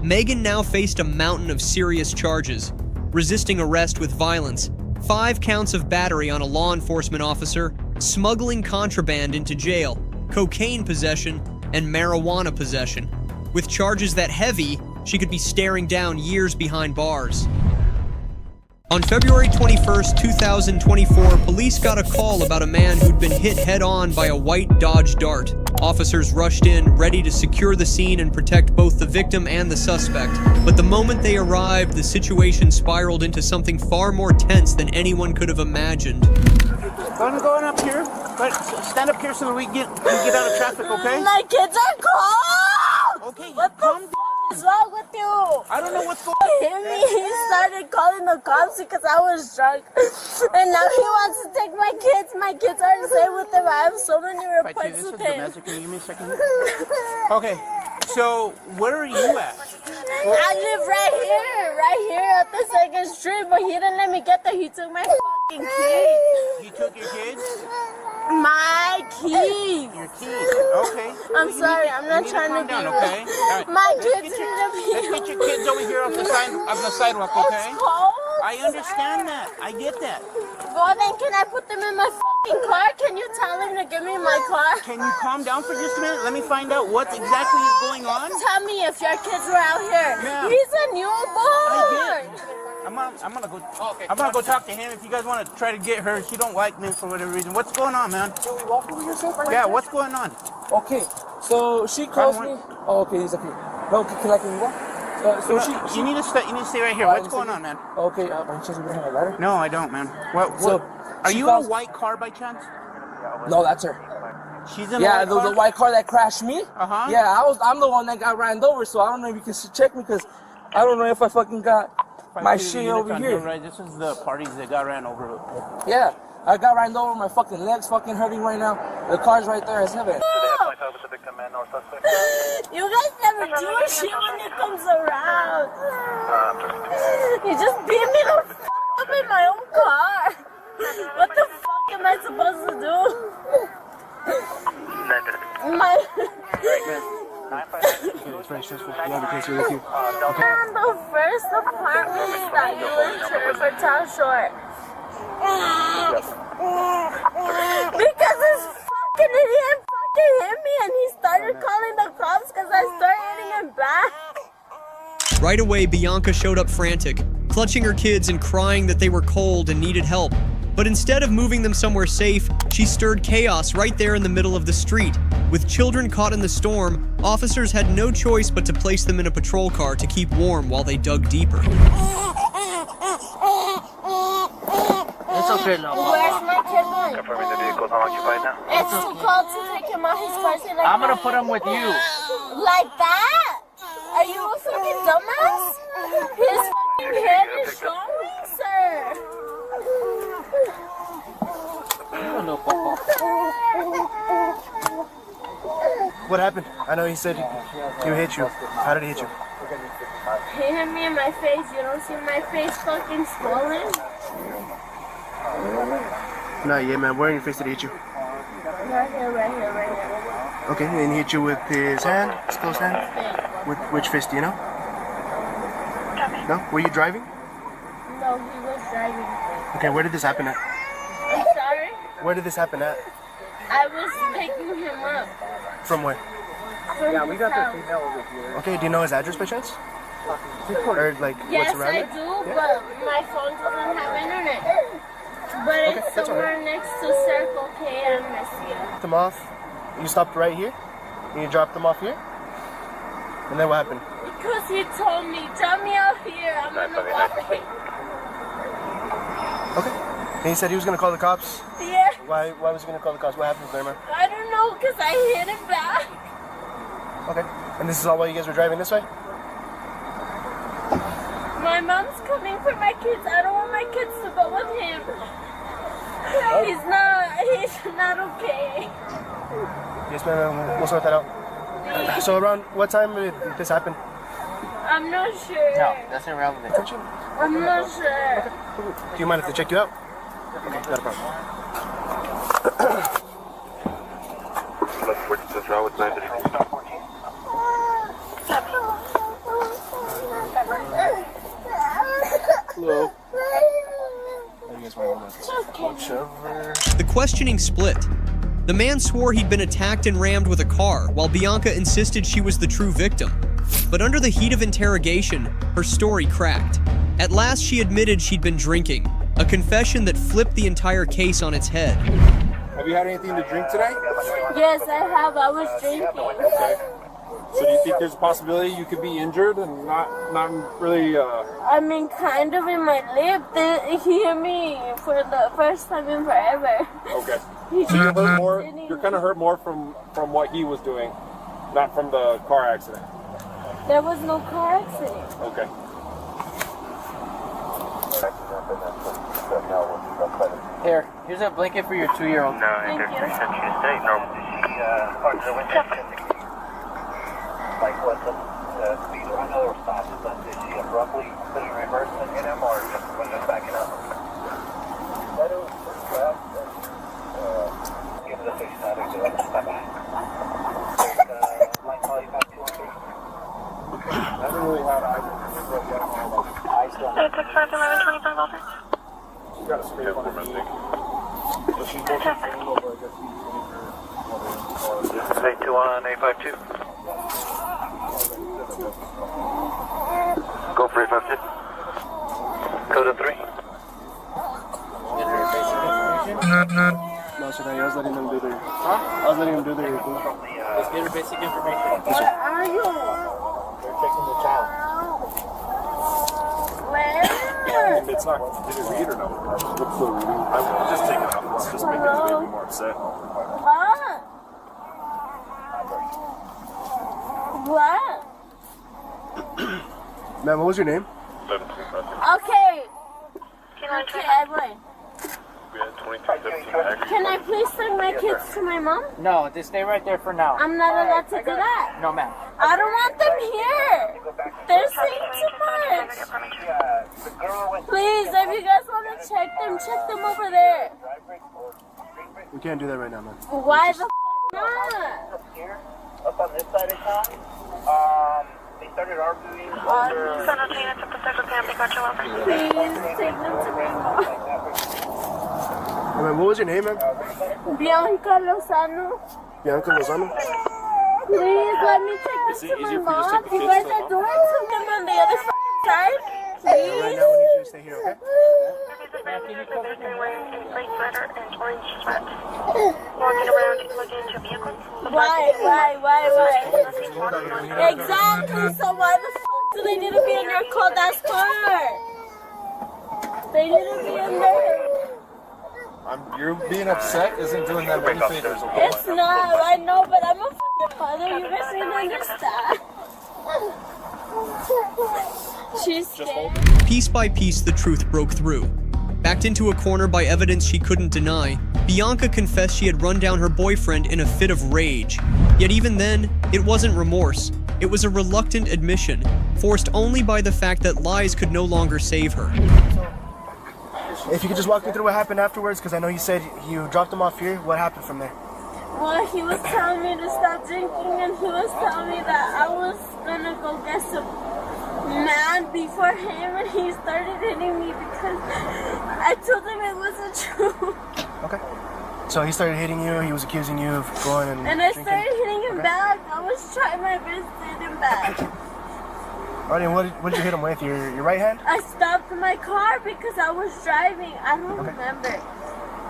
Megan now faced a mountain of serious charges: resisting arrest with violence, 5 counts of battery on a law enforcement officer, smuggling contraband into jail, cocaine possession, and marijuana possession. With charges that heavy, she could be staring down years behind bars. On February 21st, 2024, police got a call about a man who'd been hit head-on by a white Dodge Dart. Officers rushed in, ready to secure the scene and protect both the victim and the suspect. But the moment they arrived, the situation spiraled into something far more tense than anyone could have imagined. Going up here, but stand up here so that we get out of traffic, okay? My kids are cold! Okay, what the f is wrong with you? I don't know what's going on. He started calling the cops because I was drunk. And now he wants to take my kids. My kids are the same with him. I have so many reports with him. Domestic. Can you give me a second? Okay, so where are you at? I live right here at the 2nd Street, but he didn't let me get there. He took my fucking keys. He took your kids? My keys. Your keys. Okay. I'm sorry. I'm not trying to be down, okay? Right. My kids need to be. Let's get your kids over here off the sidewalk, okay? It's cold. I understand that. I get that. Well, then can I put them in my fucking car? Can you tell him to give me my car? Can you calm down for just a minute? Let me find out what exactly is going on. Tell me if your kids were out here. Yeah. He's a newborn. I'm gonna go. Oh, okay. I'm gonna go talk to him. If you guys want to try to get her, she don't like me for whatever reason. What's going on, man? Can we walk over here, sir? Yeah. What's going on? Okay. So she calls me. Oh, okay. He's up here. No, can we walk? You need to stay right here. What's going on, man? Okay. By chance you have a letter? No, I don't, man. What? Are you in a white car by chance? No, that's her. She's in a white car? The white car that crashed me. Uh-huh. Yeah, I'm the one that got ran over. So I don't know if you can check me because I don't know if I fucking got my shit over here. Right, this is the parties that got ran over. Yeah, I got ran over. My fucking legs fucking hurting right now. The car's right there. It's heaven. You guys never do shit when it comes around. You just beat me the f up in my own car. What the fuck am I supposed to do? It's very stressful. Love you, with you. Okay. The first apartment that you were for Town Short. Because this fucking idiot fucking hit me and he started calling the cops because I started hitting him back. Right away, Bianca showed up frantic, clutching her kids and crying that they were cold and needed help. But instead of moving them somewhere safe, she stirred chaos right there in the middle of the street. With children caught in the storm, officers had no choice but to place them in a patrol car to keep warm while they dug deeper. It's okay now. Where's my kid going? Confirming the vehicle's unoccupied now. It's too cold to take him out his car. Like I'm gonna put him with you. Like that? Are you a fucking dumbass? His fucking head is showing, sir. What happened? I know he said he hit you. How did he hit you? He hit me in my face. You don't see my face fucking swollen? No, yeah, man. Where in your face did he hit you? Right here. Okay, and he hit you with his hand? His closed hand? With which fist, do you know? No? Were you driving? No, he was driving. Okay, where did this happen at? I'm sorry? Where did this happen at? I was picking him up. From where? From we got the female over here. Okay, do you know his address by chance? Or like yes, what's around I it? do, but my phone doesn't have internet. But it's somewhere next to Circle K and Messia. Dropped them off. You stopped right here? And you dropped them off here? And then what happened? Because he told me, drop me out here, I'm gonna walk away. Okay. And he said he was gonna call the cops? Yeah. Why was he gonna call the cops? What happened there, man? I don't know, because I hit it back. Okay. And this is all while you guys were driving this way? My mom's coming for my kids. I don't want my kids to go with him. He's not okay. Yes, ma'am. We'll sort that out. So around what time did this happen? I'm not sure. No, that's irrelevant. I'm not sure. Do you mind if they check you out? Okay, not a problem. Hello. The questioning split. The man swore he'd been attacked and rammed with a car, while Bianca insisted she was the true victim. But under the heat of interrogation, her story cracked. At last, she admitted she'd been drinking, a confession that flipped the entire case on its head. Have you had anything to drink today? Yes, I have. I was drinking. Okay. So do you think there's a possibility you could be injured and not really? I mean, kind of in my lip. They hit me for the first time in forever. Okay. He So you're hurt more. sitting- You're kind of hurt more from what he was doing, not from the car accident. There was no car accident. Okay. Here's a blanket for your 2-year-old. No, Thank you. sent you to state. No. Like what the speed of another stop is, but is she abruptly putting reverse in him or just when they're backing up? Give it a fix out of it. Bye-bye. Like call you back 213. I don't really have eyes on It took 5-11-25 over. She got a speed up on her, I think. So she's both over, I guess he's Say 21852. Go for 852. Code of 3. No, sir, I was letting them do their. I was letting them do their. Let's get her basic information. Where are you? They're checking the child. Where? It's not. Did it read or no? What's the reading? I'm just taking it off. It's just making the baby more upset. What? What? Ma'am, what was your name? Okay. Okay, Edwin. Can I please send my kids to my mom? No, just stay right there for now. I'm not allowed to do that. No, ma'am. I don't want them here. They're saying too much. Please, if you guys want to check them over there. We can't do that right now, man. Why the f not? Up on this side of town, they started arguing over... Please, take them to my mom. Hey, man, what was your name, man? Bianca Lozano. Bianca Lozano? Please, let me take them to my mom. You guys are doing something on the other side. Please. Right now, we need you to stay here, okay? Walking around looking into vehicles. Why? Exactly, so why the f do they need to be in your cold ass car? They need to be in there. You're being upset isn't doing that many favors, okay? It's not, I know, but I'm a f***ing mother, you guys need to understand. She's scared. Piece by piece, the truth broke through. Backed into a corner by evidence she couldn't deny, Bianca confessed she had run down her boyfriend in a fit of rage. Yet even then, it wasn't remorse. It was a reluctant admission, forced only by the fact that lies could no longer save her. If you could just walk me through what happened afterwards, because I know you said you dropped him off here. What happened from there? Well, he was telling me to stop drinking, and he was telling me that I was gonna go get some man before him, and he started hitting me because I told him it wasn't true. Okay. So he started hitting you. He was accusing you of going and I drinking. started hitting him back. I was trying my best to hit him back. Alright, what did you hit him with? Your right hand? I stopped my car because I was driving. I don't remember.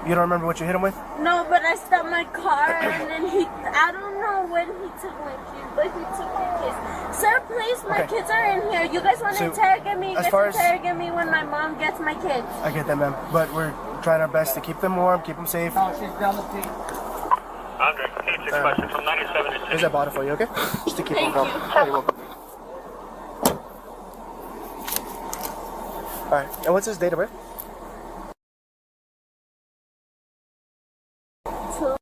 You don't remember what you hit him with? No, but I stopped my car and then I don't know when he took my keys, but he took my keys. Sir, please, my kids are in here. You guys want to interrogate me? You guys interrogate me when my mom gets my kids. I get that, ma'am. But we're trying our best to keep them warm, keep them safe. No, she's down the street. Andre, 86 from 97 to 6. Here's that bottle for you, okay? Just to keep them calm. Thank You're welcome. Alright, and what's his date of birth? 2004.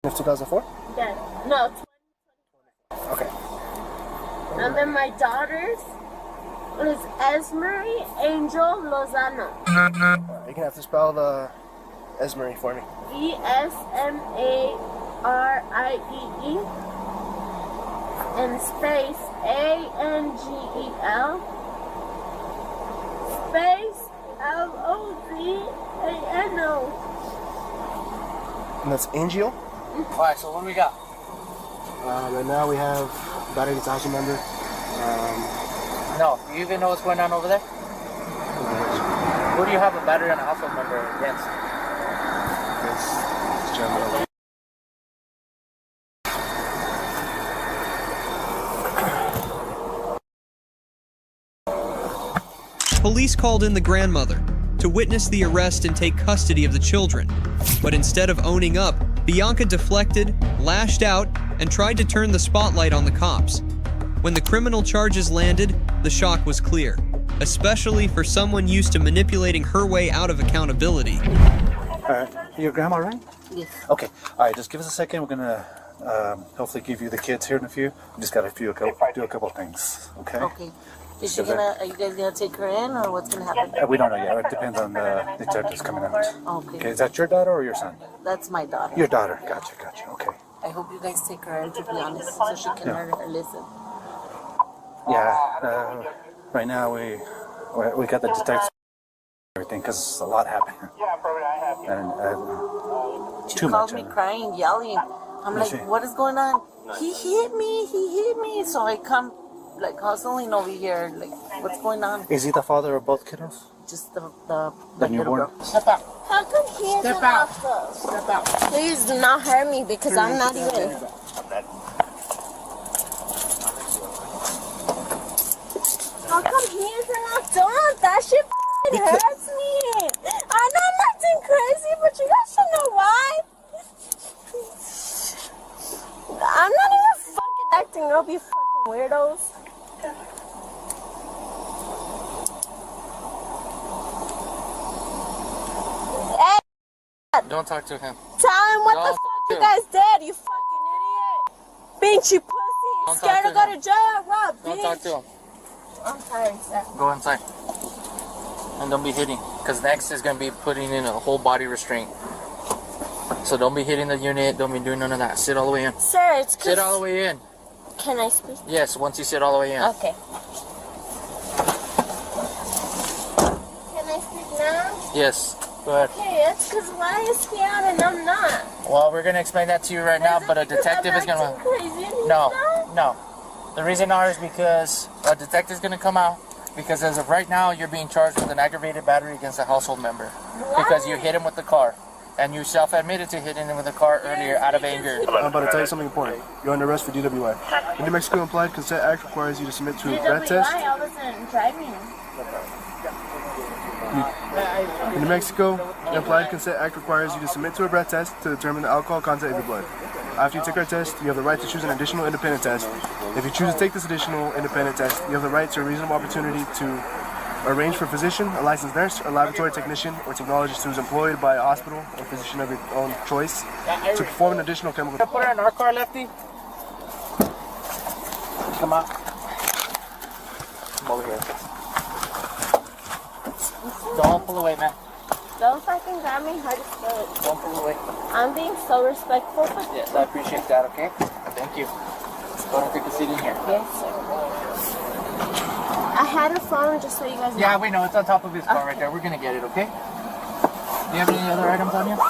Of 2004? Yeah. No, Okay. And then my daughter's is Esmery Angel Lozano. You can have to spell the Esmery for me. ESMARIEE and space ANGEL space LOZANO. And that's Angel. Alright, so what do we got? Right now we have battery detachment member. No, do you even know what's going on over there? Who do you have a battery and a household member against? It's general. Police called in the grandmother to witness the arrest and take custody of the children. But instead of owning up, Bianca deflected, lashed out, and tried to turn the spotlight on the cops. When the criminal charges landed, the shock was clear, especially for someone used to manipulating her way out of accountability. Your grandma, right? Yes. Okay. All right, just give us a second. We're going to hopefully give you the kids here in a few. We just got to do a couple things, okay? Okay. Is she gonna, are you guys gonna take her in, or what's gonna happen? We don't know yet. It depends on the detectives coming out. Okay. Is that your daughter or your son? That's my daughter. Your daughter. Gotcha. Okay. I hope you guys take her in, to be honest, so she can learn and listen. Yeah. Right now we got the detectives and everything because a lot happened. And She calls me crying, yelling. I'm like, what is going on? He hit me. So I come, like, hustling over here. Like, what's going on? is he the father of both kiddos? Just the newborn? little girl. Step out. How come he is Step an out. octo? Step out. Please do not hurt me because I'm not even. How come he is an octo? That shit hurts me. I know I'm acting crazy, but you guys should know why. I'm not even fucking acting up, you fucking weirdos. Hey, Don't talk to him. tell him what the Don't fuck do you it. guys did, you fucking idiot. Bitch, you pussy. Don't Scared to talk go to to jail, what, bitch? Don't talk to him. I'm sorry, sir. Go inside. And don't be hitting, because next is going to be putting in a whole body restraint. So don't be hitting the unit, don't be doing none of that. Sit all the way in. Sir, it's 'cause... Sit all the way in. Can I speak? Yes, once you sit all the way in. Okay. Can I speak now? Yes, go ahead. Okay, it's because why is he out and I'm not? Well, we're going to explain that to you right now, but a detective is going to... No. The reason is because a detective is going to come out, because as of right now, you're being charged with an aggravated battery against a household member. Because you hit him with the car. And you self-admitted to hitting him with the car earlier out of anger. I'm about to tell you something important. You're under arrest for DWI. The New Mexico Implied Consent Act requires you to submit to a breath test. I wasn't driving. The New Mexico Implied Consent Act requires you to submit to a breath test to determine the alcohol content of your blood. After you take our test, you have the right to choose an additional independent test. If you choose to take this additional independent test, you have the right to a reasonable opportunity to arrange for a physician, a licensed nurse, a laboratory technician, or technologist who is employed by a hospital or physician of your own choice to perform an additional chemical. Put her in our car, Lefty. Come on. Come over here. Don't pull away, man. Don't fucking grab me hard as fuck. Don't pull away. I'm being so respectful. Yes, I appreciate that, okay? Thank you. Go ahead and take a seat in here. Yes, sir. I had a phone just so you guys know. Yeah, we know. It's on top of his car right there. We're going to get it, okay? Do you have any other items on you? I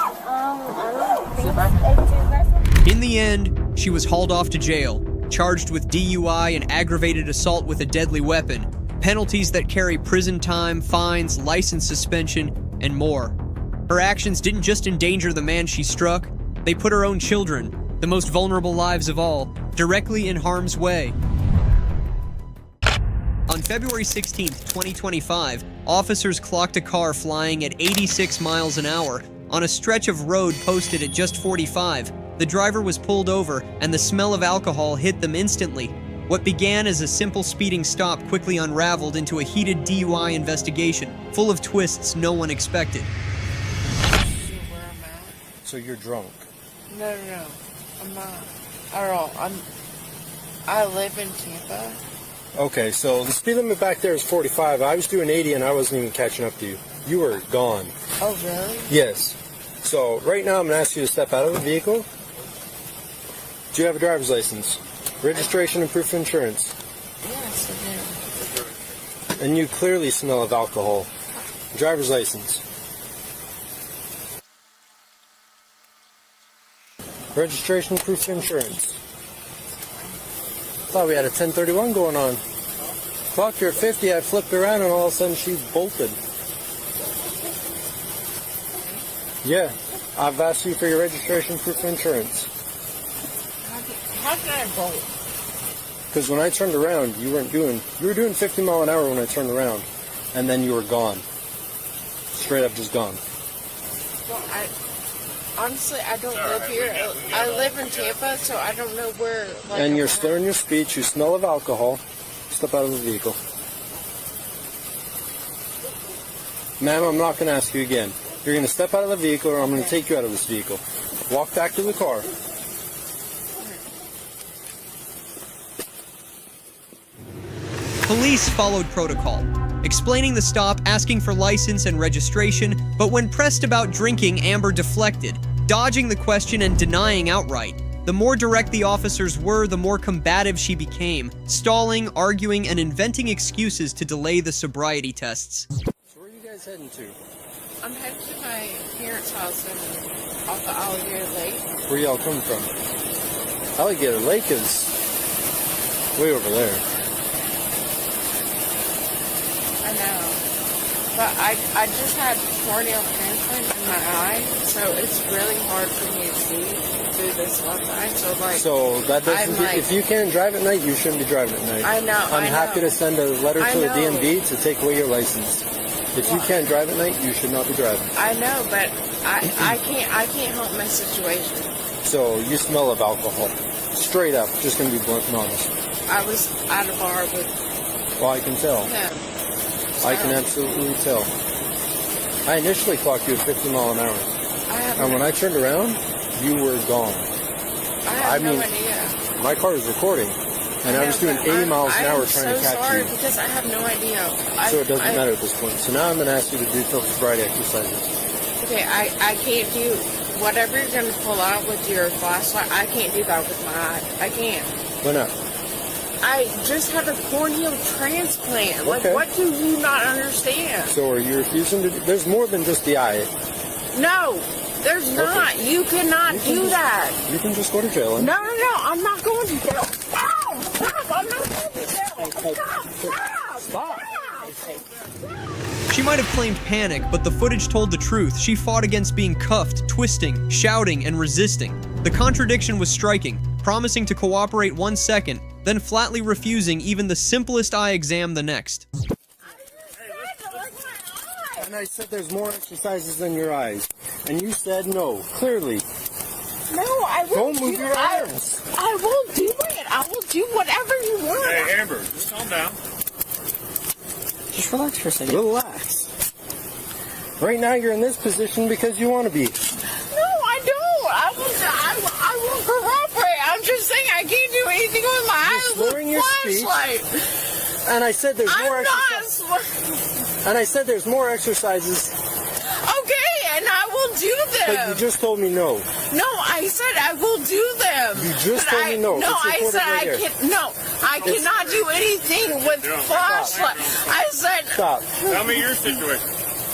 don't think In the end, she was hauled off to jail, charged with DUI and aggravated assault with a deadly weapon, penalties that carry prison time, fines, license suspension, and more. Her actions didn't just endanger the man she struck, they put her own children, the most vulnerable lives of all, directly in harm's way. On February 16, 2025, officers clocked a car flying at 86 miles an hour on a stretch of road posted at just 45. The driver was pulled over, and the smell of alcohol hit them instantly. What began as a simple speeding stop quickly unraveled into a heated DUI investigation, full of twists no one expected. So you're drunk? No, I'm not. I live in Tampa. Okay, so the speed limit back there is 45. I was doing 80 and I wasn't even catching up to you. You were gone. Oh, really? Yes. So right now I'm going to ask you to step out of the vehicle. Do you have a driver's license? Registration and proof of insurance? Yes, I do. And you clearly smell of alcohol. Driver's license. Registration, proof of insurance. Thought we had a 1031 going on. Clocked her at 50, I flipped around and all of a sudden she bolted. Yeah, I've asked you for your registration, proof of insurance. How did I bolt? Because when I turned around, you were doing 50 mile an hour when I turned around, and then you were gone. Straight up just gone. Well, honestly, I don't live here. I live in Tampa, so I don't know where. Like, And you're slurring your speech, you smell of alcohol. Step out of the vehicle. Ma'am, I'm not going to ask you again. You're going to step out of the vehicle or I'm going to take you out of this vehicle. Walk back to the car. Police followed protocol, explaining the stop, asking for license and registration, but when pressed about drinking, Amber deflected, dodging the question and denying outright. The more direct the officers were, the more combative she became, stalling, arguing, and inventing excuses to delay the sobriety tests. So where are you guys heading to? I'm headed to my parents' house off the Alligator Lake. Where y'all come from? Alligator Lake is way over there. I know. But I just had corneal transplant in my eye, so it's really hard for me to see through this left eye. So that doesn't. If you can't drive at night, you shouldn't be driving at night. I know. I'm happy to send a letter to the DMV to take away your license. If you can't drive at night, you should not be driving. I know, but I can't help my situation. So you smell of alcohol. Straight up, just gonna be blunt and honest. I was at a bar with Well, I can tell. him. I can absolutely tell. I initially clocked you at 50 mile an hour. And when I turned around, you were gone. I have no idea. My car was recording, and I was doing 80 miles an hour trying to catch I'm so sorry you. because I have no idea. So it doesn't matter at this point. So now I'm going to ask you to do sobriety exercises. Okay, I can't do whatever you're going to pull out with your flashlight. I can't do that with my eye. I can't. Why not? I just had a corneal transplant. Like, what do you not understand? So are you refusing to do... There's more than just the eye. No, there's not. You cannot do that. You can just go to jail. No, I'm not going to jail. Ow! Stop! I'm not going to jail. Stop! She might have claimed panic, but the footage told the truth. She fought against being cuffed, twisting, shouting, and resisting. The contradiction was striking, promising to cooperate 1 second, then flatly refusing even the simplest eye exam the next. And I said there's more exercises than your eyes. And you said no, clearly. No, I won't. Don't move your arms. I will do it. I will do whatever you want. Hey, Amber, just calm down. Just relax for a second. Relax. Right now you're in this position because you want to be. No, I don't. I won't cooperate. I'm just saying I can't do anything with my eyes with your flashlight. speech. And I said there's more exercises. And I said there's more exercises. Okay, and I will do them. But you just told me no. No, I said I will do them. You just told me no. No, I said right I cannot do anything with flashlight. I said. Stop. Tell me your situation.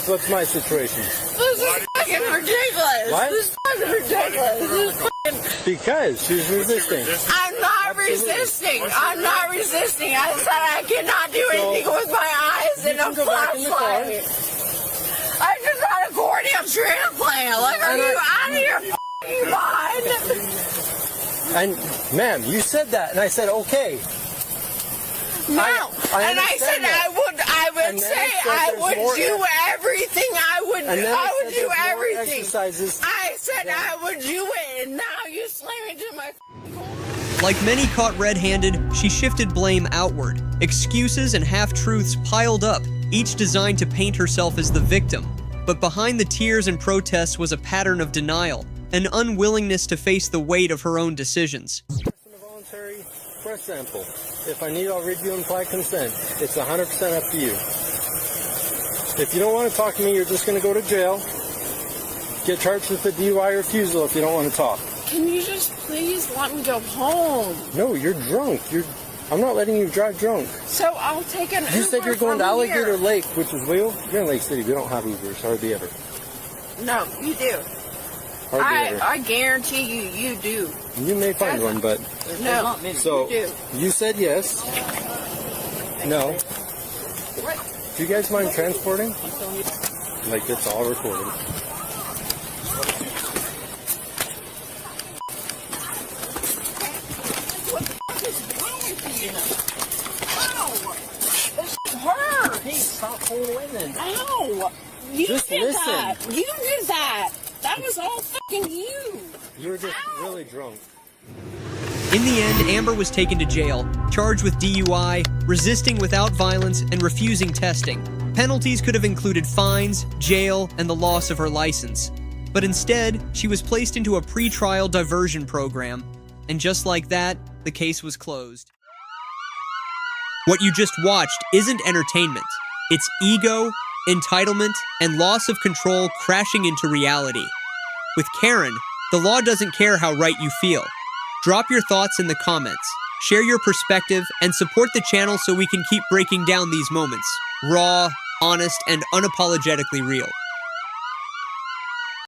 What's my situation? This is fucking ridiculous. What? This is fucking ridiculous. This is fucking... Because she's resisting. I'm not resisting. I'm not resisting. I said I cannot do anything with my eyes in a flashlight. I just had a corneal transplant. Like, are you out of your fucking mind? And, ma'am, you said that, and I said, okay. No, and I said I would say I would do everything. I would do everything. I said I would do it, and now you slam into my. Like many caught red-handed, she shifted blame outward. Excuses and half-truths piled up, each designed to paint herself as the victim. But behind the tears and protests was a pattern of denial, an unwillingness to face the weight of her own decisions. Voluntary breath sample. If I need, I'll read you implied consent. It's 100% up to you. If you don't want to talk to me, you're just going to go to jail. Get charged with a DUI refusal if you don't want to talk. Can you just please let me go home? No, you're drunk. I'm not letting you drive drunk. So I'll take an Uber. You said you're going to from Alligator here. Lake, which is Wheel. You're in Lake City. We don't have Ubers, hardly ever. No, you do. Hardly ever. I guarantee you do. You may find one, but No, so you do. you said yes. No. What? Do you guys mind transporting? Like, it's all recorded. Hurt. Hey, stop pulling away then. Ow! You Just did listen. that. You did that. That was all fucking you. You were just really drunk. In the end, Amber was taken to jail, charged with DUI, resisting without violence, and refusing testing. Penalties could have included fines, jail, and the loss of her license. But instead, she was placed into a pre-trial diversion program. And just like that, the case was closed. What you just watched isn't entertainment. It's ego, entitlement, and loss of control crashing into reality. With Karen, the law doesn't care how right you feel. Drop your thoughts in the comments, share your perspective, and support the channel so we can keep breaking down these moments. Raw, honest, and unapologetically real.